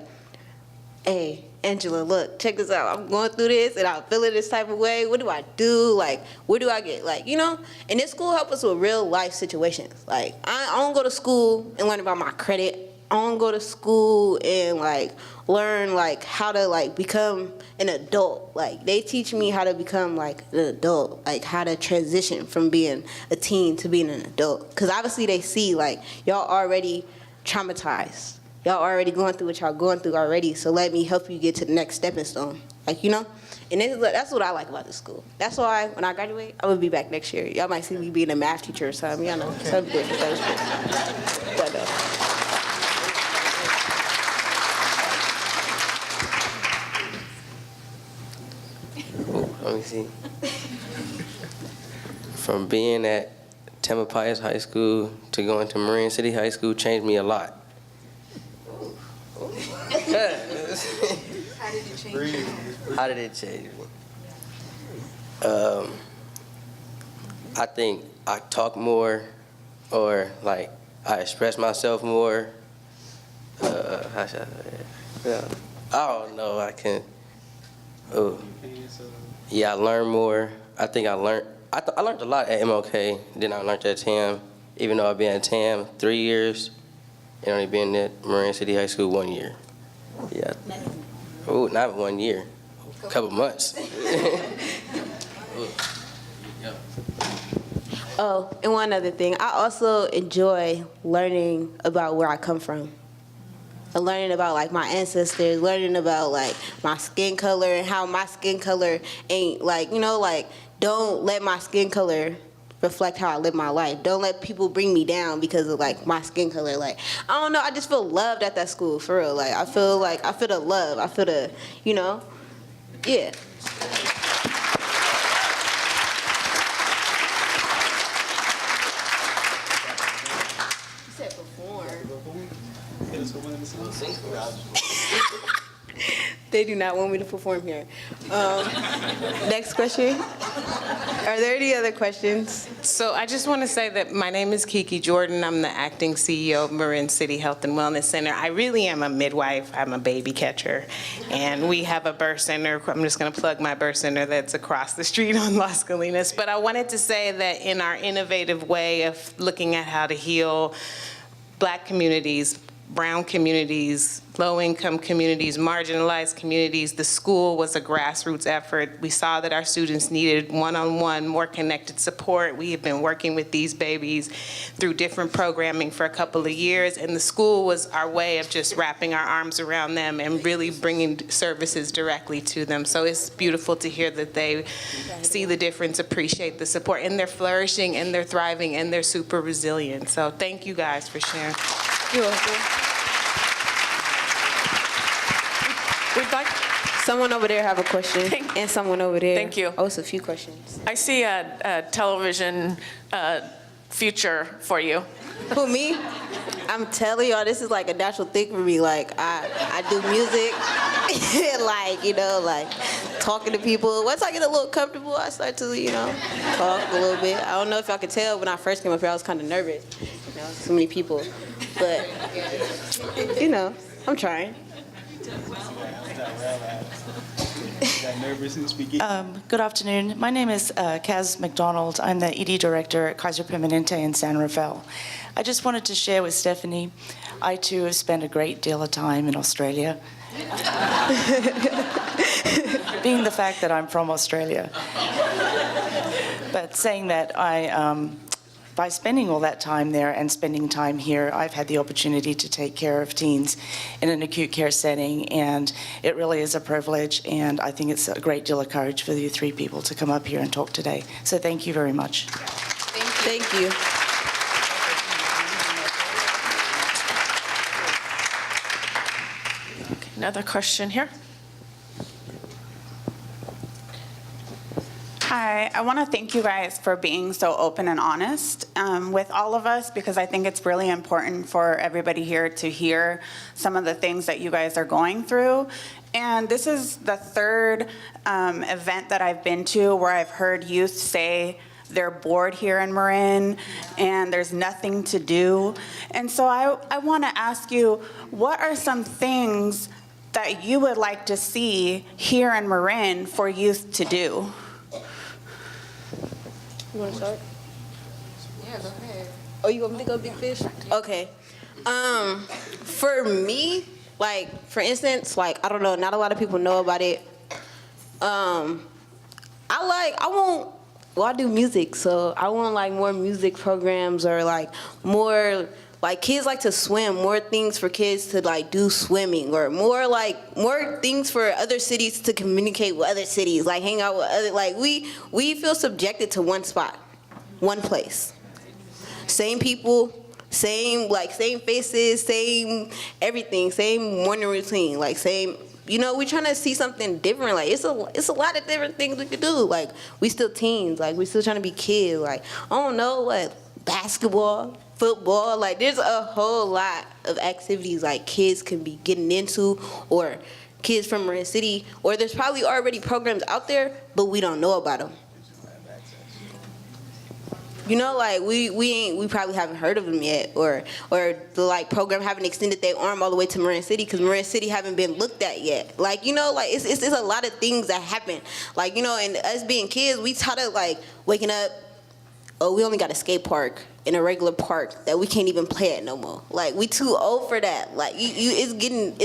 hey, Angela, look, check this out. I'm going through this and I'm feeling this type of way. What do I do? Like, where do I get, like, you know? And this school helps us with real life situations. Like, I don't go to school and learn about my credit. I don't go to school and, like, learn, like, how to, like, become an adult. Like, they teach me how to become, like, an adult, like, how to transition from being a teen to being an adult. Because obviously they see, like, y'all already traumatized. Y'all already going through what y'all going through already, so let me help you get to the next stepping stone. Like, you know? And that's what I like about this school. That's why when I graduate, I'm going to be back next year. Y'all might see me being a math teacher or something. Y'all know. Something different. But, let me see. From being at Tamalpais High School to going to Marin City High School changed me a lot. How did it change you? How did it change me? I think I talk more, or like I express myself more. How should I say it? Yeah. I don't know. I can. Oh. Yeah, I learned more. I think I learned. I learned a lot at MLK. Then I learned at TAM. Even though I've been at TAM 3 years, and only been at Marin City High School 1 year. Yeah. Oh, not 1 year. A couple months. oh, and one other thing. I also enjoy learning about where I come from. And learning about, like, my ancestors, learning about, like, my skin color and how my skin color ain't, like, you know, like, don't let my skin color reflect how I live my life. Don't let people bring me down because of, like, my skin color. Like, I don't know, I just feel loved at that school, for real. Like, I feel the love. I feel the, you know, yeah. You said perform. They do not want me to perform here. Next question. Are there any other questions? So I just want to say that my name is Kiki Jordan. I'm the acting CEO of Marin City Health and Wellness Center. I really am a midwife. I'm a baby catcher. And we have a birth center. I'm just going to plug my birth center that's across the street on Las Colinas. But I wanted to say that in our innovative way of looking at how to heal Black communities, brown communities, low-income communities, marginalized communities, the school was a grassroots effort. We saw that our students needed one-on-one, more connected support. We have been working with these babies through different programming for a couple of years, and the school was our way of just wrapping our arms around them and really bringing services directly to them. So it's beautiful to hear that they see the difference, appreciate the support, and they're flourishing, and they're thriving, and they're super resilient. So thank you guys for sharing. You're welcome. We'd like someone over there have a question, and someone over there. Thank you. Oh, it's a few questions. I see a television future for you. Who, me? I'm telling y'all, this is like a natural thing for me. Like, I do music, like, you know, like talking to people. Once I get a little comfortable, I start to, you know, talk a little bit. I don't know if y'all could tell when I first came up here, I was kind of nervous. You know, so many people. But, you know, I'm trying. Good afternoon. My name is Kaz McDonald. I'm the ED director at Kaiser Permanente in San Rafael. I just wanted to share with Stephanie, I too have spent a great deal of time in Australia. Being the fact that I'm from Australia. But saying that by spending all that time there and spending time here, I've had the opportunity to take care of teens in an acute care setting, and it really is a privilege, and I think it's a great deal of courage for you three people to come up here and talk today. So thank you very much. Thank you. Another question here. Hi, I want to thank you guys for being so open and honest with all of us, because I think it's really important for everybody here to hear some of the things that you guys are going through. And this is the third event that I've been to where I've heard youth say they're bored here in Marin and there's nothing to do. And so I want to ask you, what are some things that you would like to see here in Marin for youth to do? You want to start? Yeah, go ahead. Oh, you want me to go big fish? Okay. For me, like, for instance, like, I don't know, not a lot of people know about it. I do music, so I want, like, more music programs, or, like, more, like, kids like to swim, more things for kids to, like, do swimming, or more things for other cities to communicate with other cities, like, hang out with other, like, we feel subjected to one spot, one place. Same people, same faces, same everything, same morning routine, like, same, you know, we're trying to see something different. Like, it's a lot of different things we could do. Like, we still teens, like, we still trying to be kids, like, I don't know, what, basketball, football, like, there's a whole lot of activities, like, kids can be getting into, or kids from Marin City, or there's probably already programs out there, but we don't know about them. You know, like, we probably haven't heard of them yet, or the, like, program haven't extended their arm all the way to Marin City, because Marin City haven't been looked at yet. Like, you know, like, it's a lot of things that happen. Like, you know, and us being kids, we taught to, like, waking up, oh, we only got a skate park in a regular park that we can't even play at no more. Like, we too old for that. Like, it's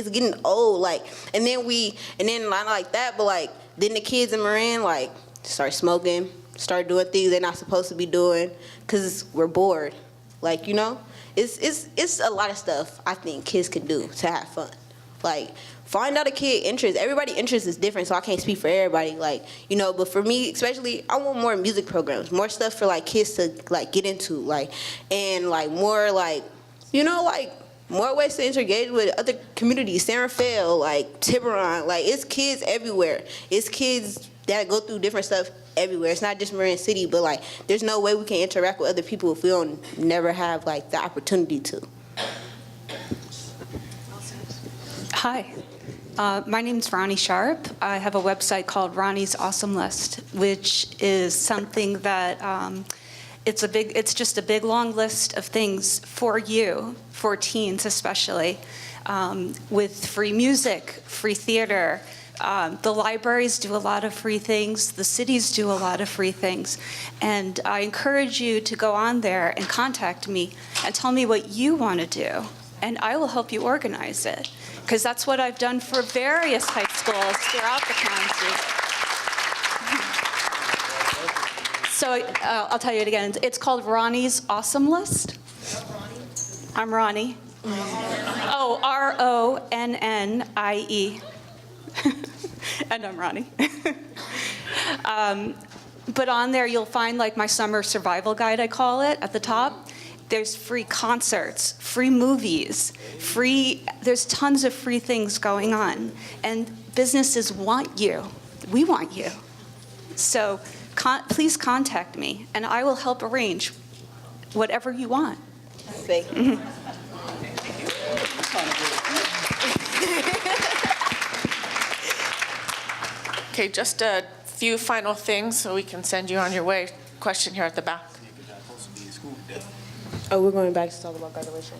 getting old. Like, and then not like that, but, like, then the kids in Marin, like, start smoking, start doing things they're not supposed to be doing, because we're bored. Like, you know, it's a lot of stuff I think kids could do to have fun. Like, find out a kid interest. Everybody's interest is different, so I can't speak for everybody. Like, you know, but for me especially, I want more music programs, more stuff for, like, kids to, like, get into, like, and, like, more, like, you know, like, more ways to engage with other communities. San Rafael, like, Tiburon, like, it's kids everywhere. It's kids that go through different stuff everywhere. It's not just Marin City, but, like, there's no way we can interact with other people if we don't never have, like, the opportunity to. Hi. My name's Ronnie Sharp. I have a website called Ronnie's Awesome List, which is something that it's just a big long list of things for you, for teens especially, with free music, free theater. The libraries do a lot of free things. The cities do a lot of free things. And I encourage you to go on there and contact me and tell me what you want to do, and I will help you organize it. Because that's what I've done for various high schools throughout the county. So I'll tell you it again. It's called Ronnie's Awesome List. I'm Ronnie. Oh, Ronnie. And I'm Ronnie. But on there you'll find like my summer survival guide, I call it, at the top. There's free concerts, free movies, there's tons of free things going on. And businesses want you. We want you. So please contact me, and I will help arrange whatever you want. Thank you. Okay, just a few final things so we can send you on your way. Question here at the back. Oh, we're going back to talk about graduation.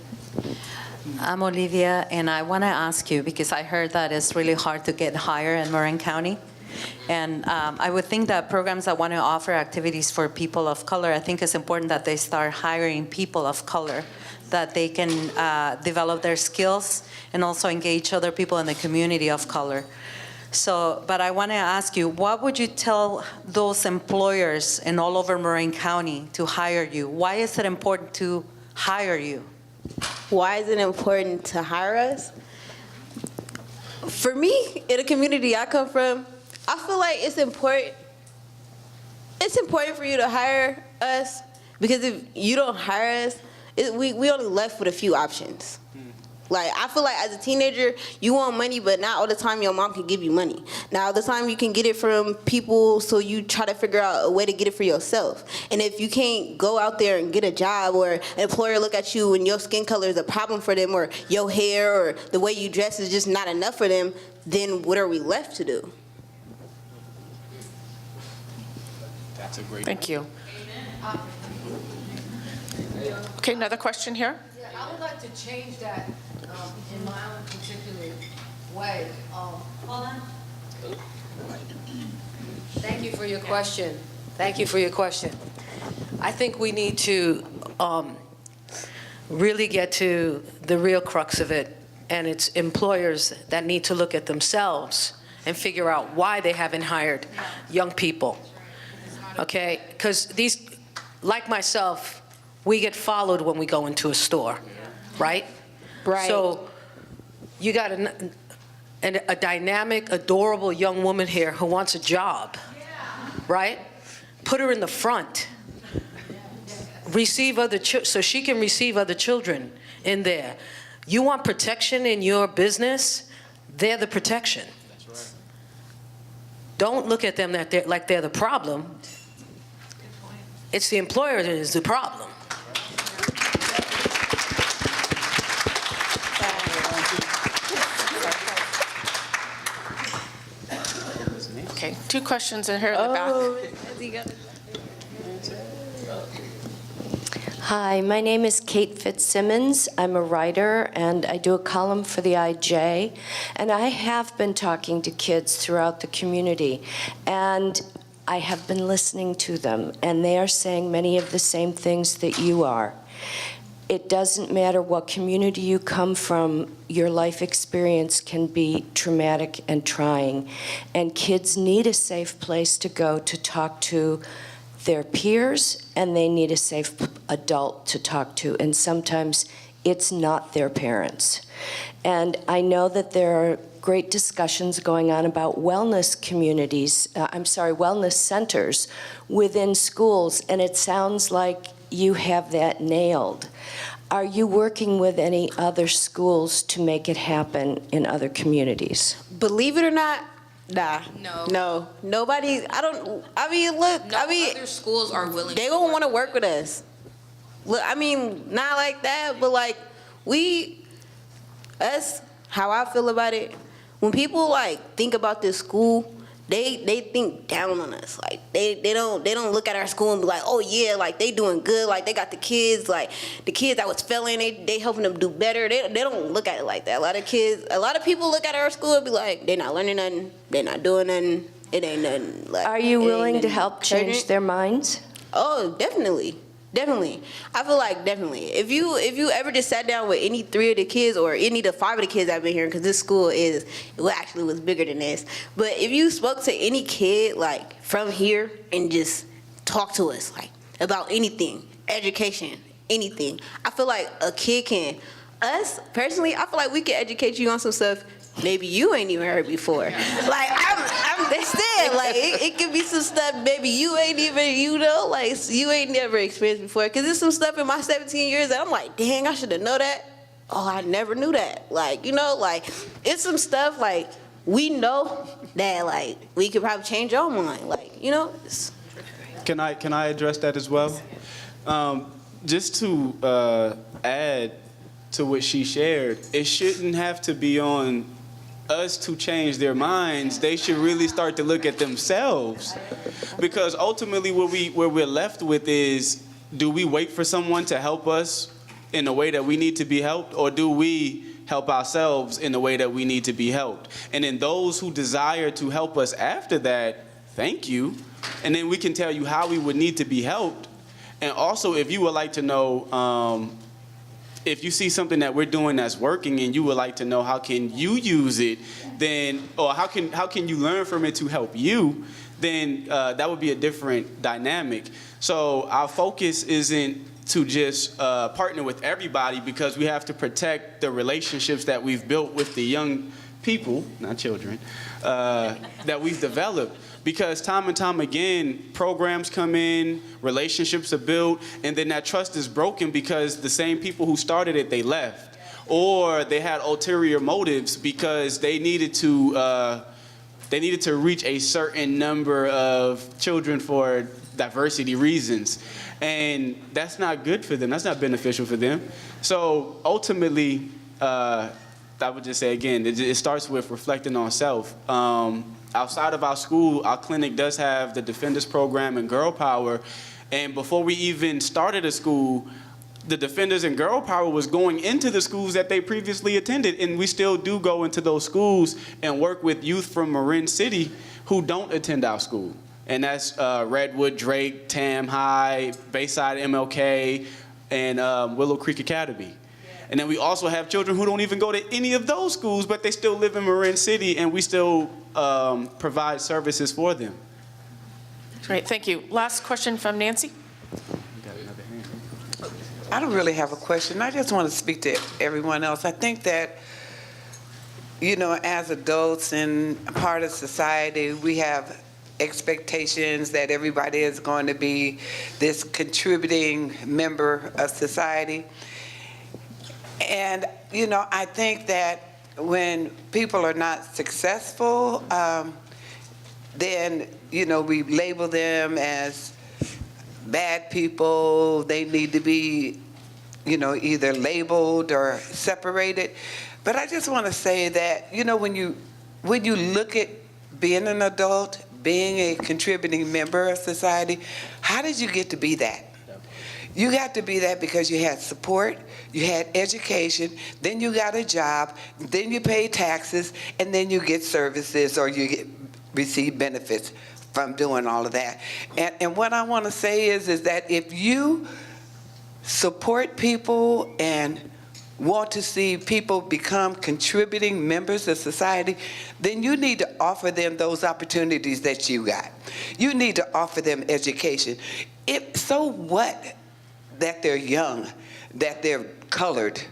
I'm Olivia, and I want to ask you, because I heard that it's really hard to get hired in Marin County. And I would think that programs that want to offer activities for people of color, I think it's important that they start hiring people of color, that they can develop their skills and also engage other people in the community of color. So, but I want to ask you, what would you tell those employers in all over Marin County to hire you? Why is it important to hire you? Why is it important to hire us? For me, in the community I come from, I feel like it's important for you to hire us, because if you don't hire us, we only left with a few options. Like, I feel like as a teenager, you want money, but not all the time your mom can give you money. Now, all the time you can get it from people, so you try to figure out a way to get it for yourself. And if you can't go out there and get a job, or an employer look at you and your skin color is a problem for them, or your hair or the way you dress is just not enough for them, then what are we left to do? That's a great Thank you. Okay, another question here. Yeah, I would like to change that in my own particular way. Hold on. Thank you for your question. Thank you for your question. I think we need to really get to the real crux of it, and it's employers that need to look at themselves and figure out why they haven't hired young people. Okay? Because these, like myself, we get followed when we go into a store, right? Right. So you got a dynamic, adorable young woman here who wants a job, right? Put her in the front. Receive other so she can receive other children in there. You want protection in your business? They're the protection. That's right. Don't look at them like they're the problem. It's the employer that is the problem. Okay, two questions in here in the back. Hi, my name is Kate Fitzsimmons. I'm a writer, and I do a column for the IJ. And I have been talking to kids throughout the community, and I have been listening to them, and they are saying many of the same things that you are. It doesn't matter what community you come from, your life experience can be traumatic and trying. And kids need a safe place to go to talk to their peers, and they need a safe adult to talk to. And sometimes it's not their parents. And I know that there are great discussions going on about wellness centers within schools, and it sounds like you have that nailed. Are you working with any other schools to make it happen in other communities? Believe it or not, nah. No. Nobody, Other schools are willing they don't want to work with us. Look, I mean, not like that, but like, us, how I feel about it, when people like think about this school, they think down on us. Like they don't look at our school and be like, oh yeah, like they doing good, like they got the kids that was failing, they helping them do better. They don't look at it like that. A lot of people look at our school and be like, they not learning nothing, they not doing nothing, it ain't nothing. Like, Are you willing to help change their minds? Oh, definitely. Definitely. I feel like definitely. If you ever just sat down with any 3 of the kids or any of the 5 of the kids I've been here, because this school actually was bigger than this. But if you spoke to any kid like from here and just talk to us like about anything, education, anything, I feel like a kid can. Us personally, I feel like we can educate you on some stuff maybe you ain't even heard before. Like I'm saying, like it could be some stuff maybe you ain't even, like you ain't never experienced before. Cause there's some stuff in my 17 years that I'm like, dang, I should have known that. Oh, I never knew that. Like, like it's some stuff like we know that like we could probably change our mind. Like, it's... Can I address that as well? Just to add to what she shared, it shouldn't have to be on us to change their minds. They should really start to look at themselves, because ultimately what we're left with is, do we wait for someone to help us in the way that we need to be helped, or do we help ourselves in the way that we need to be helped? And then those who desire to help us after that, thank you, and then we can tell you how we would need to be helped. And also, if you would like to know, if you see something that we're doing that's working and you would like to know how can you use it, then, or how can you learn from it to help you, then that would be a different dynamic. So our focus isn't to just partner with everybody, because we have to protect the relationships that we've built with the young people, not children, that we've developed. Because time and time again, programs come in, relationships are built, and then that trust is broken because the same people who started it, they left. Or they had ulterior motives because they needed to reach a certain number of children for diversity reasons. And that's not good for them. That's not beneficial for them. So ultimately, I would just say again, it starts with reflecting on self. Outside of our school, our clinic does have the Defenders Program and Girl Power. And before we even started a school, the Defenders and Girl Power was going into the schools that they previously attended. And we still do go into those schools and work with youth from Marin City who don't attend our school. And that's Redwood, Drake, Tam High, Bayside MLK, and Willow Creek Academy. And then we also have children who don't even go to any of those schools, but they still live in Marin City, and we still provide services for them. Great, thank you. Last question from Nancy. I don't really have a question. I just want to speak to everyone else. I think that, as adults and part of society, we have expectations that everybody is going to be this contributing member of society. And, I think that when people are not successful, then, we label them as bad people. They need to be, either labeled or separated. But I just want to say that, when you look at being an adult, being a contributing member of society, how did you get to be that? You got to be that because you had support, you had education, then you got a job, then you pay taxes, and then you get services or you receive benefits from doing all of that. And what I want to say is that if you support people and want to see people become contributing members of society, then you need to offer them those opportunities that you got. You need to offer them education. So what that they're young, that they're colored,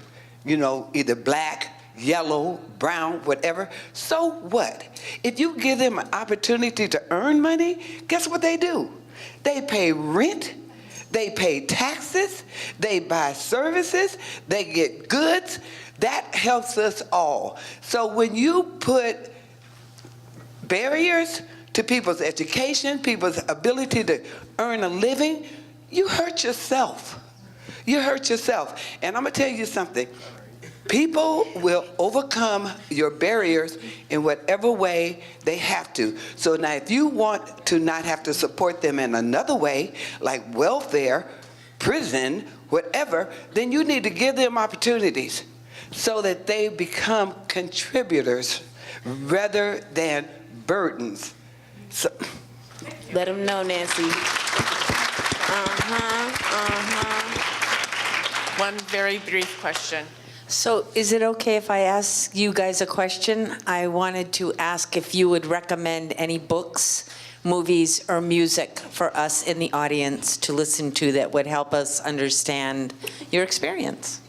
either black, yellow, brown, whatever, so what? If you give them an opportunity to earn money, guess what they do? They pay rent, they pay taxes, they buy services, they get goods. That helps us all. So when you put barriers to people's education, people's ability to earn a living, you hurt yourself. You hurt yourself. And I'm going to tell you something. People will overcome your barriers in whatever way they have to. So now if you want to not have to support them in another way, like welfare, prison, whatever, then you need to give them opportunities so that they become contributors rather than burdens. So, Let them know, Nancy. One very brief question. So is it okay if I ask you guys a question? I wanted to ask if you would recommend any books, movies, or music for us in the audience to listen to that would help us understand your experience.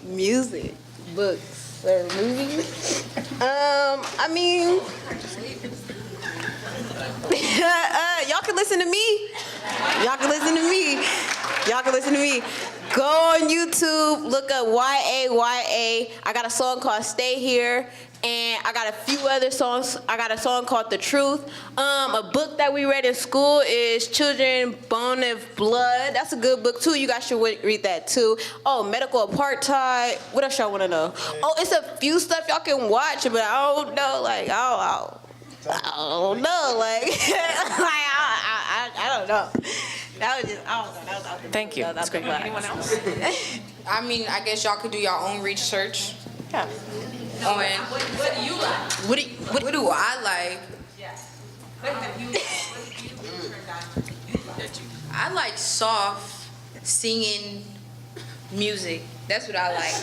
Music, books, or movies? I mean, y'all can listen to me. Y'all can listen to me. Y'all can listen to me. Go on YouTube, look up YAYA. I got a song called Stay Here, and I got a few other songs. I got a song called The Truth. A book that we read in school is Children Bone of Blood. That's a good book too. You guys should read that too. Oh, Medical Apartheid. What else y'all want to know? Oh, it's a few stuff y'all can watch, but I don't know. Like, I don't know. Like, I don't know. That was just, I don't know. That was Thank you. That's great. Anyone else? I mean, I guess y'all could do your own research. Yeah. What do you like? What do I like? I like soft singing music. That's what I like.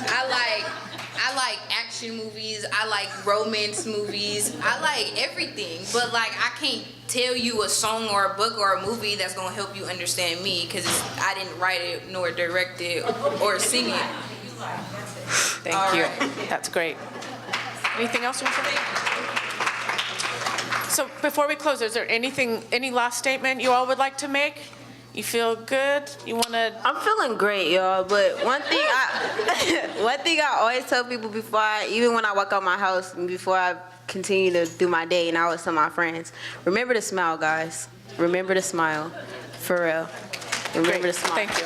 I like action movies. I like romance movies. I like everything. But like, I can't tell you a song or a book or a movie that's gonna help you understand me because I didn't write it nor direct it or sing it. Thank you. That's great. Anything else you want to say? So before we close, is there any last statement you all would like to make? You feel good? You want to? I'm feeling great, y'all. But one thing I always tell people before even when I walk out my house and before I continue to do my day, and I always tell my friends, remember to smile, guys. Remember to smile, for real. Remember to smile. Thank you.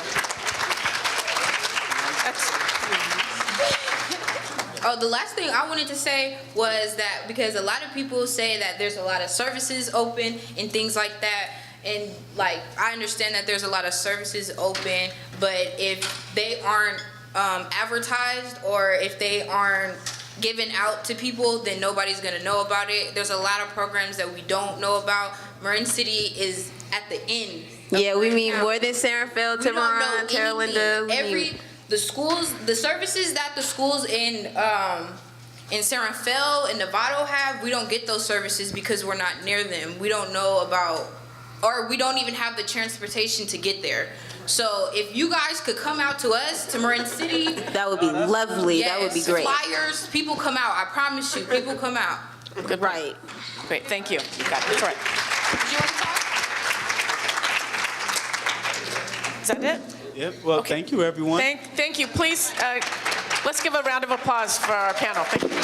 Oh, the last thing I wanted to say was that because a lot of people say that there's a lot of services open and things like that. And like, I understand that there's a lot of services open, but if they aren't advertised or if they aren't given out to people, then nobody's gonna know about it. There's a lot of programs that we don't know about. Marin City is at the end. Yeah, we mean more than Sanford, Tamaron, Terralinda. The schools, the services that the schools in San Rafael and Novato have, we don't get those services because we're not near them. We don't know about, or we don't even have the transportation to get there. So if you guys could come out to us, to Marin City. That would be lovely. Yes, that would be great. Flyers, people come out. I promise you, people come out. Good. Right. Great, thank you. You got it. That's right. Did you want to talk? Is that it? Yep, well, thank you, everyone. Thank you. Please, let's give a round of applause for our panel. Thank you.